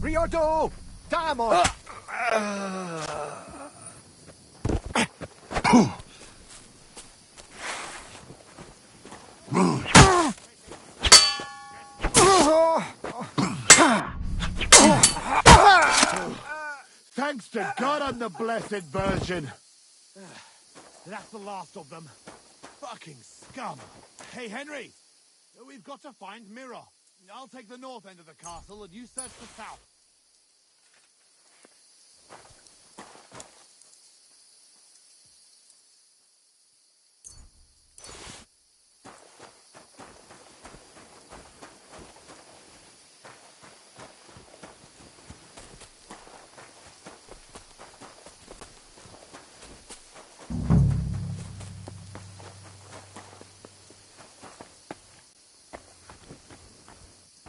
Riodo! Damon! Thanks to God I'm the Blessed Virgin. That's the last of them. Fucking scum. Hey, Henry. We've got to find Mirror. I'll take the north end of the castle and you search the south.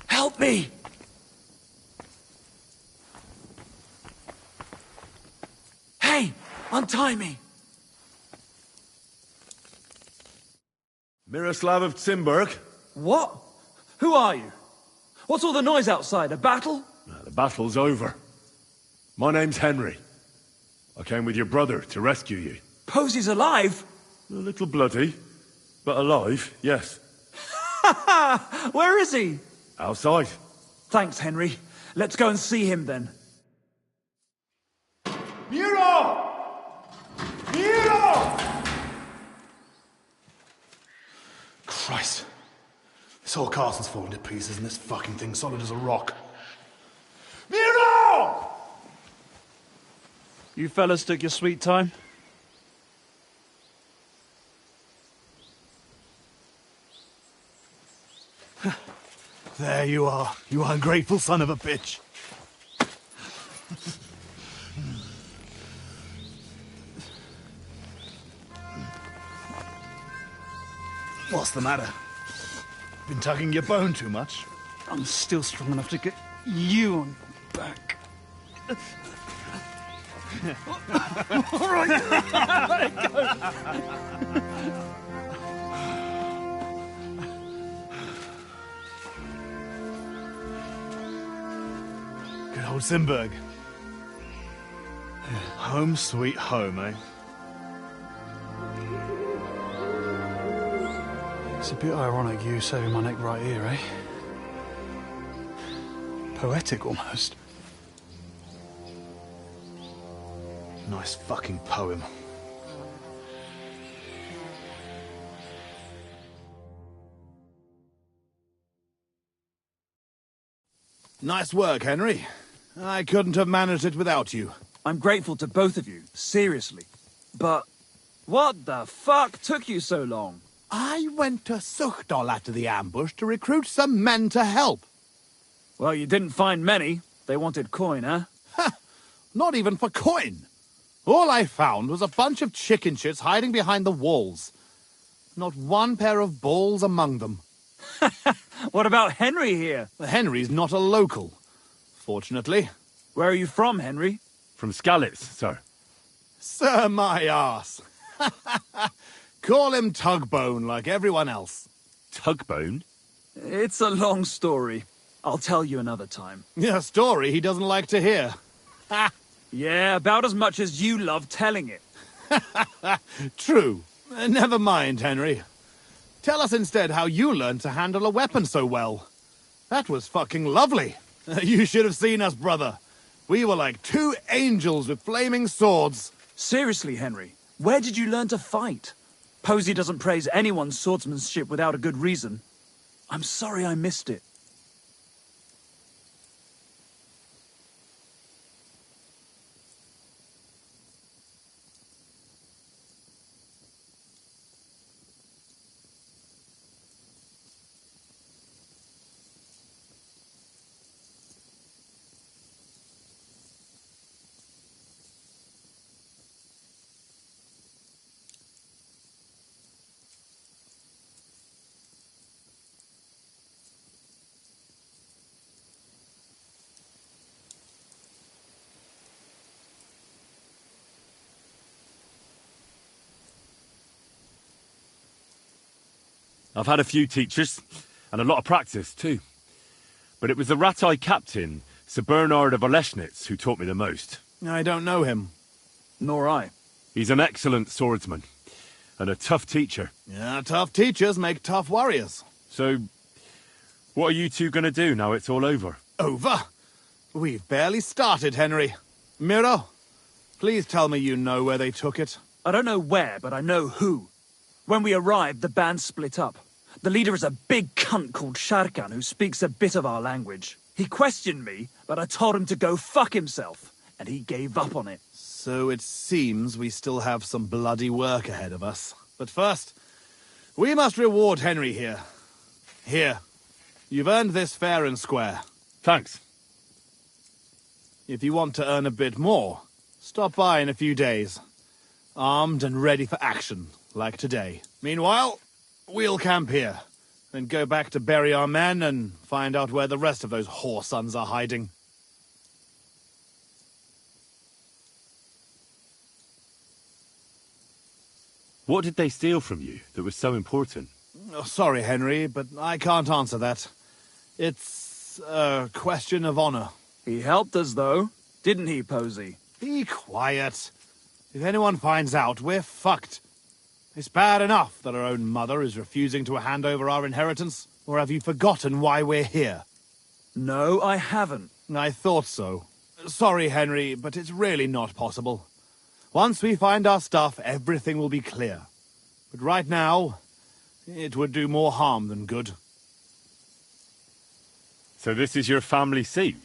Help me! Hey, untie me! Miroslav of Timberg? What? Who are you? What's all the noise outside? A battle? The battle's over. My name's Henry. I came with your brother to rescue you. Posy's alive? A little bloody, but alive, yes. Ha ha! Where is he? Outside. Thanks, Henry. Let's go and see him then. Miro! Miro! Christ. This whole castle's falling to pieces and this fucking thing's solid as a rock. Miro! You fellas took your sweet time? There you are, you ungrateful son of a bitch. What's the matter? Been tugging your bone too much? I'm still strong enough to get you on back. All right. Let it go. Good old Simberg. Home sweet home, eh? It's a bit ironic you saving my neck right here, eh? Poetic almost. Nice fucking poem. Nice work, Henry. I couldn't have managed it without you. I'm grateful to both of you, seriously. But what the fuck took you so long? I went to Suchdol after the ambush to recruit some men to help. Well, you didn't find many. They wanted coin, huh? Not even for coin. All I found was a bunch of chicken shits hiding behind the walls. Not one pair of balls among them. What about Henry here? Henry's not a local, fortunately. Where are you from, Henry? From Skalitz, sir. Sir, my arse. Call him Tugbone like everyone else. Tugbone? It's a long story. I'll tell you another time. A story he doesn't like to hear. Yeah, about as much as you love telling it. True. Never mind, Henry. Tell us instead how you learned to handle a weapon so well. That was fucking lovely. You should have seen us, brother. We were like two angels with flaming swords. Seriously, Henry, where did you learn to fight? Posey doesn't praise anyone's swordsmanship without a good reason. I'm sorry I missed it. I've had a few teachers, and a lot of practice, too. But it was the Ratai captain, Sir Bernard of Oleschnitz, who taught me the most. I don't know him. Nor I. He's an excellent swordsman, and a tough teacher. Yeah, tough teachers make tough warriors. So, what are you two gonna do now it's all over? Over? We've barely started, Henry. Miro, please tell me you know where they took it. I don't know where, but I know who. When we arrived, the band split up. The leader is a big cunt called Sharkan who speaks a bit of our language. He questioned me, but I told him to go fuck himself, and he gave up on it. So it seems we still have some bloody work ahead of us. But first, we must reward Henry here. Here. You've earned this fair and square. Thanks. If you want to earn a bit more, stop by in a few days. Armed and ready for action, like today. Meanwhile, we'll camp here, then go back to bury our men and find out where the rest of those whore sons are hiding. What did they steal from you that was so important? Oh, sorry, Henry, but I can't answer that. It's a question of honor. He helped us, though, didn't he, Posey? Be quiet. If anyone finds out, we're fucked. It's bad enough that our own mother is refusing to hand over our inheritance. Or have you forgotten why we're here? No, I haven't. I thought so. Sorry, Henry, but it's really not possible. Once we find our stuff, everything will be clear. But right now, it would do more harm than good. So this is your family seat?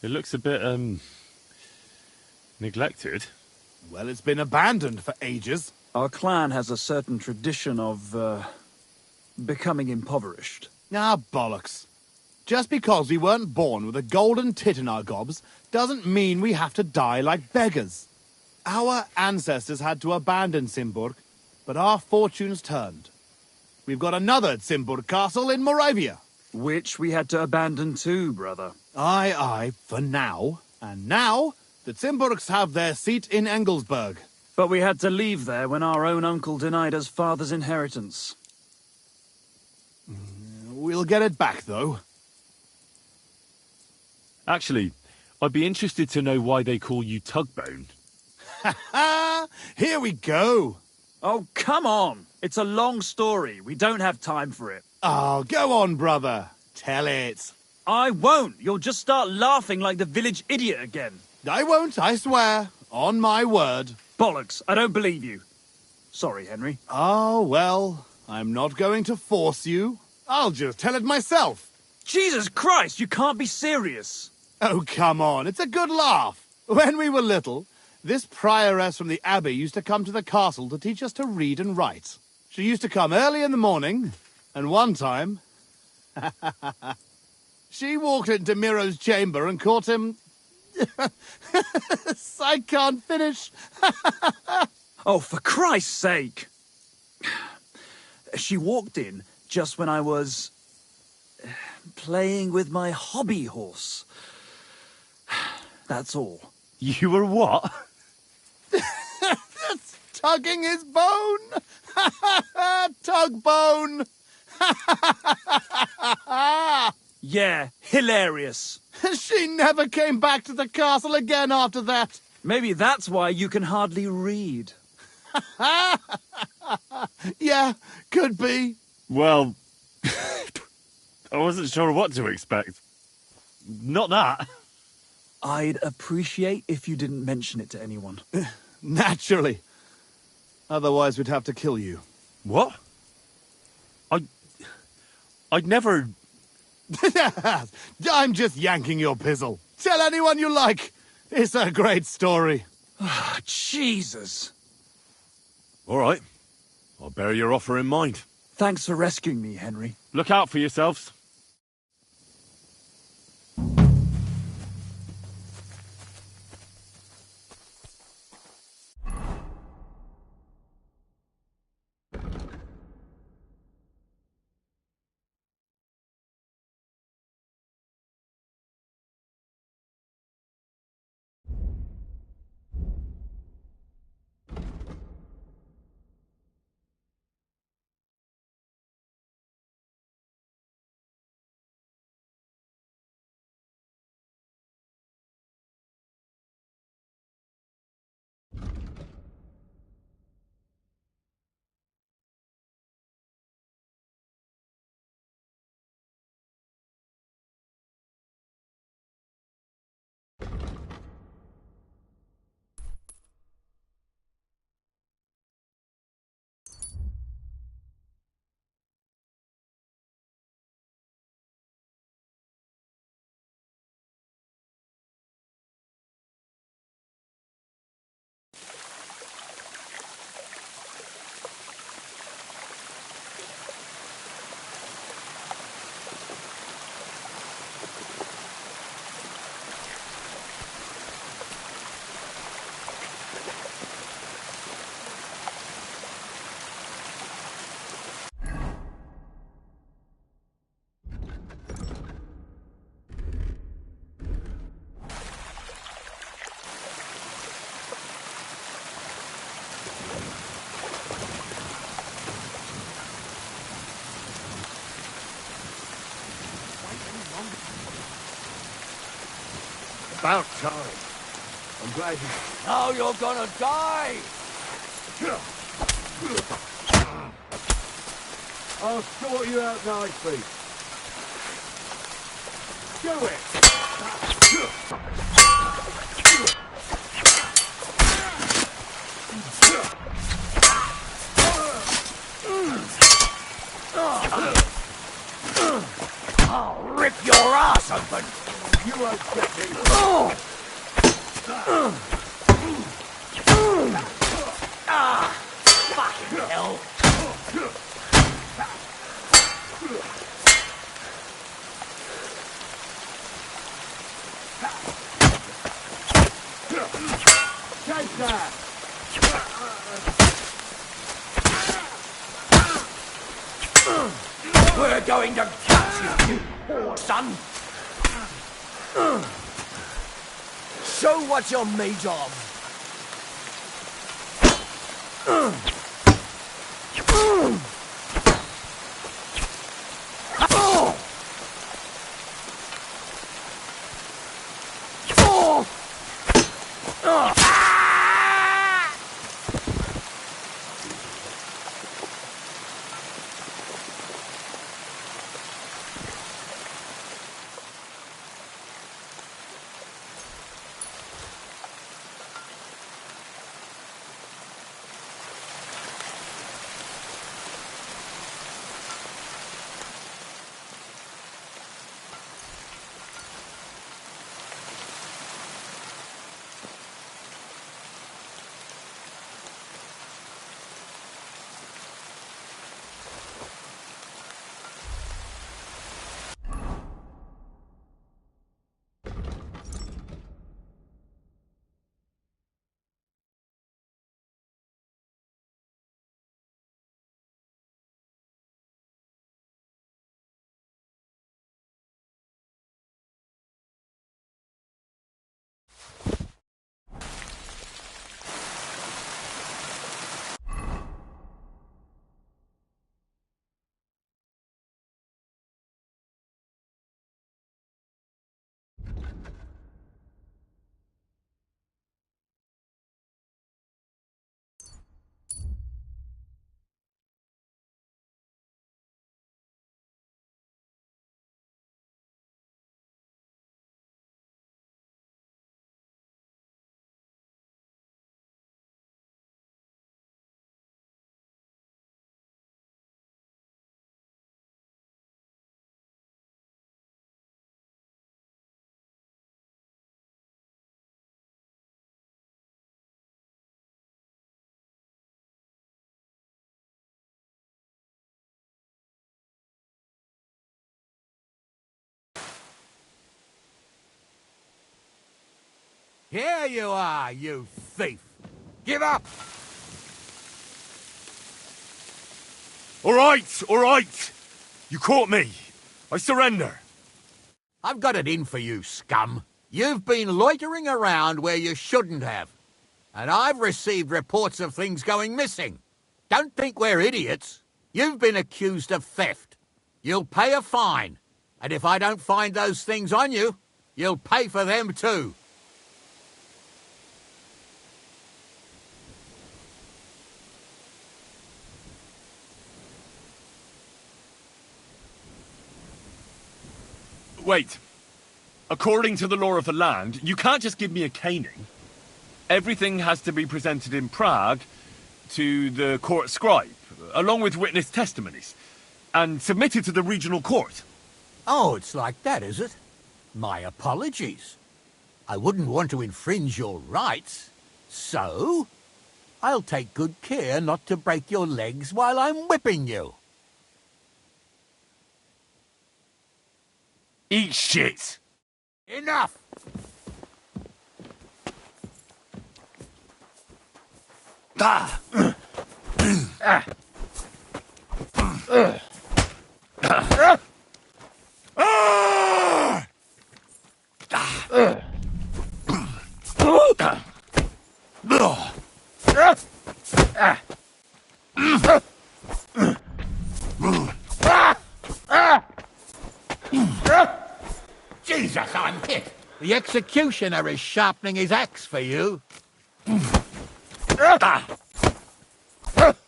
It looks a bit, neglected. Well, it's been abandoned for ages. Our clan has a certain tradition of, becoming impoverished. Ah, bollocks. Just because we weren't born with a golden tit in our gobs doesn't mean we have to die like beggars. Our ancestors had to abandon Simburg, but our fortunes turned. We've got another Simburg castle in Moravia. Which we had to abandon too, brother. Aye, for now. And now, the Simburgs have their seat in Engelsberg. But we had to leave there when our own uncle denied us father's inheritance. We'll get it back, though. Actually, I'd be interested to know why they call you Tugbone. Ha ha! Here we go! Oh, come on! It's a long story. We don't have time for it. Oh, go on, brother. Tell it. I won't. You'll just start laughing like the village idiot again. I won't, I swear. On my word. Bollocks. I don't believe you. Sorry, Henry. Oh, well, I'm not going to force you. I'll just tell it myself. Jesus Christ, you can't be serious. Oh, come on. It's a good laugh. When we were little, this prioress from the abbey used to come to the castle to teach us to read and write. She used to come early in the morning, and one time, she walked into Miro's chamber and caught him I can't finish. Oh, for Christ's sake! She walked in just when I was playing with my hobby horse. That's all. You were what? That's tugging his bone. Tug bone. Yeah, hilarious. She never came back to the castle again after that. Maybe that's why you can hardly read. Yeah, could be. Well, I wasn't sure what to expect. Not that. I'd appreciate if you didn't mention it to anyone. Naturally. Otherwise, we'd have to kill you. What? I'd never... I'm just yanking your pizzle. Tell anyone you like. It's a great story. Jesus. All right. I'll bear your offer in mind. Thanks for rescuing me, Henry. Look out for yourselves. About time. I'm glad you... Now you're gonna die! I'll sort you out nicely. Do it! I'll rip your ass open! You won't get me. Fucking hell! Take that! We're going to catch you, you poor son! Show what you're made of! Here you are, you thief. Give up! All right. You caught me. I surrender. I've got it in for you, scum. You've been loitering around where you shouldn't have. And I've received reports of things going missing. Don't think we're idiots. You've been accused of theft. You'll pay a fine. And if I don't find those things on you, you'll pay for them too. Wait. According to the law of the land, you can't just give me a caning. Everything has to be presented in Prague to the court scribe, along with witness testimonies, and submitted to the regional court. Oh, it's like that, is it? My apologies. I wouldn't want to infringe your rights, so I'll take good care not to break your legs while I'm whipping you. Eat shit! Enough! Ah! Jesus, I'm hit. The executioner is sharpening his axe for you.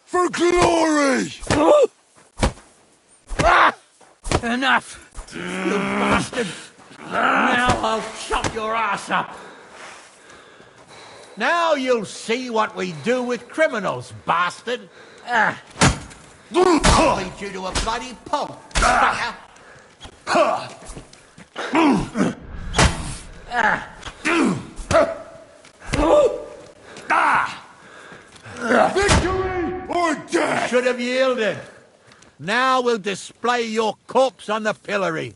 For glory! Enough! You bastard! Now I'll chop your ass up! Now you'll see what we do with criminals, bastard. I'll beat you to a bloody pulp, sucker. Victory or death! Should have yielded. Now we'll display your corpse on the pillory.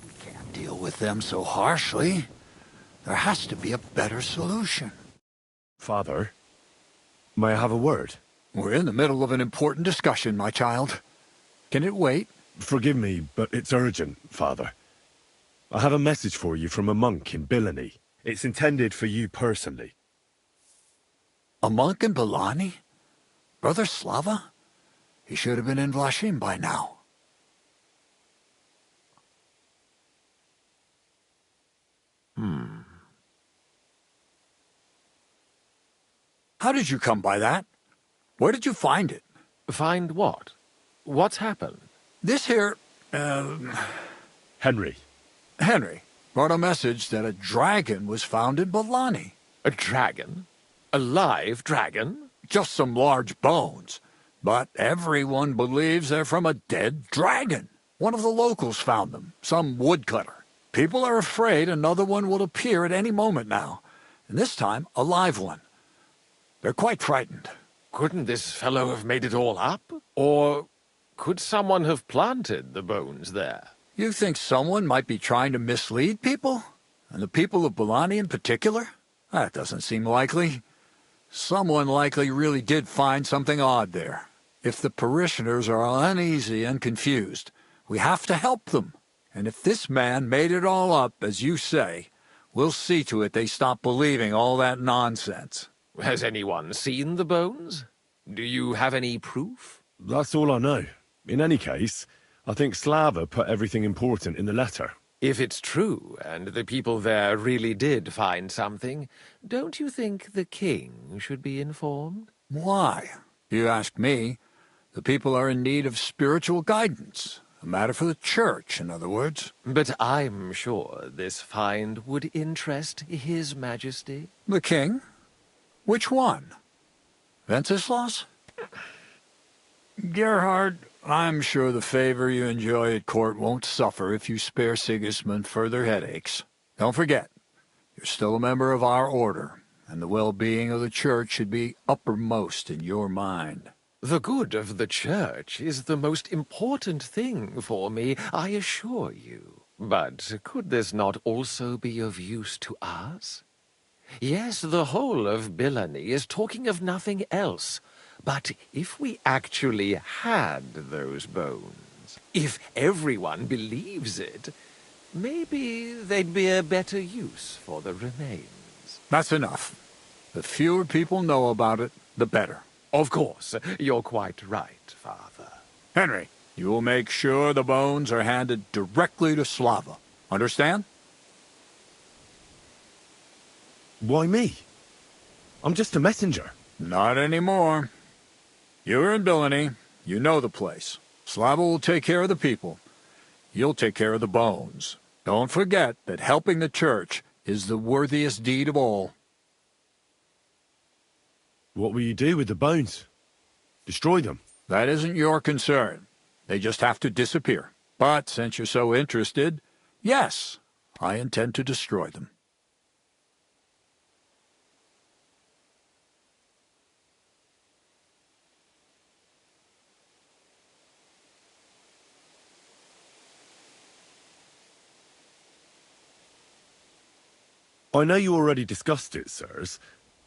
We can't deal with them so harshly. There has to be a better solution. Father, may I have a word? We're in the middle of an important discussion, my child. Can it wait? Forgive me, but it's urgent, Father. I have a message for you from a monk in Bilani. It's intended for you personally. A monk in Bilani? Brother Slava? He should have been in Vlashim by now. How did you come by that? Where did you find it? Find what? What's happened? This here, Henry. Henry brought a message that a dragon was found in Bilani. A dragon? A live dragon? Just some large bones. But everyone believes they're from a dead dragon. One of the locals found them, some woodcutter. People are afraid another one will appear at any moment now, and this time a live one. They're quite frightened. Couldn't this fellow have made it all up? Or could someone have planted the bones there? You think someone might be trying to mislead people? And the people of Belani in particular? That doesn't seem likely. Someone likely really did find something odd there. If the parishioners are uneasy and confused, we have to help them. And if this man made it all up, as you say, we'll see to it they stop believing all that nonsense. Has anyone seen the bones? Do you have any proof? That's all I know. In any case, I think Slava put everything important in the letter. If it's true, and the people there really did find something, don't you think the king should be informed? Why? You ask me. The people are in need of spiritual guidance. A matter for the church, in other words. But I'm sure this find would interest His Majesty. The king? Which one? Wenceslaus? Gerhard, I'm sure the favor you enjoy at court won't suffer if you spare Sigismund further headaches. Don't forget, you're still a member of our order, and the well-being of the church should be uppermost in your mind. The good of the church is the most important thing for me, I assure you. But could this not also be of use to us? Yes, the whole of Bilani is talking of nothing else. But if we actually had those bones, if everyone believes it, maybe they'd be a better use for the remains. That's enough. The fewer people know about it, the better. Of course, you're quite right, Father. Henry, you will make sure the bones are handed directly to Slava. Understand? Why me? I'm just a messenger. Not anymore. You're in Bilani. You know the place. Slava will take care of the people. You'll take care of the bones. Don't forget that helping the church is the worthiest deed of all. What will you do with the bones? Destroy them? That isn't your concern. They just have to disappear. But since you're so interested, yes, I intend to destroy them. I know you already discussed it, sirs,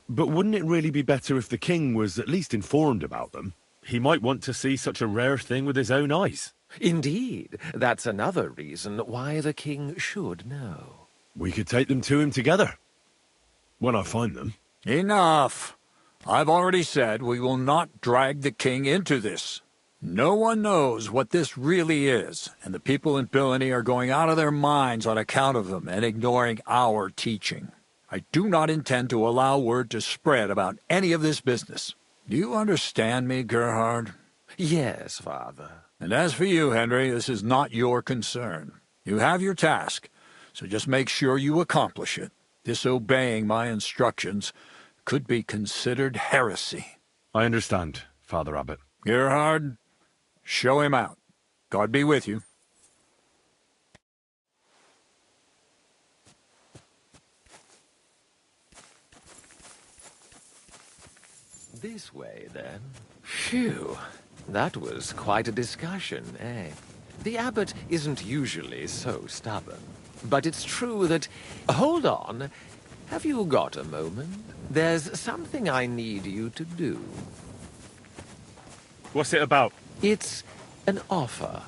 but wouldn't it really be better if the king was at least informed about them? He might want to see such a rare thing with his own eyes. Indeed, that's another reason why the king should know. We could take them to him together, when I find them. Enough! I've already said we will not drag the king into this. No one knows what this really is, and the people in Bilani are going out of their minds on account of them and ignoring our teaching. I do not intend to allow word to spread about any of this business. Do you understand me, Gerhard? Yes, Father. And as for you, Henry, this is not your concern. You have your task, so just make sure you accomplish it. Disobeying my instructions could be considered heresy. I understand, Father Abbot. Gerhard, show him out. God be with you. This way, then. Phew, that was quite a discussion, eh? The abbot isn't usually so stubborn. But it's true that... Hold on. Have you got a moment? There's something I need you to do. What's it about? It's an offer.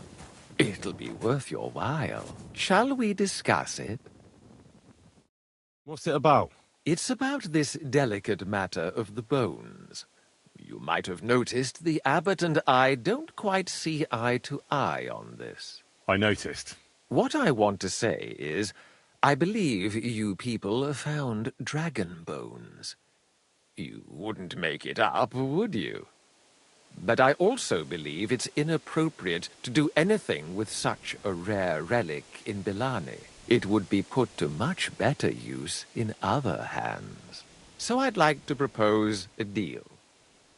It'll be worth your while. Shall we discuss it? What's it about? It's about this delicate matter of the bones. You might have noticed the abbot and I don't quite see eye to eye on this. I noticed. What I want to say is, I believe you people found dragon bones. You wouldn't make it up, would you? But I also believe it's inappropriate to do anything with such a rare relic in Bilani. It would be put to much better use in other hands. So I'd like to propose a deal.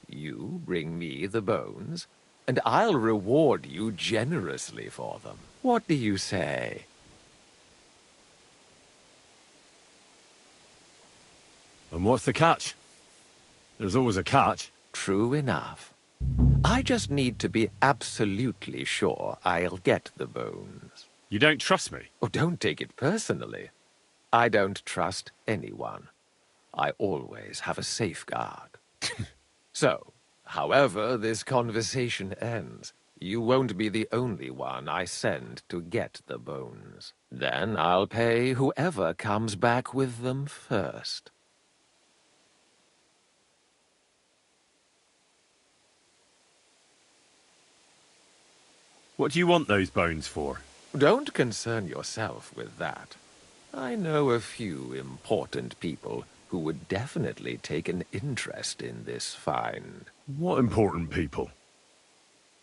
You bring me the bones, and I'll reward you generously for them. What do you say? And what's the catch? There's always a catch. True enough. I just need to be absolutely sure I'll get the bones. You don't trust me? Oh, don't take it personally. I don't trust anyone. I always have a safeguard. So, however this conversation ends, you won't be the only one I send to get the bones. Then I'll pay whoever comes back with them first. What do you want those bones for? Don't concern yourself with that. I know a few important people who would definitely take an interest in this find. What important people?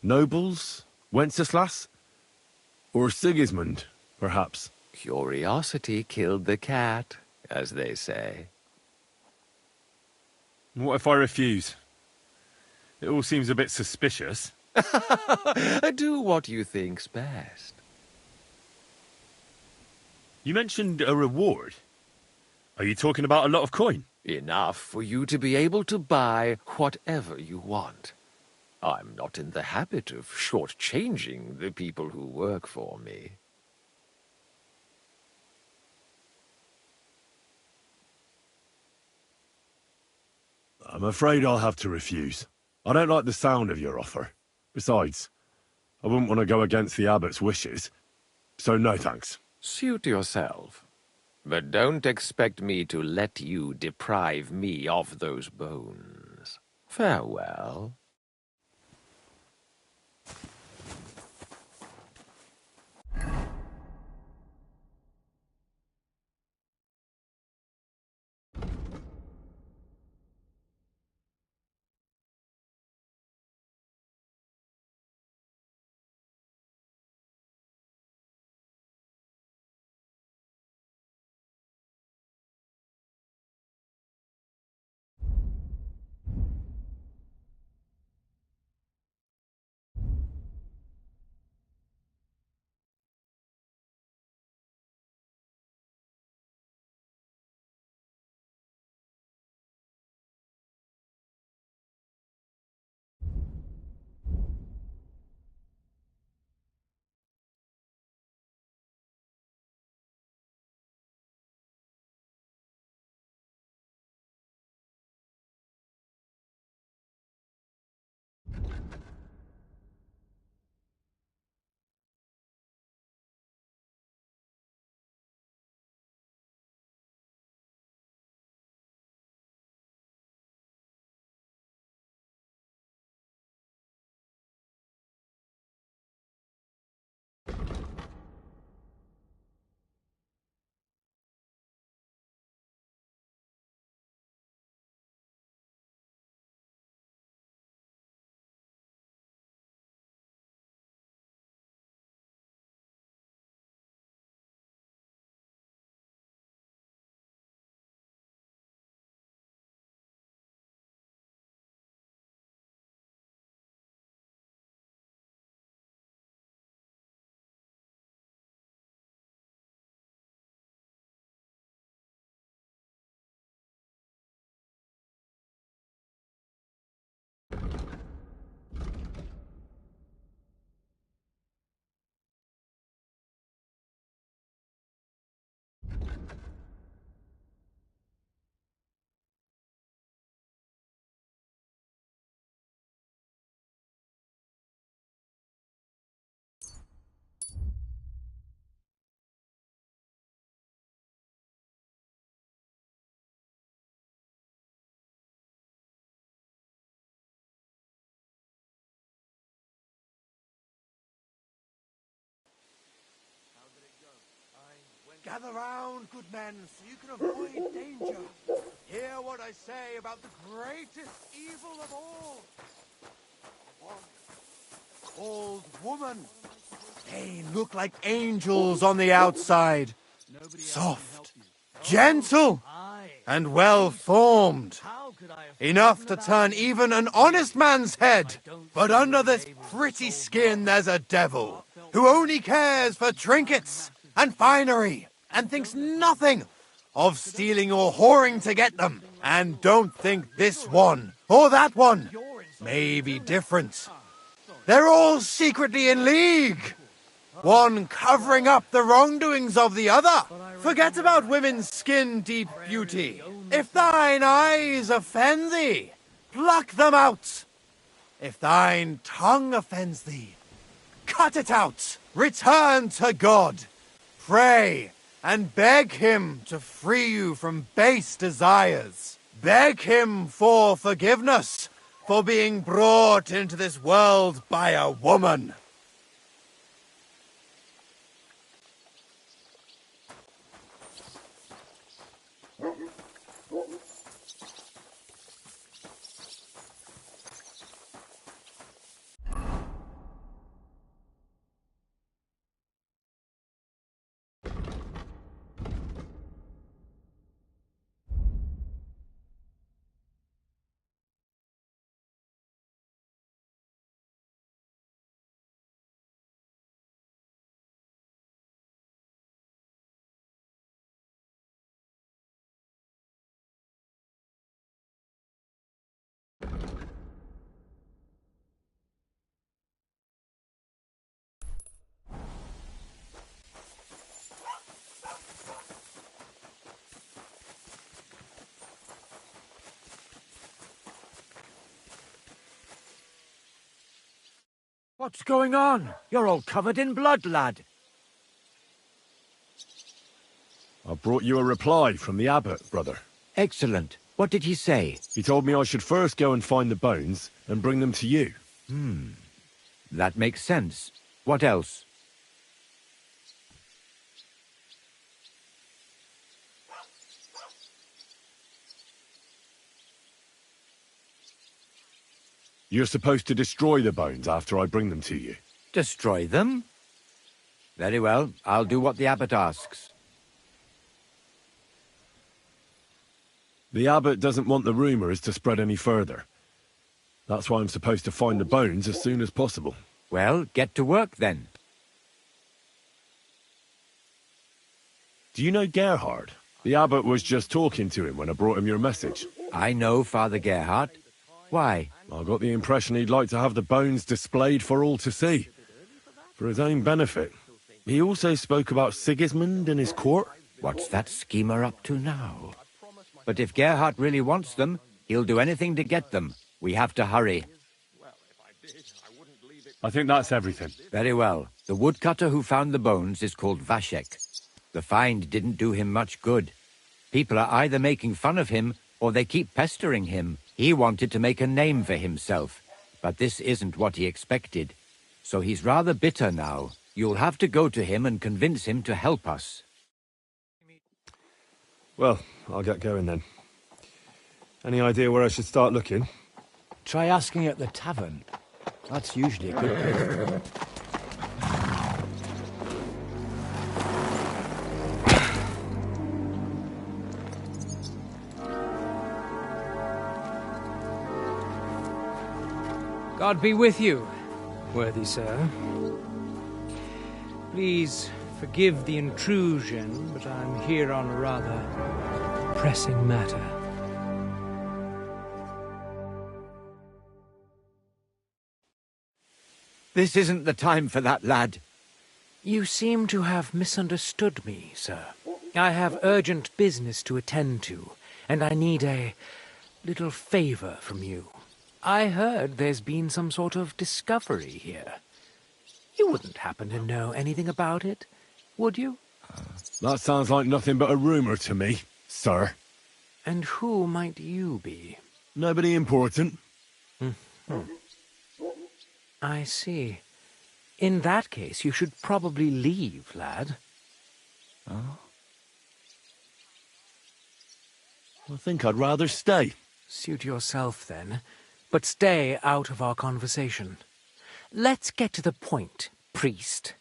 Nobles? Wenceslas? Or Sigismund, perhaps? Curiosity killed the cat, as they say. What if I refuse? It all seems a bit suspicious. Do what you think's best. You mentioned a reward. Are you talking about a lot of coin? Enough for you to be able to buy whatever you want. I'm not in the habit of shortchanging the people who work for me. I'm afraid I'll have to refuse. I don't like the sound of your offer. Besides, I wouldn't want to go against the abbot's wishes. So no thanks. Suit yourself. But don't expect me to let you deprive me of those bones. Farewell. Gather round, good men, so you can avoid danger. Hear what I say about the greatest evil of all. One called woman. They look like angels on the outside. Soft, gentle, and well-formed. Enough to turn even an honest man's head. But under this pretty skin there's a devil who only cares for trinkets and finery and thinks nothing of stealing or whoring to get them. And don't think this one or that one may be different. They're all secretly in league. One covering up the wrongdoings of the other. Forget about women's skin-deep beauty. If thine eyes offend thee, pluck them out. If thine tongue offends thee, cut it out. Return to God. Pray and beg him to free you from base desires. Beg him for forgiveness for being brought into this world by a woman. What's going on? You're all covered in blood, lad. I brought you a reply from the abbot, brother. Excellent. What did he say? He told me I should first go and find the bones and bring them to you. That makes sense. What else? You're supposed to destroy the bones after I bring them to you. Destroy them? Very well. I'll do what the abbot asks. The abbot doesn't want the rumours to spread any further. That's why I'm supposed to find the bones as soon as possible. Well, get to work then. Do you know Gerhard? The abbot was just talking to him when I brought him your message. I know Father Gerhard. Why? I got the impression he'd like to have the bones displayed for all to see. For his own benefit. He also spoke about Sigismund and his court. What's that schemer up to now? But if Gerhard really wants them, he'll do anything to get them. We have to hurry. I think that's everything. Very well. The woodcutter who found the bones is called Vashek. The find didn't do him much good. People are either making fun of him, or they keep pestering him. He wanted to make a name for himself, but this isn't what he expected. So he's rather bitter now. You'll have to go to him and convince him to help us. Well, I'll get going then. Any idea where I should start looking? Try asking at the tavern. That's usually a good place. God be with you, worthy sir. Please forgive the intrusion, but I'm here on a rather pressing matter. This isn't the time for that, lad. You seem to have misunderstood me, sir. I have urgent business to attend to, and I need a little favor from you. I heard there's been some sort of discovery here. You wouldn't happen to know anything about it, would you? That sounds like nothing but a rumour to me, sir. And who might you be? Nobody important. I see. In that case, you should probably leave, lad. Oh? I think I'd rather stay. Suit yourself, then. But stay out of our conversation. Let's get to the point, priest.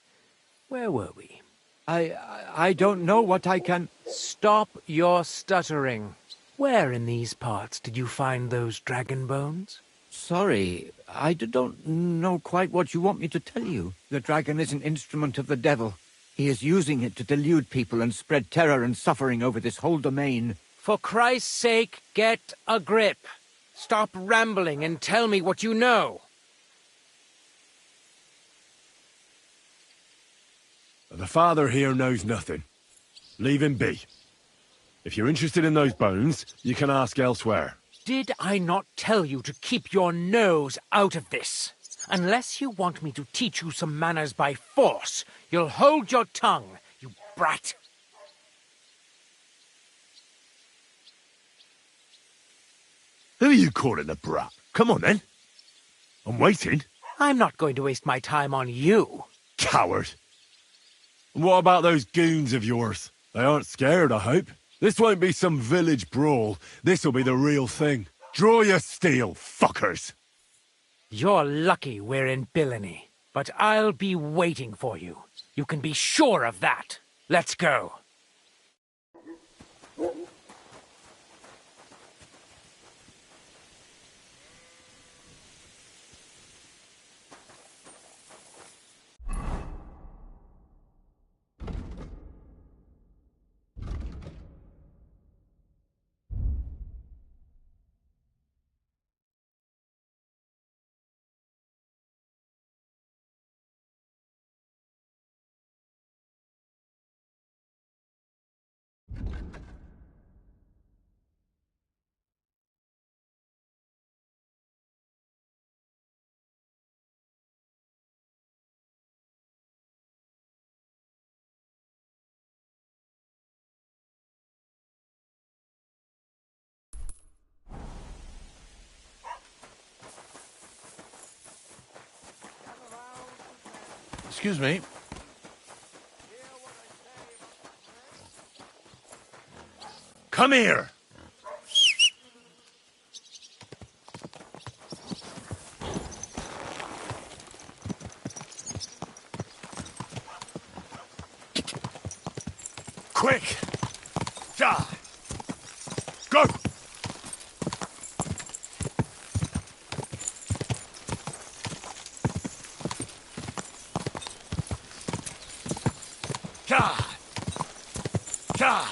Where were we? I don't know what I can... Stop your stuttering. Where in these parts did you find those dragon bones? Sorry, I don't know quite what you want me to tell you. The dragon is an instrument of the devil. He is using it to delude people and spread terror and suffering over this whole domain. For Christ's sake, get a grip. Stop rambling and tell me what you know. The father here knows nothing. Leave him be. If you're interested in those bones, you can ask elsewhere. Did I not tell you to keep your nose out of this? Unless you want me to teach you some manners by force, you'll hold your tongue, you brat. Who are you calling a brat? Come on, then. I'm waiting. I'm not going to waste my time on you. Coward. And what about those goons of yours? They aren't scared, I hope. This won't be some village brawl. This'll be the real thing. Draw your steel, fuckers. You're lucky we're in Billany, but I'll be waiting for you. You can be sure of that. Let's go. Excuse me. Come here! Quick! Ja! Go! God! God!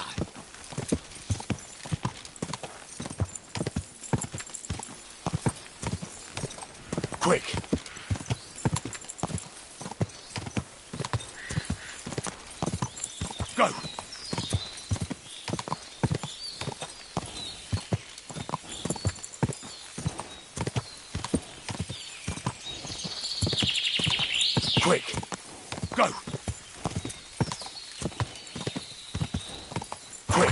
Quick! Go! Quick! Go! Quick!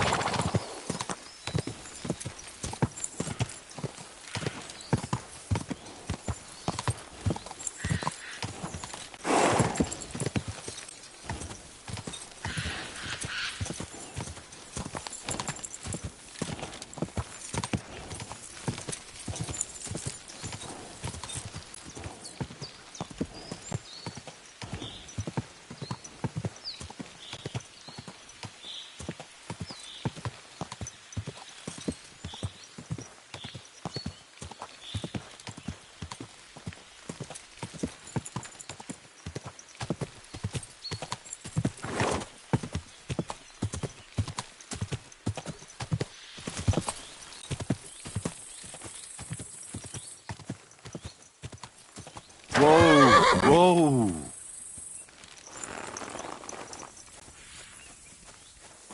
Whoa!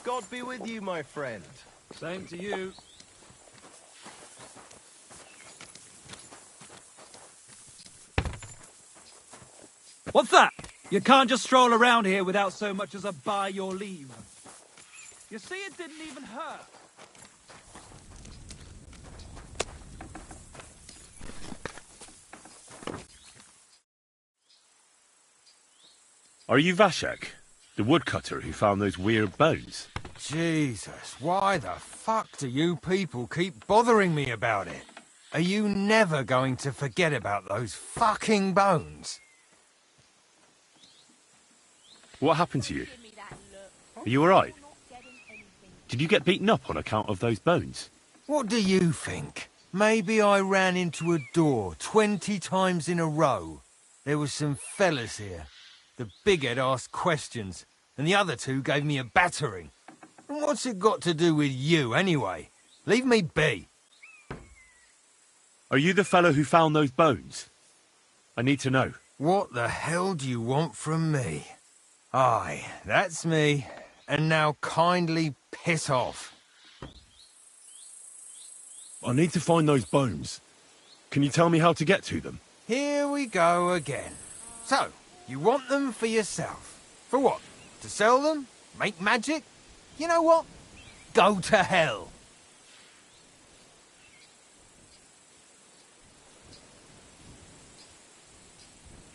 God be with you, my friend. Same to you. What's that? You can't just stroll around here without so much as a by your leave. You see, it didn't even hurt. Are you Vashek, the woodcutter who found those weird bones? Jesus, why the fuck do you people keep bothering me about it? Are you never going to forget about those fucking bones? What happened to you? Are you alright? Did you get beaten up on account of those bones? What do you think? Maybe I ran into a door 20 times in a row. There were some fellas here. The bighead asked questions, and the other two gave me a battering. And what's it got to do with you, anyway? Leave me be. Are you the fellow who found those bones? I need to know. What the hell do you want from me? Aye, that's me. And now kindly piss off. I need to find those bones. Can you tell me how to get to them? Here we go again. So, you want them for yourself. For what? To sell them? Make magic? You know what? Go to hell.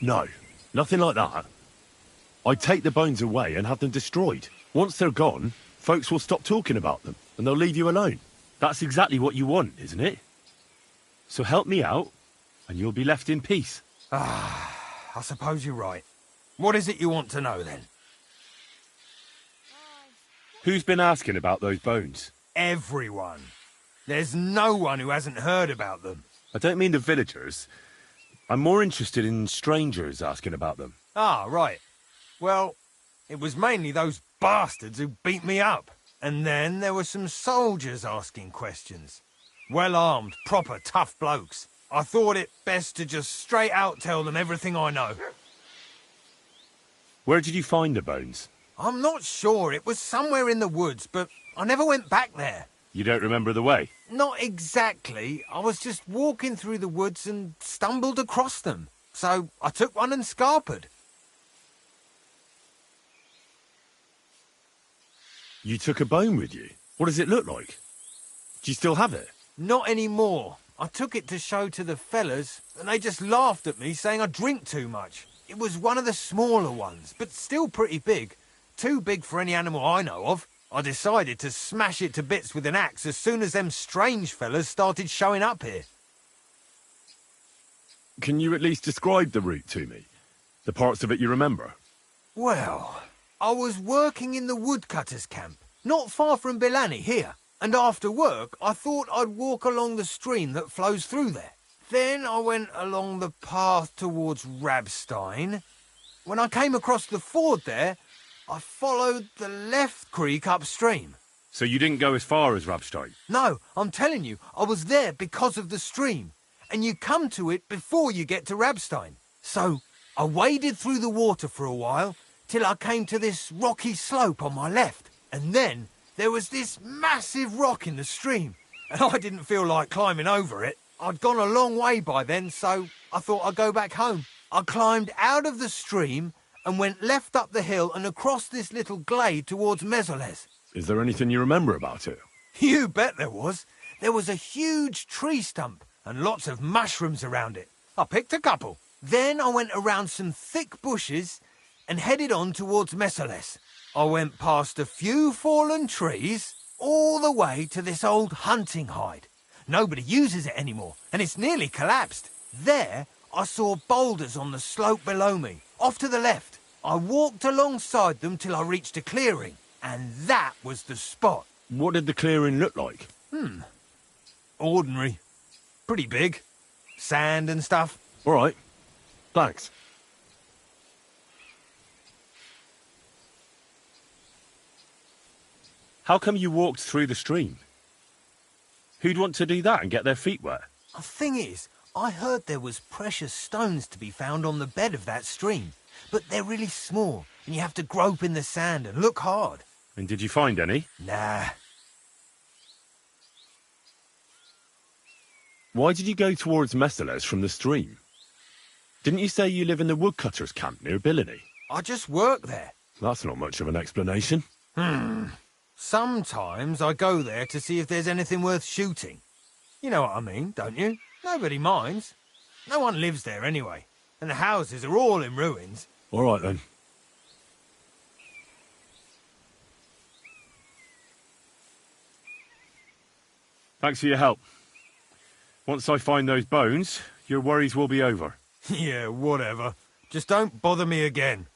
No, nothing like that. I'd take the bones away and have them destroyed. Once they're gone, folks will stop talking about them, and they'll leave you alone. That's exactly what you want, isn't it? So help me out, and you'll be left in peace. Ah, I suppose you're right. What is it you want to know, then? Who's been asking about those bones? Everyone. There's no one who hasn't heard about them. I don't mean the villagers. I'm more interested in strangers asking about them. Ah, right. Well, it was mainly those bastards who beat me up. And then there were some soldiers asking questions. Well-armed, proper tough blokes. I thought it best to just straight out tell them everything I know. Where did you find the bones? I'm not sure. It was somewhere in the woods, but I never went back there. You don't remember the way? Not exactly. I was just walking through the woods and stumbled across them. So I took one and scarpered. You took a bone with you? What does it look like? Do you still have it? Not anymore. I took it to show to the fellas, and they just laughed at me, saying I drink too much. It was one of the smaller ones, but still pretty big. Too big for any animal I know of. I decided to smash it to bits with an axe as soon as them strange fellas started showing up here. Can you at least describe the route to me? The parts of it you remember? Well, I was working in the woodcutters' camp, not far from Bilani here. And after work, I thought I'd walk along the stream that flows through there. Then I went along the path towards Rabstein. When I came across the ford there, I followed the left creek upstream. So you didn't go as far as Rabstein? No, I'm telling you, I was there because of the stream. And you come to it before you get to Rabstein. So I waded through the water for a while, till I came to this rocky slope on my left. And then there was this massive rock in the stream, and I didn't feel like climbing over it. I'd gone a long way by then, so I thought I'd go back home. I climbed out of the stream and went left up the hill and across this little glade towards Mesoles. Is there anything you remember about it? You bet there was. There was a huge tree stump and lots of mushrooms around it. I picked a couple. Then I went around some thick bushes and headed on towards Mesoles. I went past a few fallen trees, all the way to this old hunting hide. Nobody uses it anymore, and it's nearly collapsed. There, I saw boulders on the slope below me, off to the left. I walked alongside them till I reached a clearing, and that was the spot. What did the clearing look like? Ordinary. Pretty big. Sand and stuff. All right. Thanks. How come you walked through the stream? Who'd want to do that and get their feet wet? The thing is, I heard there was precious stones to be found on the bed of that stream, but they're really small, and you have to grope in the sand and look hard. And did you find any? Nah. Why did you go towards Mesoles from the stream? Didn't you say you live in the woodcutters' camp near Bilani? I just work there. That's not much of an explanation. Sometimes I go there to see if there's anything worth shooting. You know what I mean, don't you? Nobody minds. No one lives there anyway, and the houses are all in ruins. All right, then. Thanks for your help. Once I find those bones, your worries will be over. Yeah, whatever. Just don't bother me again.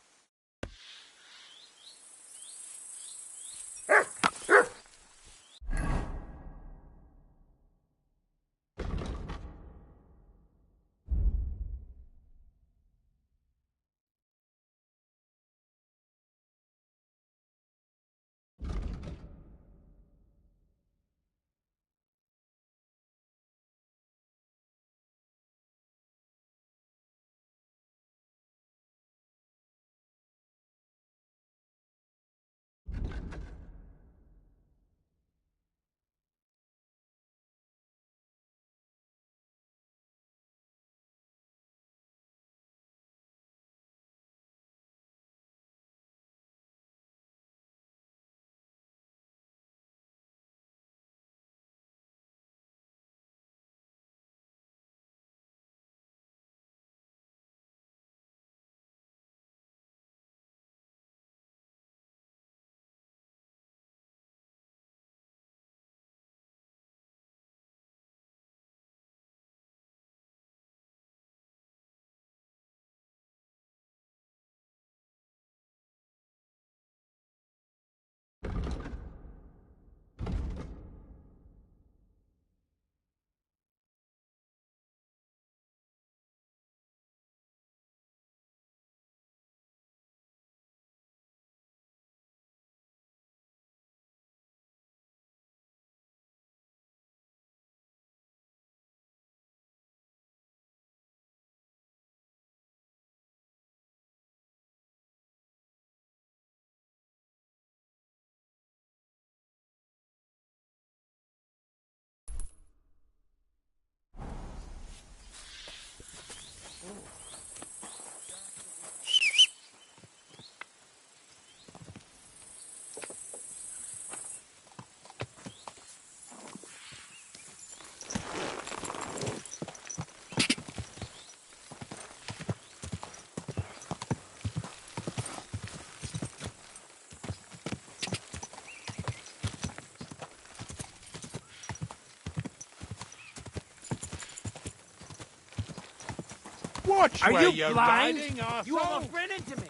Watch Are where you you're blind? riding, arsehole. You almost ran into me.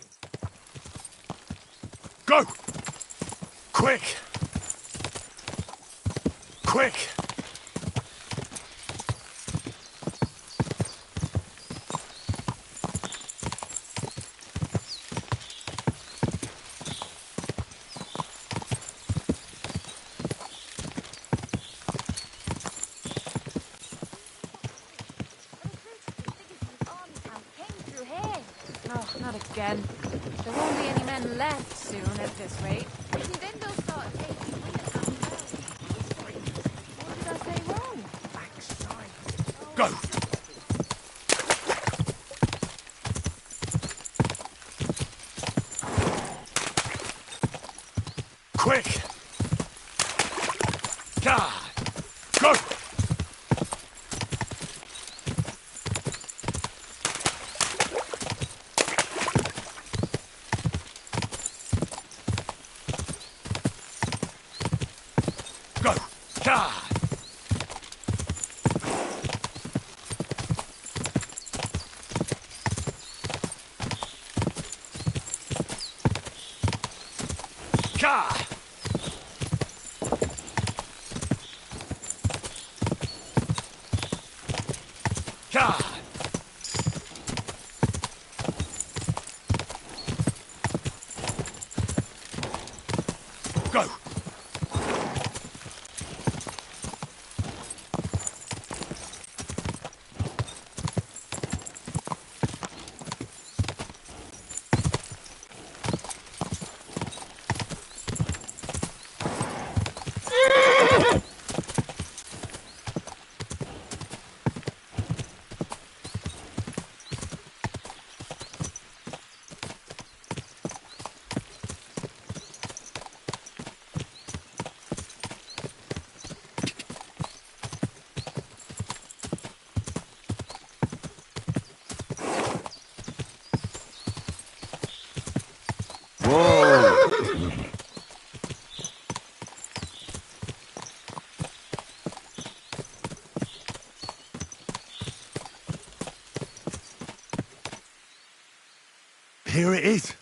Go! Quick! Quick! Oh, not again. There won't be any men left soon at this rate. Then they'll start taking women out well. What did I say wrong? Go! Quick! God! Go! Go! God! God! God! Go! Here it is.